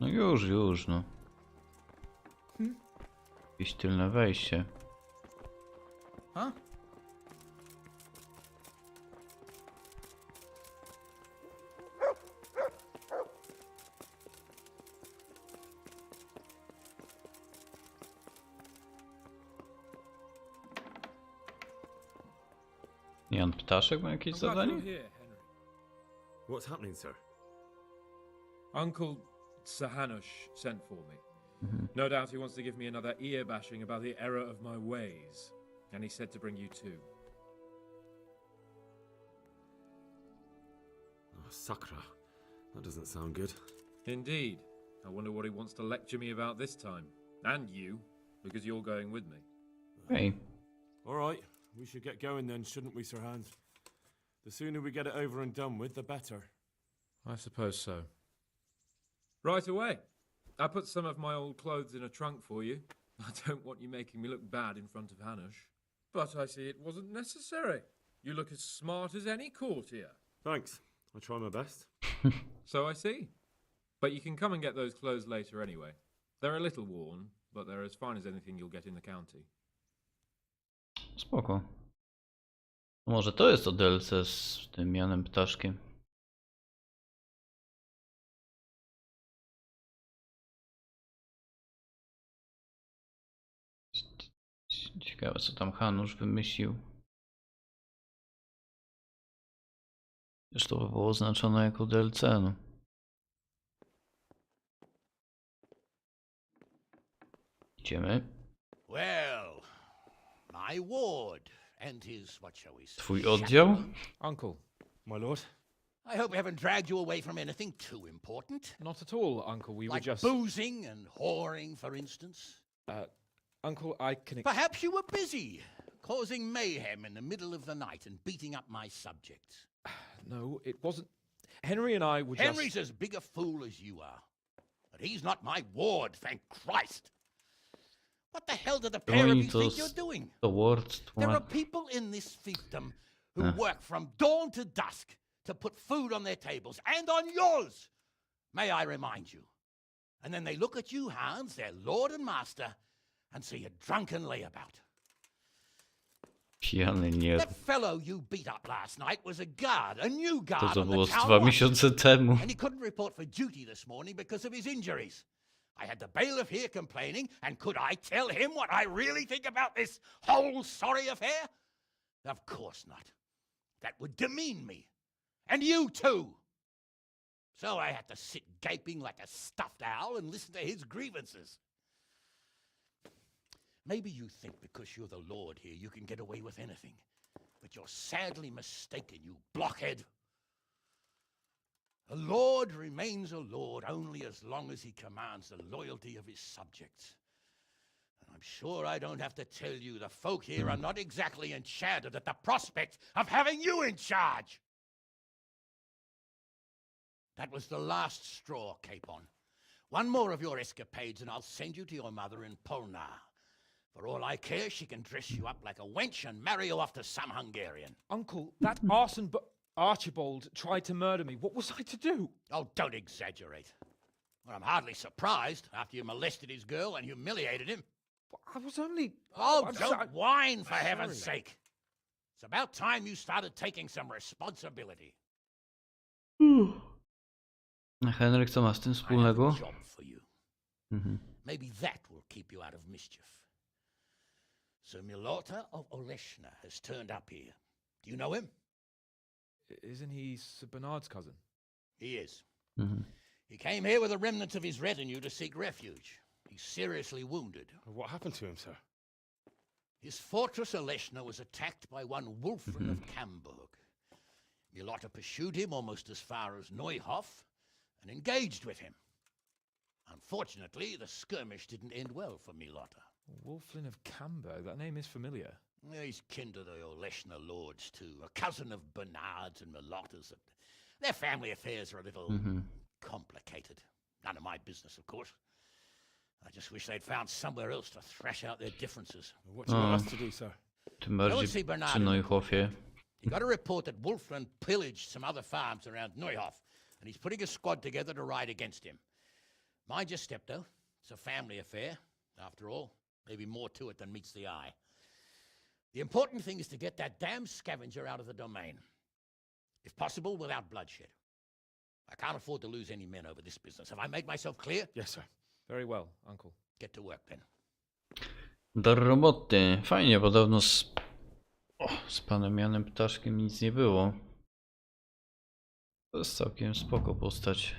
No już, no. Jakieś tylne wejście.
Huh?
Jan Ptaszek ma jakieś zadanie?
What's happening, sir?
Uncle Sahanush sent for me. No doubt he wants to give me another ear bashing about the error of my ways. And he said to bring you too.
Oh, Sakra. That doesn't sound good.
Indeed. I wonder what he wants to lecture me about this time. And you, because you're going with me.
Hey.
All right. We should get going then, shouldn't we, Sir Hans? The sooner we get it over and done with, the better.
I suppose so. Right away. I put some of my old clothes in a trunk for you. I don't want you making me look bad in front of Hanush. But I see it wasn't necessary. You look as smart as any courtier.
Thanks. I try my best.
So I see. But you can come and get those clothes later anyway. They're a little worn, but they're as fine as anything you'll get in the county.
Spoko. Może to jest to DLC z tym Janem Ptaszkiem. Ciekawe, co tam Hanusz wymyślił. Już to by było oznaczone jako DLC, no. Idziemy.
Well, my ward and his, what shall we say?
Twój oddział?
Uncle.
My lord?
I hope we haven't dragged you away from anything too important.
Not at all, Uncle. We were
Like
just...
boozing and whoring, for instance.
Uncle, I can...
Perhaps you were busy, causing mayhem in the middle of the night and beating up my subjects.
No, it wasn't... Henry and I were just...
Henry's as big a fool as you are. But he's not my ward, thank Christ. What the hell do the pair of you think you're doing? There are people in this fiefdom who work from dawn to dusk to put food on their tables and on yours, may I remind you. And then they look at you, Hans, their lord and master, and see a drunken layabout.
Pijany nie.
That fellow you beat up last night was a guard, a new guard
To
on the
było z
town
2
watch.
miesiące temu.
And he couldn't report for duty this morning because of his injuries. I had the bailiff here complaining, and could I tell him what I really think about this whole sorry affair? Of course not. That would demean me. And you too. So I had to sit gaping like a stuffed owl and listen to his grievances. Maybe you think because you're the lord here you can get away with anything. But you're sadly mistaken, you blockhead. A lord remains a lord only as long as he commands the loyalty of his subjects. And I'm sure I don't have to tell you the folk here are not exactly enchanted at the prospect of having you in charge. That was the last straw, Capon. One more of your escapades and I'll send you to your mother in Polna. For all I care, she can dress you up like a wench and marry you off to some Hungarian.
Uncle, that arson Archibald tried to murder me. What was I to do?
Oh, don't exaggerate. Well, I'm hardly surprised after you molested his girl and humiliated him.
I was only...
Oh, don't whine, for heaven's sake. It's about time you started taking some responsibility.
A Henryk co ma z tym wspólnego?
Job for you. Maybe that will keep you out of mischief. Sir Milota of Oleshna has turned up here. Do you know him?
Isn't he Sir Bernard's cousin?
He is. He came here with the remnants of his retinue to seek refuge. He's seriously wounded.
What happened to him, sir?
His fortress Oleshna was attacked by one Wulfrin of Camburg. Milota pursued him almost as far as Neuhof and engaged with him. Unfortunately, the skirmish didn't end well for Milota.
Wulflin of Camburg, that name is familiar.
He's kin to the Oleshna lords, too. A cousin of Bernard's and Milota's. Their family affairs are a little complicated. None of my business, of course. I just wish they'd found somewhere else to thrash out their differences.
What do you want us to do, sir?
Tym bardziej przy Neuhofie.
He got a report that Wolfland pillaged some other farms around Neuhof, and he's putting a squad together to ride against him. Mind your step, though. It's a family affair, after all. Maybe more to it than meets the eye. The important thing is to get that damn scavenger out of the domain. If possible, without bloodshed. I can't afford to lose any men over this business. Have I made myself clear?
Yes, sir. Very well, Uncle.
Get to work, then.
Do roboty. Fajnie, podobno z panem Janem Ptaszkiem nic nie było. To jest całkiem spoko postać.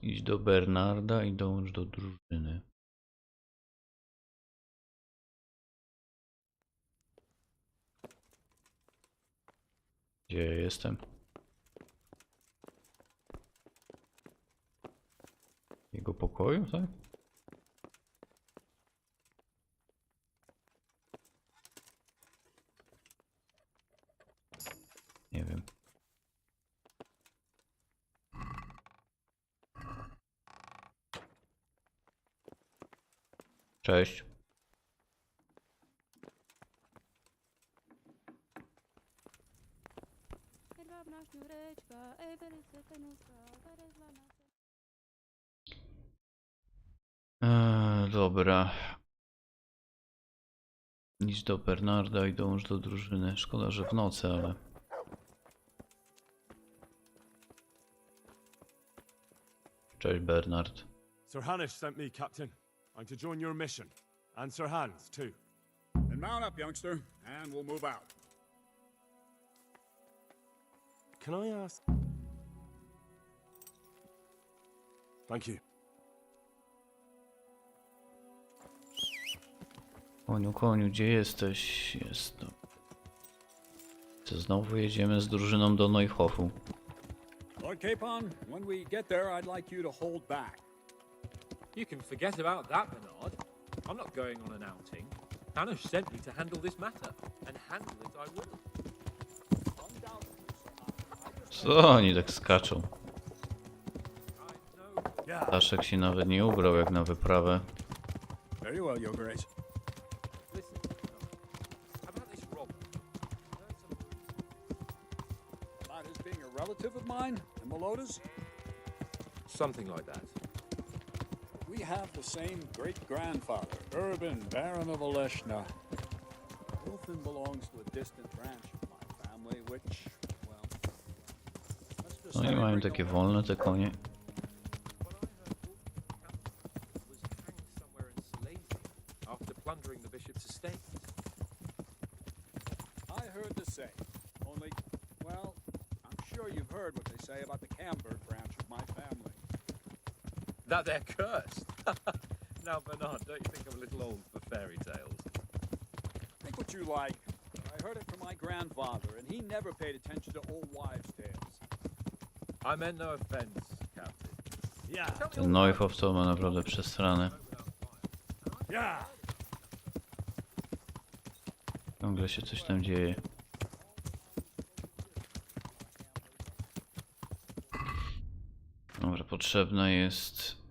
Idź do Bernarda i dołącz do drużyny. Gdzie ja jestem? W jego pokoju, tak? Nie wiem. Cześć. Dobra. Idź do Bernarda i dołącz do drużyny. Szkoda, że w nocy, ale... Cześć, Bernard.
Sir Hanish sent me, Captain. I'm to join your mission. And Sir Hans, too.
Then mount up, youngster, and we'll move out.
Can I ask? Thank you.
Koniu, koniu, gdzie jesteś? Jest to. Co, znowu jedziemy z drużyną do Neuhofu.
Lord Capon, when we get there, I'd like you to hold back.
You can forget about that, Bernard. I'm not going on an outing. Hanush sent me to handle this matter, and handle it I will.
Co oni tak skaczą? Staszek się nawet nie ubrał jak na wyprawę.
Very well, Your Grace.
Listen, about this robber.
About his being a relative of mine in Melodas?
Something like that.
We have the same great-grandfather, Urban, Baron of Oleshna. Wilfin belongs to a distant branch of my family, which, well...
No i mają takie wolne te konie.
After plundering the bishop's estate.
I heard the same. Only, well, I'm sure you've heard what they say about the Camberg branch of my family.
That they're cursed. Now, Bernard, don't you think I'm a little old for fairy tales?
Think what you like. I heard it from my grandfather, and he never paid attention to old wives' tales.
I meant no offense, Captain.
Yeah.
Ten Neuhof to ma naprawdę przesrane.
Yeah.
Ciągle się coś tam dzieje. Dobra, potrzebna jest...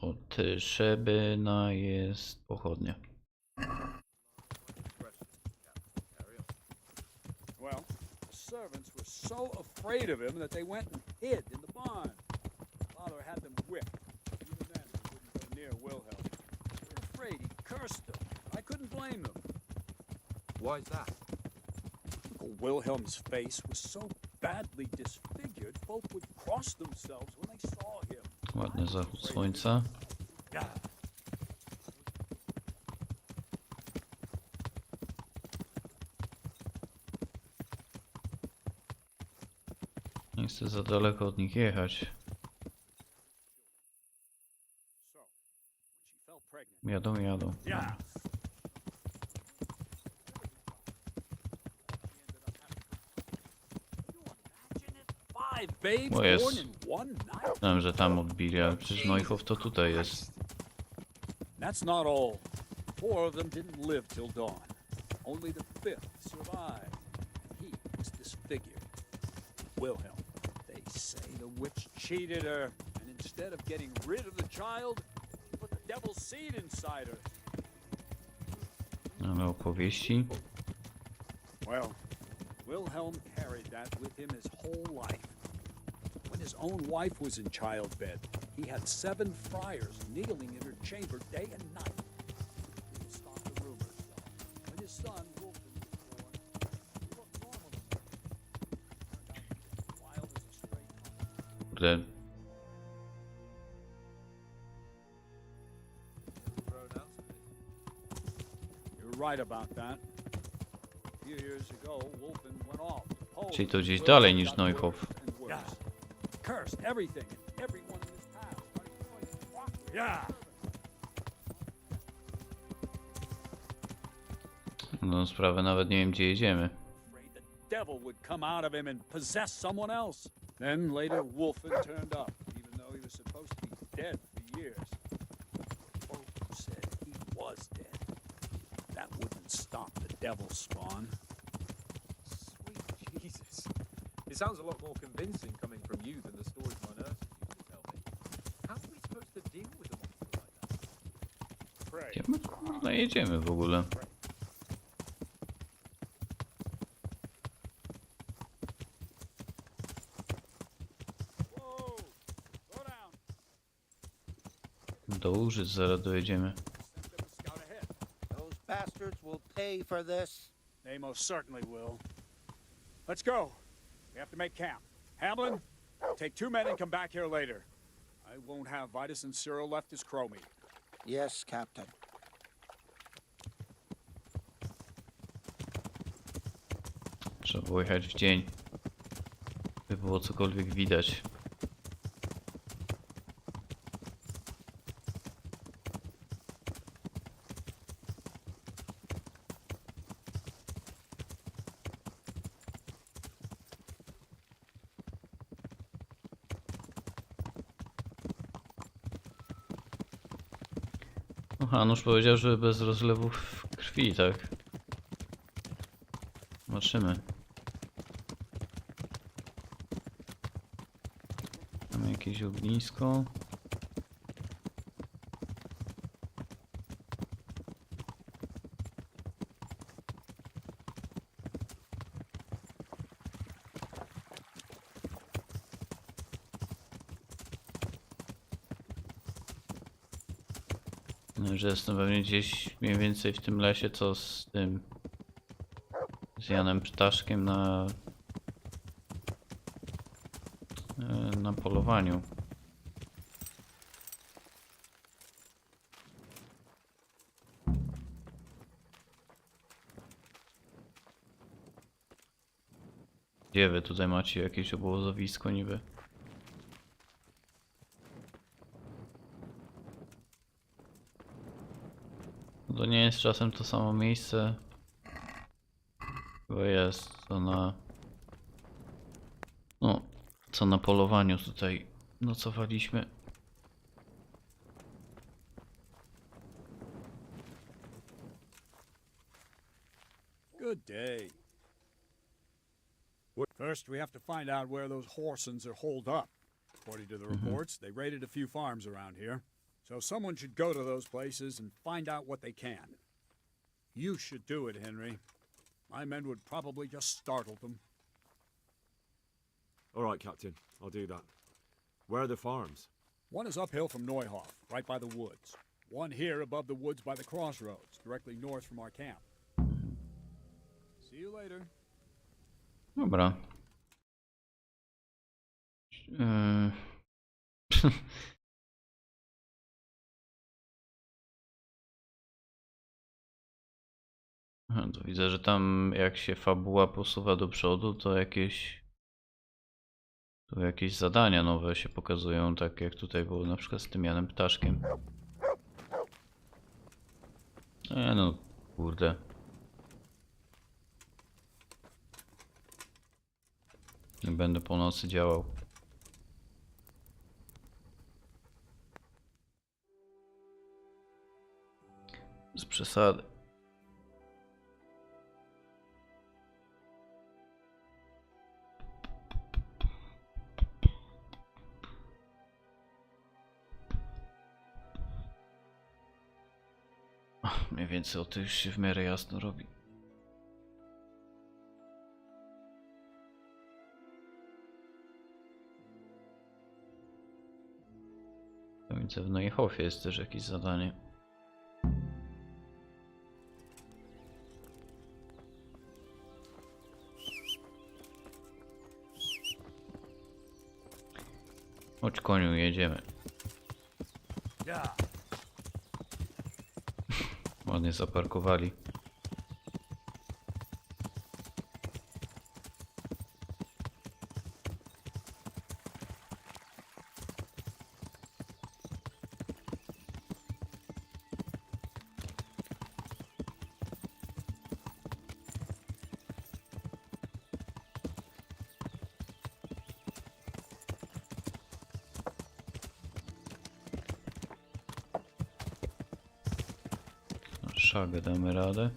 Potrzebna jest pochodnia.
Well, the servants were so afraid of him that they went and hid in the barn. Father had them whipped. Even then, they wouldn't go near Wilhelm. They were afraid he cursed them. I couldn't blame them.
Why is that?
Uncle Wilhelm's face was so badly disfigured, folk would cross themselves when they saw him.
Ładny zachód słońca. Nie chcę za daleko od nich jechać. Jadą, jadą. O jest. Myślałem, że tam odbili, ale przecież Neuhof to tutaj jest.
That's not all. 4 of them didn't live till dawn. Only the 5th survived. He was disfigured. Wilhelm. They say the witch cheated her, and instead of getting rid of the child, she put the devil's seed inside her.
Ale opowieści.
Well, Wilhelm carried that with him his whole life. When his own wife was in childbed, he had 7 friars kneeling in her chamber day and night. Didn't stop the rumors, though. When his son, Wolfen, was born, he looked normal. Turned out to be as wild as a stray pony.
Kurde.
You're right about that. A few years ago, Wolfen went off to Poland.
Czyli to gdzieś dalej niż Neuhof.
Cursed everything and everyone in his path. Yeah.
No sprawę nawet nie wiem gdzie jedziemy.
The devil would come out of him and possess someone else. Then later Wolfen turned up, even though he was supposed to be dead for years. Folk said he was dead. That wouldn't stop the devil's spawn.
Sweet Jesus. It sounds a lot more convincing coming from you than the stories my nurses used to tell me. How are we supposed to deal with a monster like that?
Gdzie my kurwa jedziemy w ogóle? Do Łużyc zaraz dojedziemy.
Those bastards will pay for this.
They most certainly will. Let's go. We have to make camp. Hamlin, take 2 men and come back here later. I won't have Vitus and Cyril left as crow meat.
Yes, Captain.
Trzeba było jechać w dzień. By było cokolwiek widać. Hanusz powiedział, że bez rozlewów krwi, tak? Zobaczymy. Mamy jakieś ognisko. Że jestem pewnie gdzieś mniej więcej w tym lesie, co z tym z Janem Ptaszkiem na polowaniu. Gdzie wy tutaj macie jakieś obozowisko niby? To nie jest czasem to samo miejsce. Chyba jest to na... No, co na polowaniu tutaj nocowaliśmy.
Good day. First, we have to find out where those Horsons are holed up. According to the reports, they raided a few farms around here. So someone should go to those places and find out what they can. You should do it, Henry. My men would probably just startle them.
All right, Captain. I'll do that. Where are the farms?
One is uphill from Neuhof, right by the woods. One here above the woods by the crossroads, directly north from our camp. See you later.
Dobra. To widzę, że tam jak się fabuła posuwa do przodu, to jakieś zadania nowe się pokazują, tak jak tutaj było na przykład z tym Janem Ptaszkiem. No kurde. Nie będę po nocy działał. Z przesady. Mniej więcej o to już się w miarę jasno robi. Widzę, w Neuhofie jest też jakieś zadanie. Chodź koniu, jedziemy. Ładnie zaparkowali. Szagę damy radę.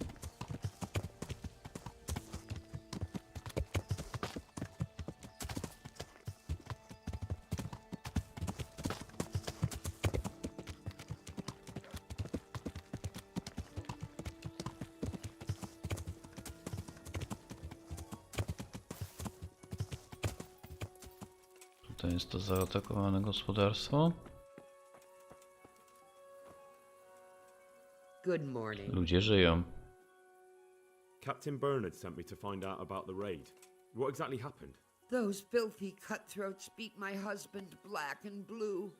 Tutaj jest to zaatakowane gospodarstwo.
Good morning.
Ludzie żyją.
Captain Bernard sent me to find out about the raid. What exactly happened?
Those filthy cutthroats beat my husband black and blue,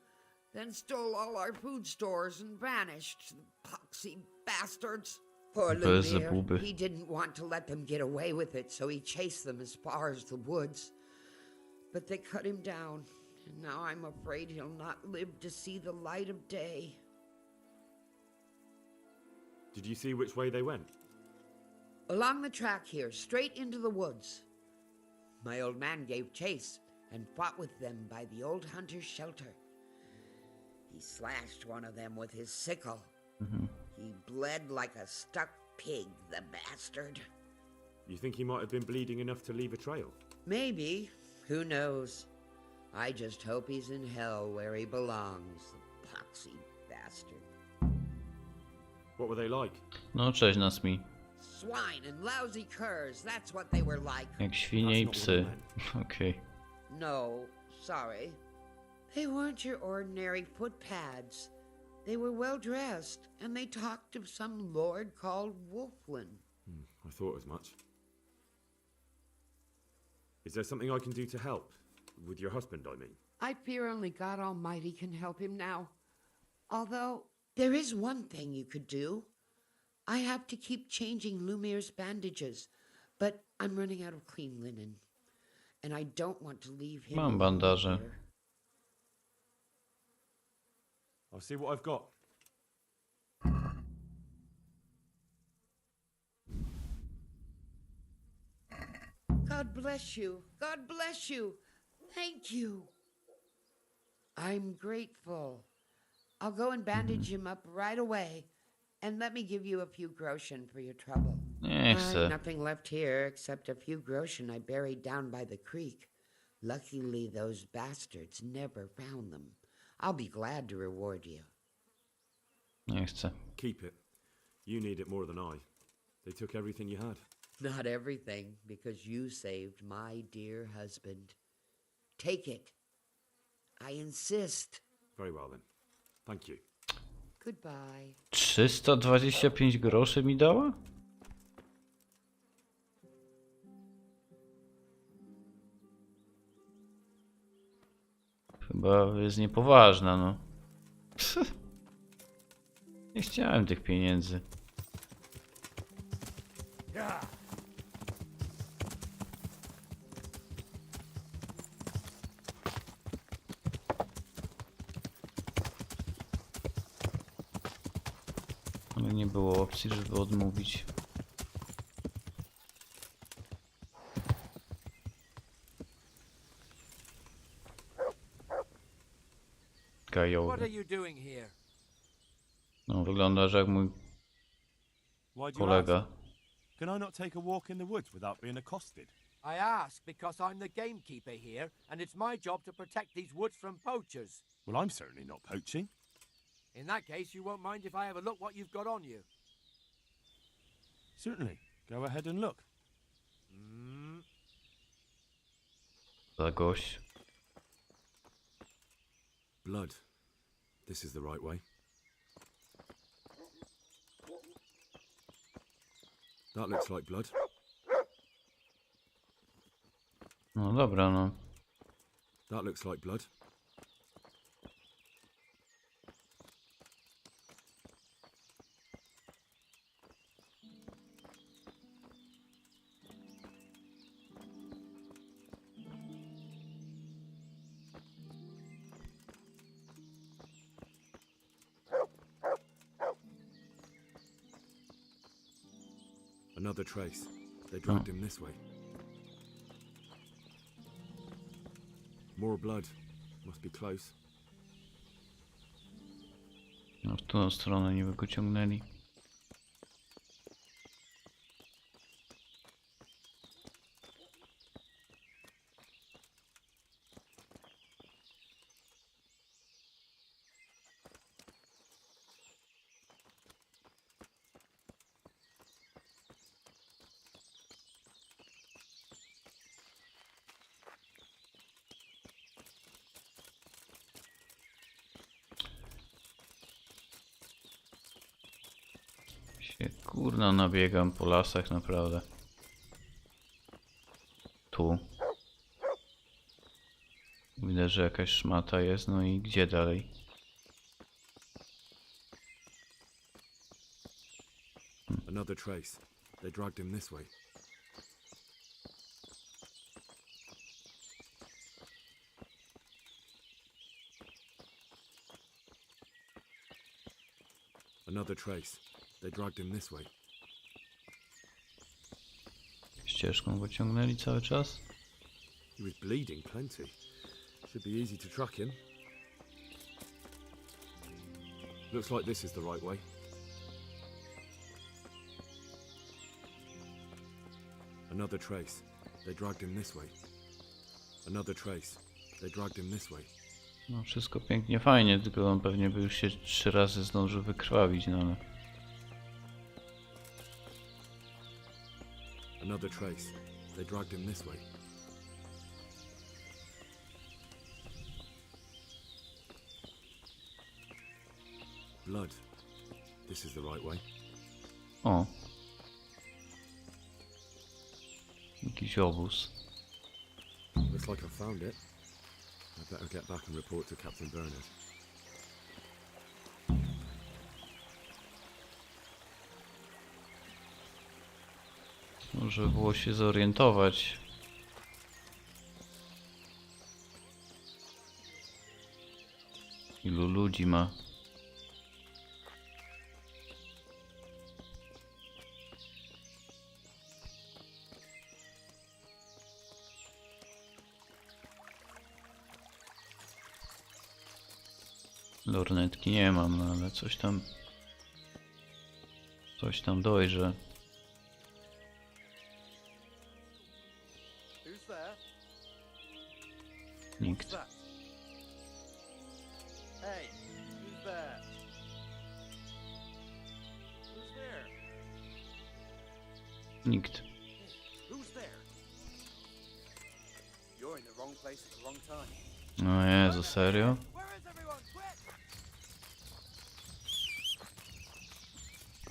then stole all our food stores and vanished. Poxy bastards. Poor Lumiere, he didn't want to let them get away with it, so he chased them as far as the woods. But they cut him down, and now I'm afraid he'll not live to see the light of day.
Did you see which way they went?
Along the track here, straight into the woods. My old man gave chase and fought with them by the old hunter's shelter. He slashed one of them with his sickle. He bled like a stuck pig, the bastard.
You think he might have been bleeding enough to leave a trail?
Maybe. Who knows? I just hope he's in hell where he belongs, the poxy bastard.
What were they like?
No, cześć nas mi.
Swine and lousy curs, that's what they were like.
Jak świnie i psy. Okej.
No, sorry. They weren't your ordinary footpads. They were well dressed, and they talked of some lord called Wolflin.
I thought as much. Is there something I can do to help? With your husband, I mean.
I fear only God Almighty can help him now. Although, there is one thing you could do. I have to keep changing Lumiere's bandages, but I'm running out of clean linen. And I don't want to leave him.
Mam bandaże.
I'll see what I've got.
God bless you. God bless you. Thank you. I'm grateful. I'll go and bandage him up right away. And let me give you a few groschen for your trouble.
Nie chcę.
Nothing left here except a few groschen I buried down by the creek. Luckily, those bastards never found them. I'll be glad to reward you.
Nie chcę.
Keep it. You need it more than I. They took everything you had.
Not everything, because you saved my dear husband. Take it. I insist.
Very well then. Thank you.
Goodbye.
325 groszy mi dała? Chyba jest niepoważna, no. Nie chciałem tych pieniędzy. Ale nie było opcji, żeby odmówić. Gajowy. No, wyglądasz jak mój
Why do you ask? Can I not take a walk in the woods without being accosted?
I ask because I'm the gamekeeper here, and it's my job to protect these woods from poachers.
Well, I'm certainly not poaching.
In that case, you won't mind if I have a look what you've got on you.
Certainly. Go ahead and look.
Za gość.
Blood. This is the right way. That looks like blood.
No dobra, no.
That looks like blood. Another trace. They dragged him this way. More blood. Must be close.
No w tą stronę niby go ciągnęli. Kurna, nabiegam po lasach naprawdę. Tu. Widać, że jakaś szmata jest, no i gdzie dalej?
Another trace. They dragged him this way. Another trace. They dragged him this way.
Ścieżką go ciągnęli cały czas.
He was bleeding plenty. Should be easy to track him. Looks like this is the right way. Another trace. They dragged him this way. Another trace. They dragged him this way.
No wszystko pięknie, fajnie, tylko on pewnie by już się 3 razy zdążył wykrwawić, no ale...
Another trace. They dragged him this way. Blood. This is the right way.
O. Jakiś obóz.
Looks like I found it. I better get back and report to Captain Bernard.
Może było się zorientować. Ilu ludzi ma? Lornetki nie mam, no ale coś tam dojrzę. Nikt.
Hey, who's there? Who's there?
Nikt.
Who's there? You're in the wrong place at the wrong time.
No Jezu, serio?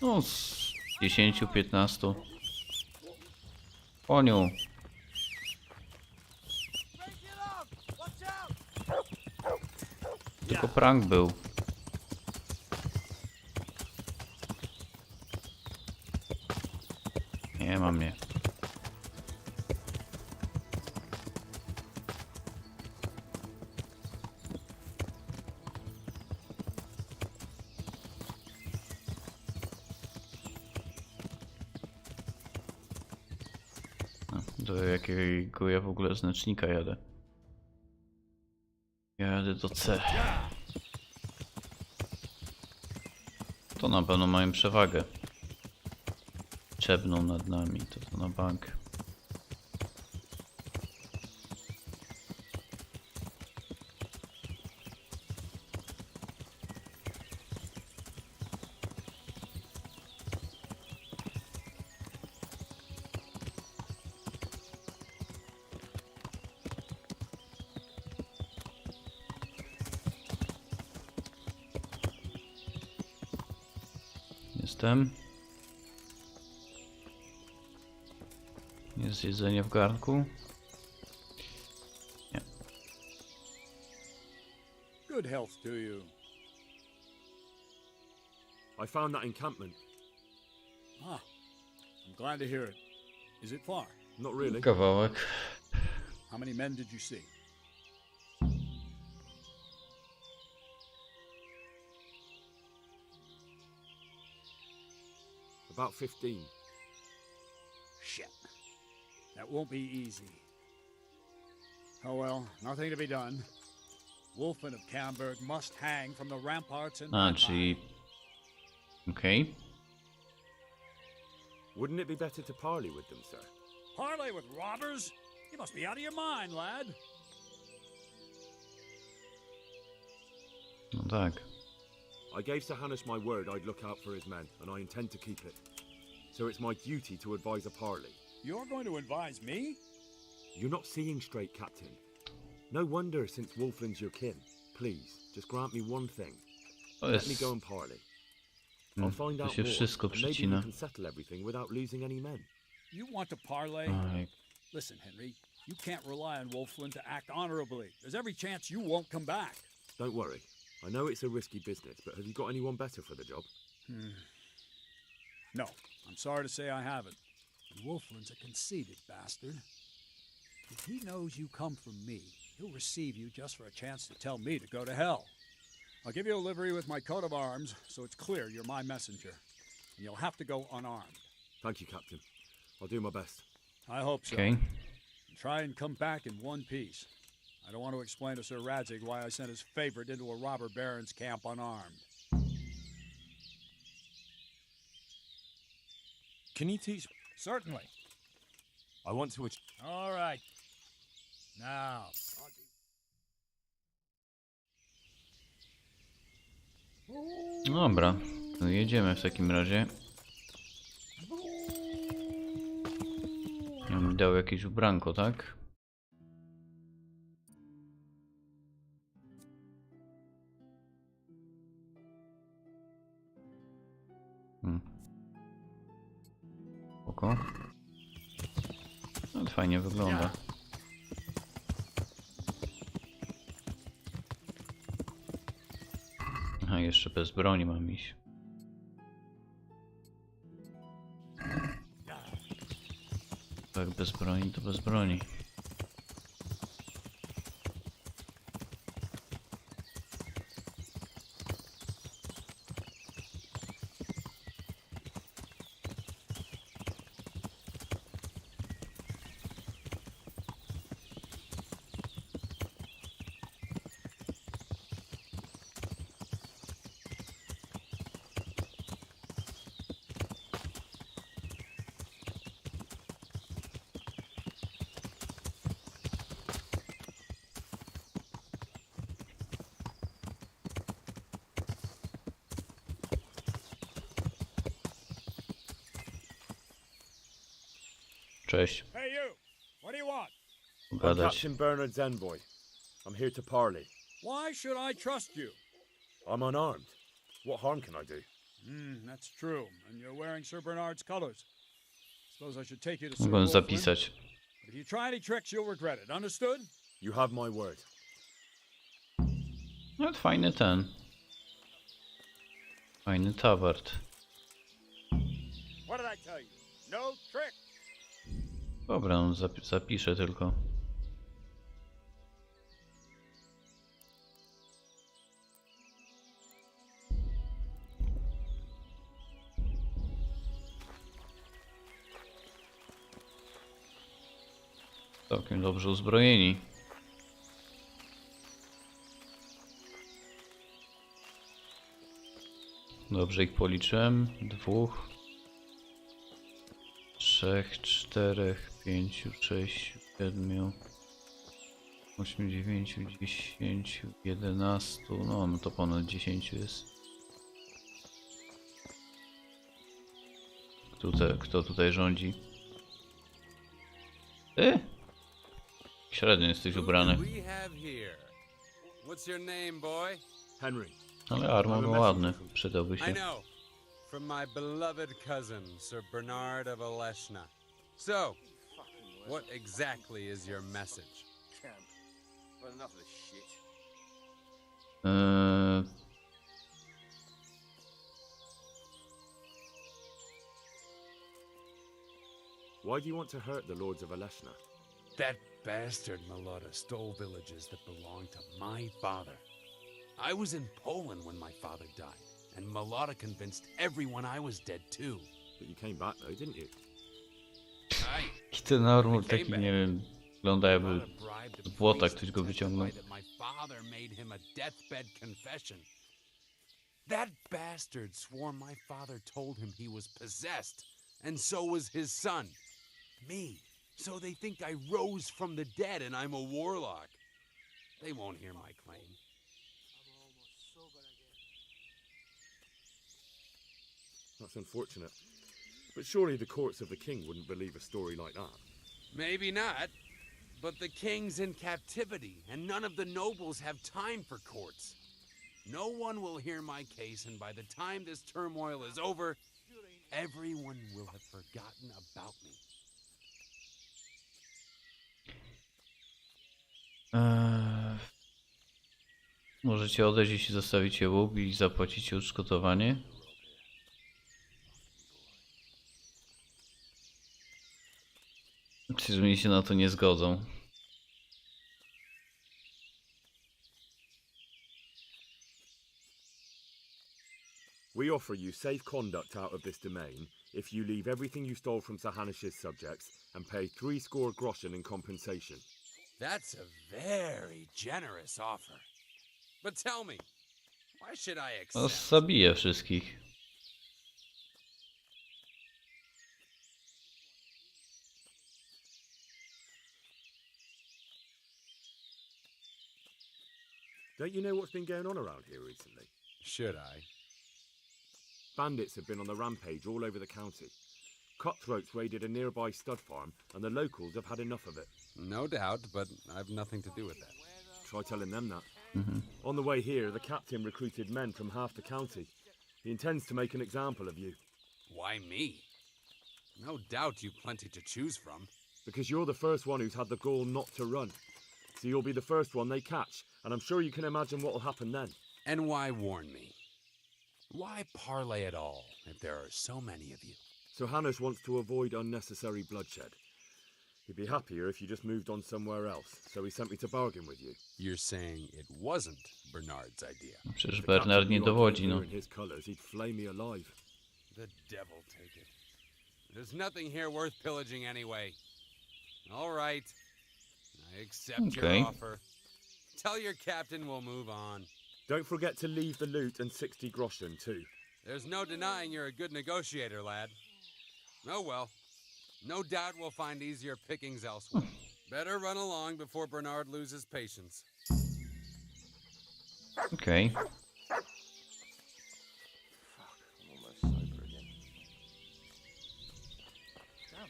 No z 10-15. Koniu. Tylko prank był. Nie ma mnie. Do jakiego ja w ogóle znacznika jadę? Jadę do C. To na pewno mają przewagę. Czebną nad nami, to na bank. Jestem. Jest jedzenie w garnku. Nie.
Good health to you.
I found that encampment.
Ah, I'm glad to hear it. Is it far?
Not really.
Kawałek.
How many men did you see?
About 15.
Shit. That won't be easy. Oh well, nothing to be done. Wolfen of Camberg must hang from the ramparts and...
Czyli... Okej.
Wouldn't it be better to parley with them, sir?
Parley with robbers? You must be out of your mind, lad.
No tak.
I gave Sir Hanush my word I'd look out for his men, and I intend to keep it. So it's my duty to advise a parley.
You're going to advise me?
You're not seeing straight, Captain. No wonder, since Wolfland's your kin. Please, just grant me one thing. Let me go and parley. I'll find out more, and maybe we can settle everything without losing any men.
You want to parley? Listen, Henry, you can't rely on Wolfland to act honorably. There's every chance you won't come back.
Don't worry. I know it's a risky business, but have you got anyone better for the job?
No, I'm sorry to say I haven't. And Wolfland's a conceited bastard. If he knows you come from me, he'll receive you just for a chance to tell me to go to hell. I'll give you a livery with my coat of arms, so it's clear you're my messenger. And you'll have to go unarmed.
Thank you, Captain. I'll do my best.
I hope so.
Okay.
And try and come back in one piece. I don't want to explain to Sir Radzig why I sent his favorite into a robber baron's camp unarmed.
Can you teach?
Certainly.
I want to...
All right. Now.
Dobra, to jedziemy w takim razie. Ja mi dał jakieś ubranko, tak? Oko. No, fajnie wygląda. Aha, jeszcze bez broni mam iść. Tak, bez broni to bez broni. Cześć.
Hey you! What do you want?
I'm Captain Bernard's envoy. I'm here to parley.
Why should I trust you?
I'm unarmed. What harm can I do?
That's true. And you're wearing Sir Bernard's colors. Suppose I should take you to Sir
Mogę
Wolfland.
zapisać.
But if you try any tricks, you'll regret it. Understood?
You have my word.
No, fajny ten. Fajny tabard.
What did I tell you? No trick.
Dobra, no zapiszę tylko. Całkiem dobrze uzbrojeni. Dobrze ich policzyłem. 2. 3, 4, 5, 6, 7, 8, 9, 10, 11. No to ponad 10 jest. Kto tutaj rządzi? Ty? Średnio jesteś ubrany.
Henry.
Ale armor ładny, przydałby się.
From my beloved cousin, Sir Bernard of Aleshna. So, what exactly is your message?
Well, enough of this shit.
Why do you want to hurt the lords of Aleshna?
That bastard Malota stole villages that belonged to my father. I was in Poland when my father died, and Malota convinced everyone I was dead too.
But you came back though, didn't you?
I ten armor taki, nie wiem, wygląda jakby z błota ktoś go wyciągnął.
That bastard swore my father told him he was possessed, and so was his son, me. So they think I rose from the dead and I'm a warlock. They won't hear my claim.
That's unfortunate. But surely the courts of the king wouldn't believe a story like that.
Maybe not. But the king's in captivity, and none of the nobles have time for courts. No one will hear my case, and by the time this turmoil is over, everyone will have forgotten about me.
Możecie odejść, jeśli zostawicie łuk i zapłacicie odszkodowanie. Przecież oni się na to nie zgodzą.
We offer you safe conduct out of this domain if you leave everything you stole from Sir Hanish's subjects and pay 30 groschen in compensation.
That's a very generous offer. But tell me, why should I accept?
No, zabiję wszystkich.
Don't you know what's been going on around here recently?
Should I?
Bandits have been on the rampage all over the county. Cutthroats raided a nearby stud farm, and the locals have had enough of it.
No doubt, but I've nothing to do with that.
Try telling them that. On the way here, the captain recruited men from half the county. He intends to make an example of you.
Why me? No doubt you've plenty to choose from.
Because you're the first one who's had the gall not to run. So you'll be the first one they catch, and I'm sure you can imagine what will happen then.
And why warn me? Why parley at all, if there are so many of you?
So Hanish wants to avoid unnecessary bloodshed. He'd be happier if you just moved on somewhere else, so he sent me to bargain with you.
You're saying it wasn't Bernard's idea?
Przecież Bernard nie dowodzi, no.
In his colors, he'd flay me alive.
The devil take it. There's nothing here worth pillaging anyway. All right. I accept your offer. Tell your captain we'll move on.
Don't forget to leave the loot and 60 groschen, too.
There's no denying you're a good negotiator, lad. Oh well. No doubt we'll find easier pickings elsewhere. Better run along before Bernard loses patience.
Okay.
Fuck, I'm almost sober again. Damn.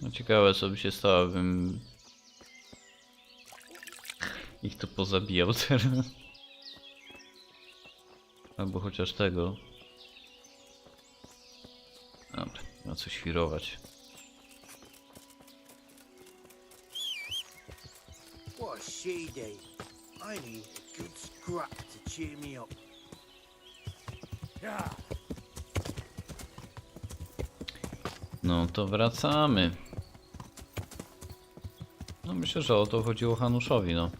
No ciekawe, co by się stało, bym ich tu pozabijał teraz. Albo chociaż tego. Dobra, ma co świrować.
What a she day. I need a good scrap to cheer me up. Yeah.
No to wracamy. No myślę, że o to chodziło Hanuszowi, no.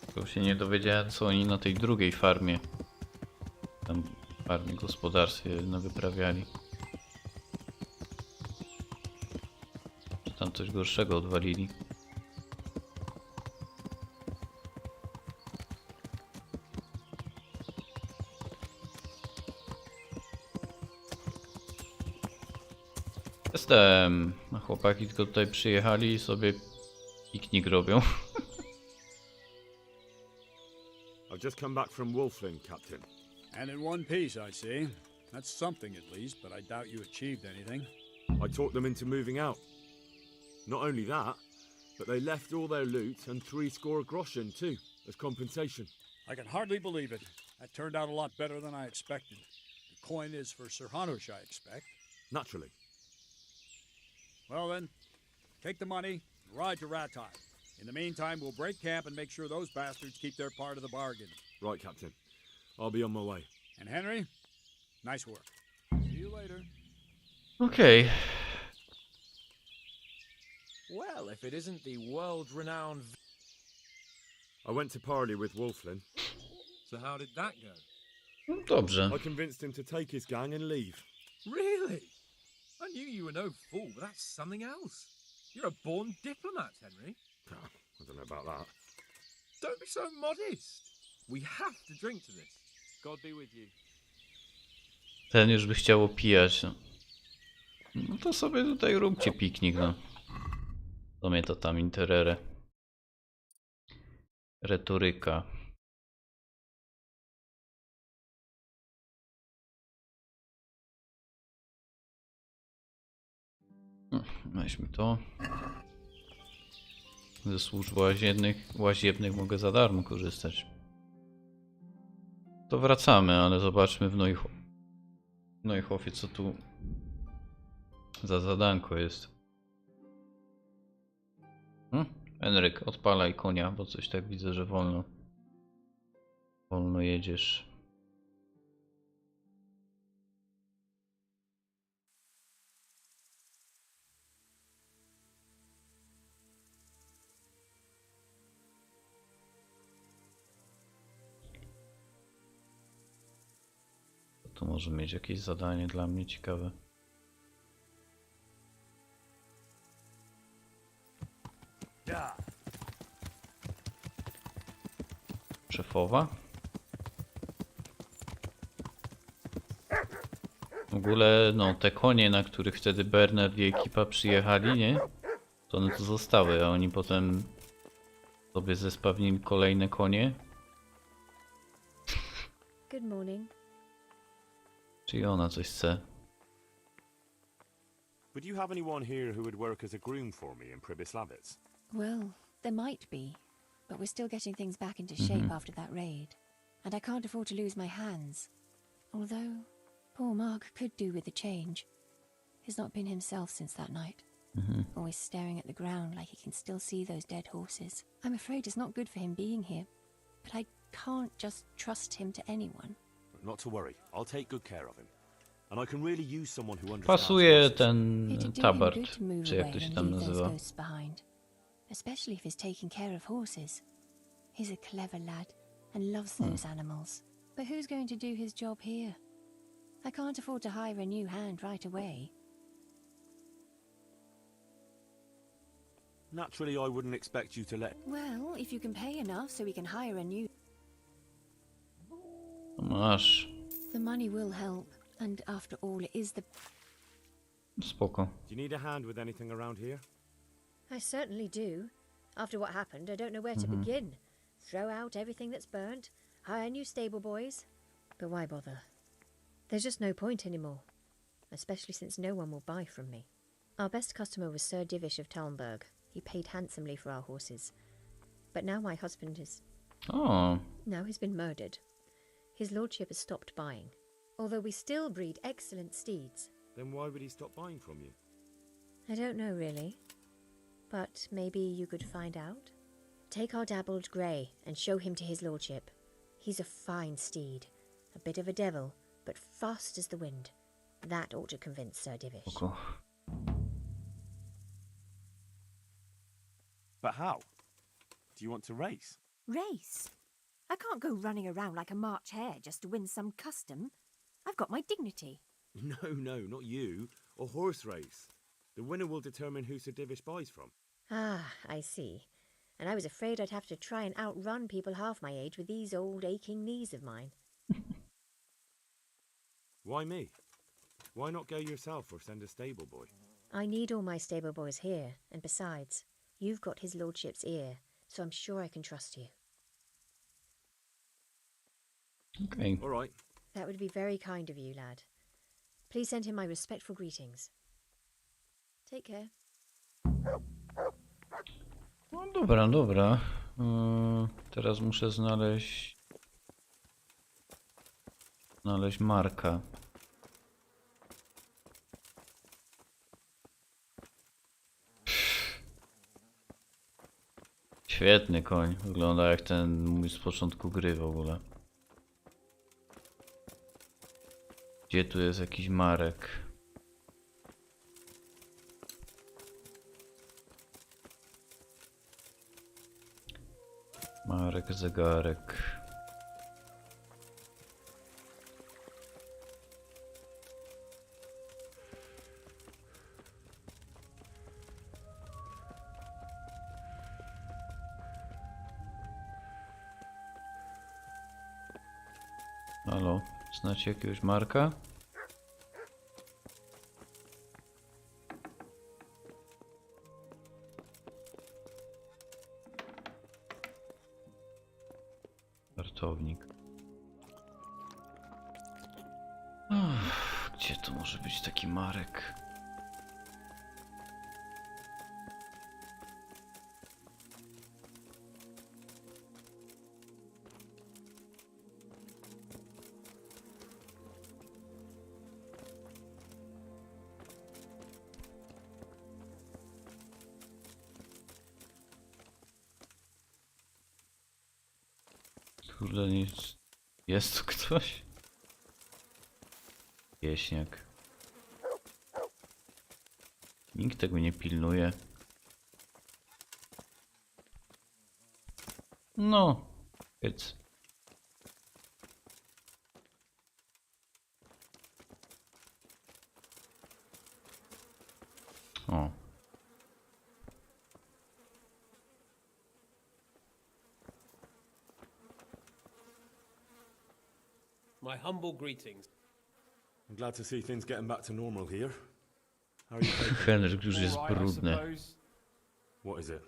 Tylko się nie dowiedziałem, co oni na tej drugiej farmie, tam farmie, gospodarstwie wyprawiali. coś gorszego odwalili. Jestem. A chłopaki tylko tutaj przyjechali i sobie piknik robią.
I've just come back from Wolflin, Captain.
And in one piece, I see. That's something at least, but I doubt you achieved anything.
I talked them into moving out. Not only that, but they left all their loot and 60 groschen too, as compensation.
I can hardly believe it. That turned out a lot better than I expected. The coin is for Sir Hanush, I expect.
Naturally.
Well then, take the money and ride to Ratai. In the meantime, we'll break camp and make sure those bastards keep their part of the bargain.
Right, Captain. I'll be on my way.
And Henry, nice work. See you later.
Okay.
Well, if it isn't the world-renowned...
I went to parley with Wolflin.
So how did that go?
No dobrze.
I convinced him to take his gang and leave.
Really? I knew you were no fool, but that's something else. You're a born diplomat, Henry.
Oh, I don't know about that.
Don't be so modest. We have to drink to this. God be with you.
Ten już by chciał opijać. No to sobie tutaj róbcie piknik, no. To mnie to tam interere. Retoryka. Weźmy to. Ze służb łaziennych mogę za darmo korzystać. To wracamy, ale zobaczmy w Neuhofie, co tu za zadanko jest. Henryk, odpalaj konia, bo coś tak widzę, że wolno jedziesz. To może mieć jakieś zadanie dla mnie ciekawe. Szefowa? W ogóle, no, te konie, na których wtedy Bernard i ekipa przyjechali, nie? To one tu zostały, a oni potem sobie zespawnili kolejne konie.
Good morning.
Czyli ona coś chce.
Would you have anyone here who would work as a groom for me in Pribyslavitz?
Well, there might be, but we're still getting things back into shape after that raid. And I can't afford to lose my hands. Although, poor Mark could do with the change. He's not been himself since that night. Always staring at the ground like he can still see those dead horses. I'm afraid it's not good for him being here. But I can't just trust him to anyone.
Not to worry, I'll take good care of him. And I can really use someone who understands.
Pasuje ten tabard, czy jak to się tam nazywa.
Especially if he's taking care of horses. He's a clever lad and loves those animals. But who's going to do his job here? I can't afford to hire a new hand right away.
Naturally, I wouldn't expect you to let...
Well, if you can pay enough so we can hire a new...
Masz.
The money will help, and after all, it is the...
Spoko.
Do you need a hand with anything around here?
I certainly do. After what happened, I don't know where to begin. Throw out everything that's burnt, hire new stable boys. But why bother? There's just no point anymore. Especially since no one will buy from me. Our best customer was Sir Divish of Talmberg. He paid handsomely for our horses. But now my husband is...
Oh.
Now he's been murdered. His lordship has stopped buying. Although we still breed excellent steeds.
Then why would he stop buying from you?
I don't know really. But maybe you could find out? Take our dabbled grey and show him to his lordship. He's a fine steed. A bit of a devil, but fast as the wind. That ought to convince Sir Divish.
Okay.
But how? Do you want to race?
Race? I can't go running around like a March hare just to win some custom. I've got my dignity.
No, not you. A horse race. The winner will determine who Sir Divish buys from.
Ah, I see. And I was afraid I'd have to try and outrun people half my age with these old aching knees of mine.
Why me? Why not go yourself or send a stable boy?
I need all my stable boys here, and besides, you've got his lordship's ear, so I'm sure I can trust you.
Okay.
All right.
That would be very kind of you, lad. Please send him my respectful greetings. Take care.
No dobra, dobra. Teraz muszę znaleźć Marka. Świetny koń. Wygląda jak ten mój z początku gry w ogóle. Gdzie tu jest jakiś Marek? Marek, zegarek. Halo, znacie jakiegoś Marka? Wartownik. Gdzie to może być taki Marek? Kurde, nic. Jest tu ktoś? Pieśniak. Nikt tego nie pilnuje. No, it's. O.
My humble greetings.
I'm glad to see things getting back to normal here. How are you taking?
Henryk już jest brudny.
What is it?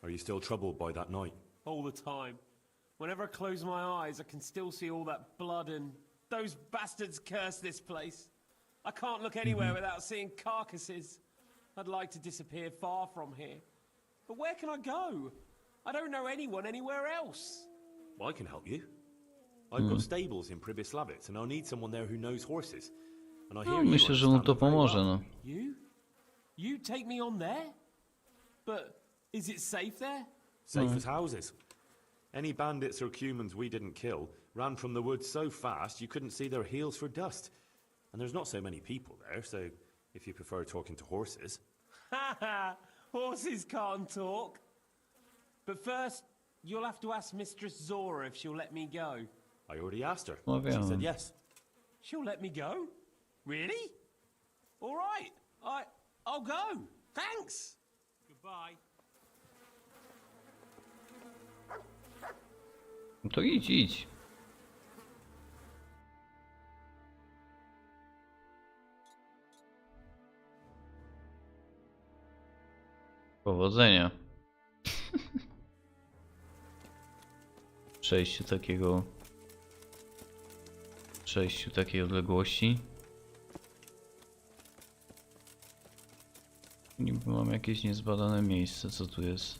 Are you still troubled by that night?
All the time. Whenever I close my eyes, I can still see all that blood and those bastards curse this place. I can't look anywhere without seeing carcasses. I'd like to disappear far from here. But where can I go? I don't know anyone anywhere else.
Well, I can help you. I've got stables in Pribyslavitz, and I'll need someone there who knows horses. And I hear
myślę, że mu to pomoże, no.
You take me on there? But is it safe there?
Safe as houses. Any bandits or cumans we didn't kill ran from the woods so fast you couldn't see their heels for dust. And there's not so many people there, so if you prefer talking to horses.
Ha ha! Horses can't talk. But first, you'll have to ask Mistress Zora if she'll let me go.
I already asked her. She said yes.
She'll let me go? Really? All right. I'll go. Thanks. Goodbye.
No to idź. Powodzenia. Przejściu takiej odległości. Niby mam jakieś niezbadane miejsce, co tu jest?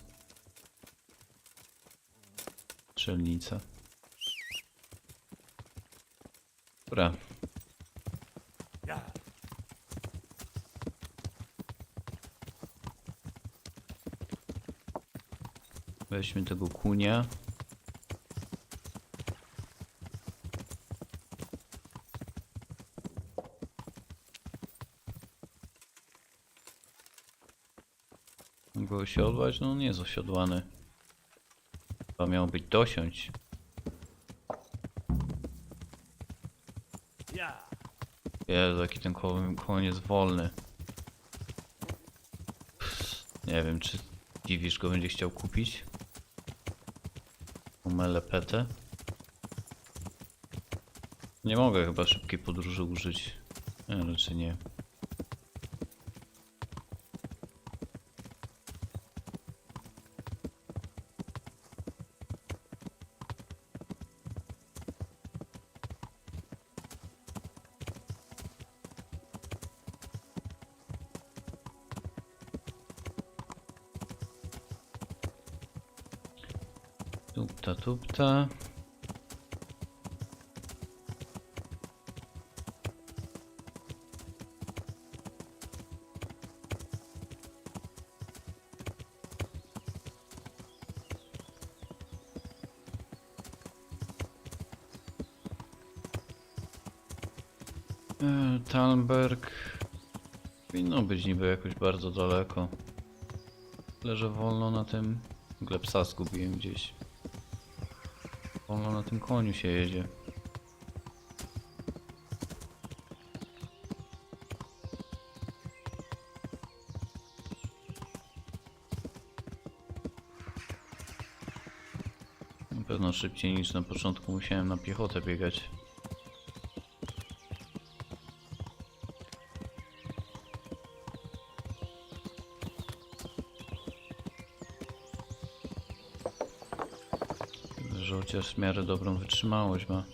Strzelnica. Dobra. Weźmy tego kunia. Go osiodłać? No nie jest osiodłany. Chyba miał być dosiąść. Jezu, jaki ten koń jest wolny. Nie wiem, czy dziwisz go będzie chciał kupić. Melepetę. Nie mogę chyba szybkiej podróży użyć. Raczej nie. Tupta, tupta. Talberg powinno być niby jakoś bardzo daleko. Leżę wolno na tym. W ogóle psa zgubiłem gdzieś. Wolno na tym koniu się jedzie. Na pewno szybciej niż na początku musiałem na piechotę biegać. Że chociaż w miarę dobrą wytrzymałość ma.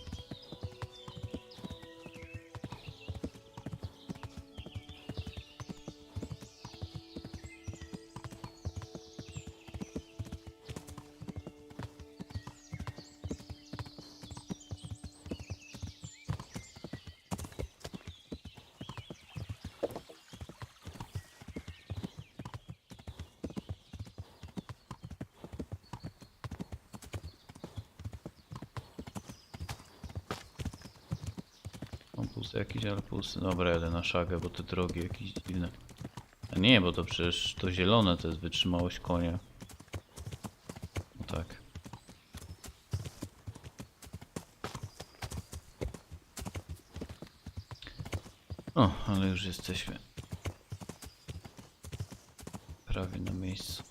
Pusty jakiś, ale pusty. Dobra, jadę na szagę, bo te drogi jakieś dziwne. A nie, bo to przecież to zielone to jest wytrzymałość konia. No tak. O, ale już jesteśmy prawie na miejscu.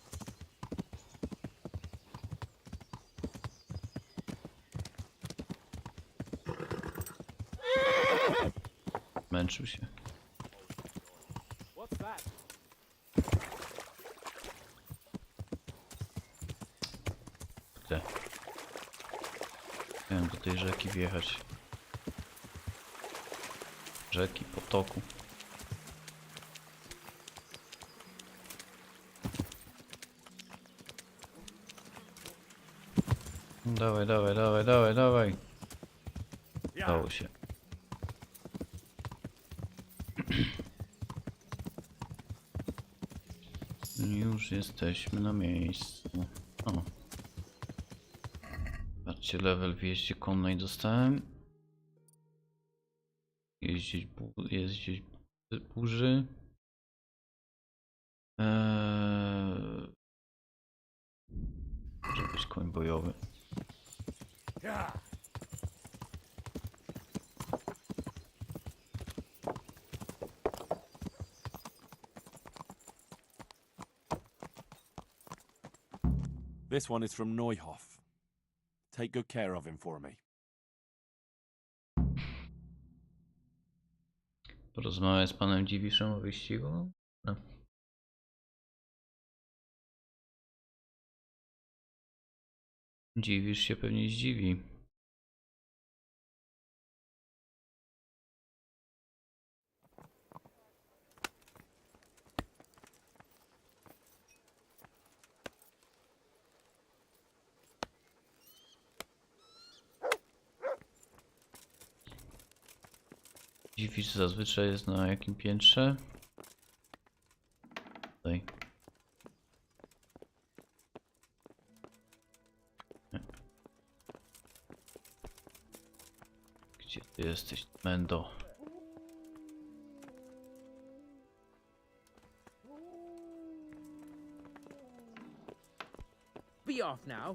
Męczył się. Gdzie? Chciałem do tej rzeki wjechać. Rzeki, potoku. Dawaj, dawaj, dawaj, dawaj, dawaj. Dało się. Już jesteśmy na miejscu. O. Patrzcie, level w jeździe konnej dostałem. Jeździć burzy. Może być koń bojowy.
This one is from Neuhoff. Take good care of him for me.
Porozmawiaj z panem Dziwiszem o wyścigu? No. Dziwisz się pewnie zdziwi. Dziwisz zazwyczaj jest na jakim piętrze? Tutaj. Gdzie ty jesteś, Mendo?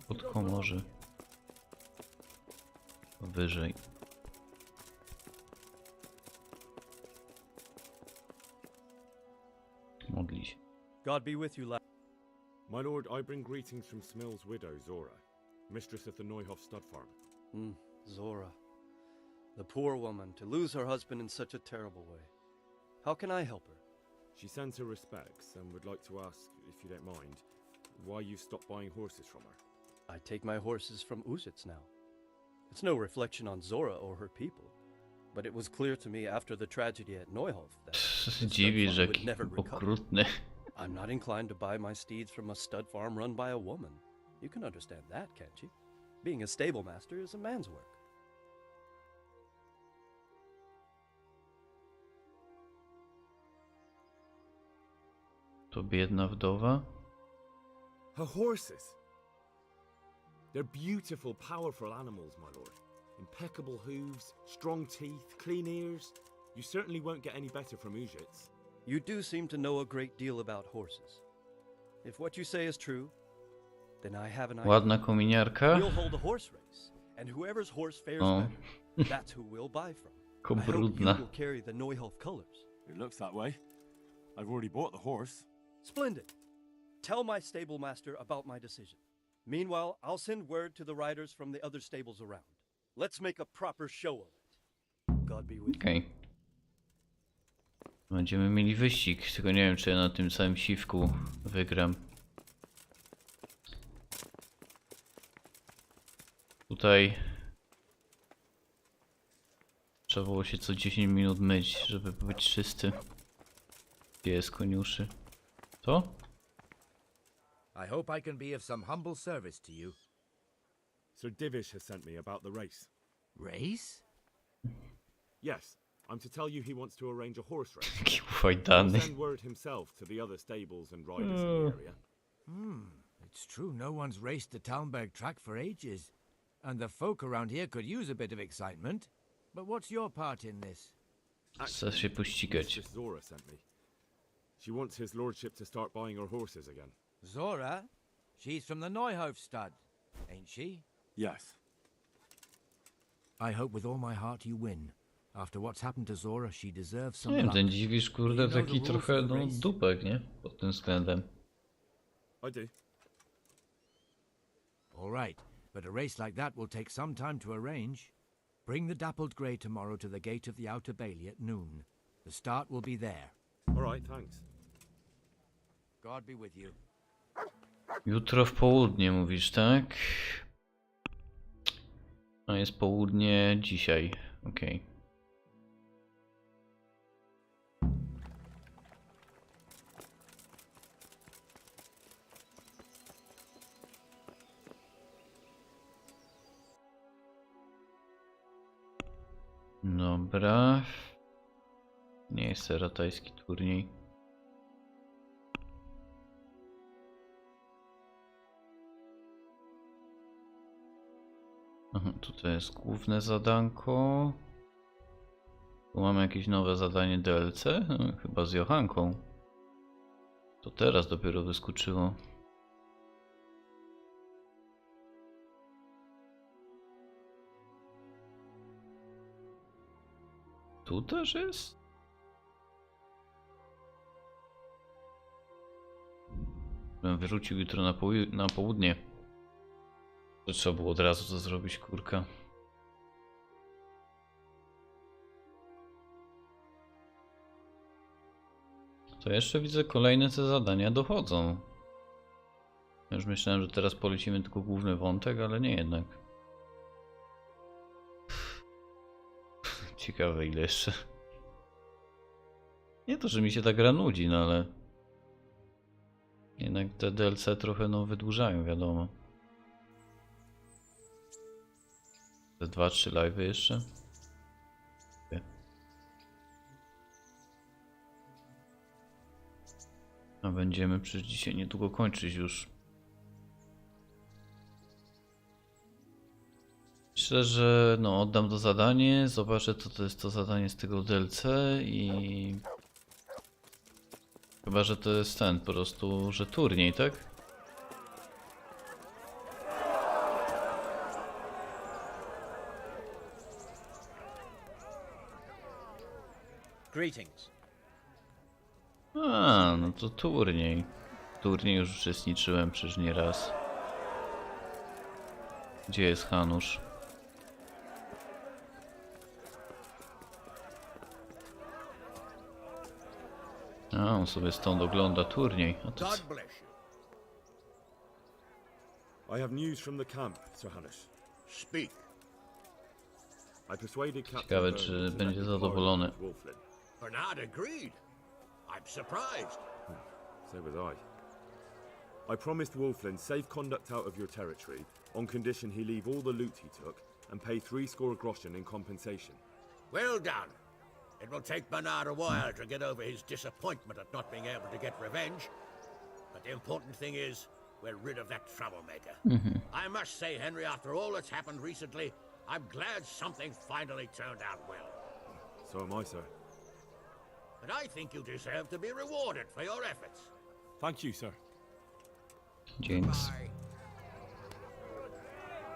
Pod komorze. Wyżej. Modli się.
God be with you, lad.
My lord, I bring greetings from Smill's widow, Zora, mistress of the Neuhof stud farm.
Zora. The poor woman, to lose her husband in such a terrible way. How can I help her?
She sends her respects and would like to ask, if you don't mind, why you stopped buying horses from her.
I take my horses from Uzits now. It's no reflection on Zora or her people, but it was clear to me after the tragedy at Neuhof that
Dziwi, że
would never recover.
okrutny.
I'm not inclined to buy my steeds from a stud farm run by a woman. You can understand that, can't you? Being a stable master is a man's work.
To biedna wdowa?
Her horses! They're beautiful, powerful animals, my lord. Impeccable hooves, strong teeth, clean ears. You certainly won't get any better from Uzits.
You do seem to know a great deal about horses. If what you say is true, then I have an idea.
Ładna kominiarka.
We'll hold a horse race, and whoever's horse fares better, that's who we'll buy from. I hope you will carry the Neuhof colors.
It looks that way. I've already bought the horse.
Splendid. Tell my stable master about my decision. Meanwhile, I'll send word to the riders from the other stables around. Let's make a proper show of it. God be with you.
Będziemy mieli wyścig, tylko nie wiem, czy ja na tym samym siwku wygram. Tutaj trzeba było się co 10 minut myć, żeby być czysty. Gdzie jest koniuszy? Co?
I hope I can be of some humble service to you.
Sir Divish has sent me about the race.
Race?
Yes, I'm to tell you he wants to arrange a horse race.
Fajdany.
He'll send word himself to the other stables and riders in the area.
It's true no one's raced the Talmberg track for ages. And the folk around here could use a bit of excitement. But what's your part in this?
Chcę się pościgać.
Mistress Zora sent me. She wants his lordship to start buying her horses again.
Zora? She's from the Neuhof stud, ain't she?
Yes.
I hope with all my heart you win. After what's happened to Zora, she deserves some
Nie wiem,
luck.
ten dziwisz, kurde, taki trochę, no, dupek, nie? Pod tym względem.
I do.
All right, but a race like that will take some time to arrange. Bring the dappled grey tomorrow to the gate of the outer bailey at noon. The start will be there.
All right, thanks.
God be with you.
Jutro w południe mówisz, tak? A jest południe dzisiaj. Okej. Dobra. Nie jest ratajski turniej. Aha, tutaj jest główne zadanko. Tu mamy jakieś nowe zadanie DLC? No, chyba z Johanką. To teraz dopiero wyskoczyło. Tu też jest? Bym wyrzucił jutro na południe. To trzeba było od razu to zrobić, kurka. To jeszcze widzę, kolejne te zadania dochodzą. Ja już myślałem, że teraz polecimy tylko główny wątek, ale nie jednak. Ciekawe ile jeszcze. Nie to, że mi się ta gra nudzi, no ale... Jednak te DLC trochę no wydłużają, wiadomo. Te 2-3 live'y jeszcze. A będziemy przecież dzisiaj niedługo kończyć już. Myślę, że no oddam to zadanie, zobaczę co to jest to zadanie z tego DLC i... Chyba, że to jest ten po prostu, że turniej, tak?
Greetings.
A, no to turniej. turniej już uczestniczyłem przecież nie raz. Gdzie jest Hanusz? A, on sobie stąd ogląda turniej. A to co?
I have news from the camp, Sir Hanush.
Speak.
I persuaded Captain
Ciekawe, czy będzie zadowolony.
Bernard agreed. I'm surprised.
So was I promised Wolflin safe conduct out of your territory on condition he leave all the loot he took and pay 60 groschen in compensation.
Well done. It will take Bernard a while to get over his disappointment at not being able to get revenge. But the important thing is, we're rid of that troublemaker. I must say, Henry, after all that's happened recently, I'm glad something finally turned out well.
So am I, sir.
But I think you deserve to be rewarded for your efforts.
Thank you, sir.
Dzięki.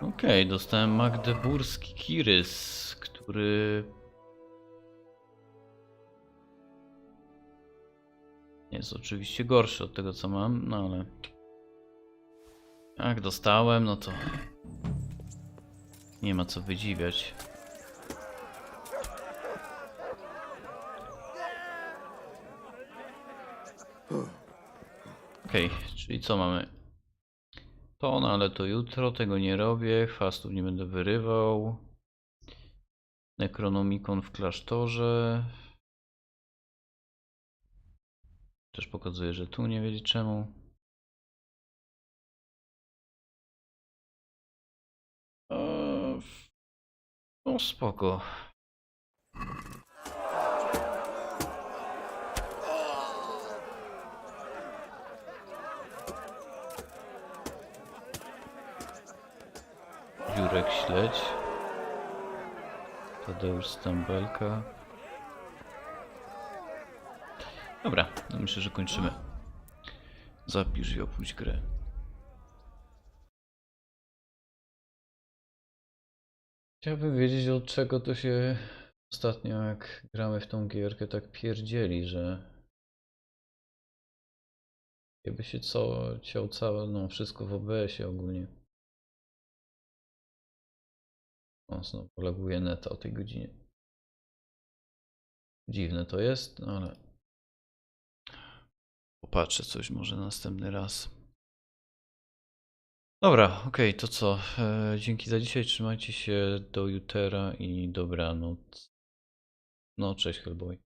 Okej, dostałem magdeburski kirys, który... jest oczywiście gorszy od tego, co mam, no ale... jak dostałem, no to... nie ma co wydziwiać. Okej, czyli co mamy? To, no ale to jutro, tego nie robię, chwastów nie będę wyrywał. Necronomicon w klasztorze. Też pokazuje, że tu nie wiedzieć czemu. No spoko. Jurek Śledź. Tadeusz Stambelka. Dobra, no myślę, że kończymy. Zapisz i opuść grę. Chciałbym wiedzieć, od czego to się ostatnio, jak gramy w tą gierkę, tak pierdzieli, że jakby się ciął całe, no wszystko w OBS-ie ogólnie. O, znowu laguje neta o tej godzinie. Dziwne to jest, no ale popatrzę coś może następny raz. Dobra, okej, to co? Dzięki za dzisiaj, trzymajcie się, do jutra i dobranoc. No, cześć Hellboy.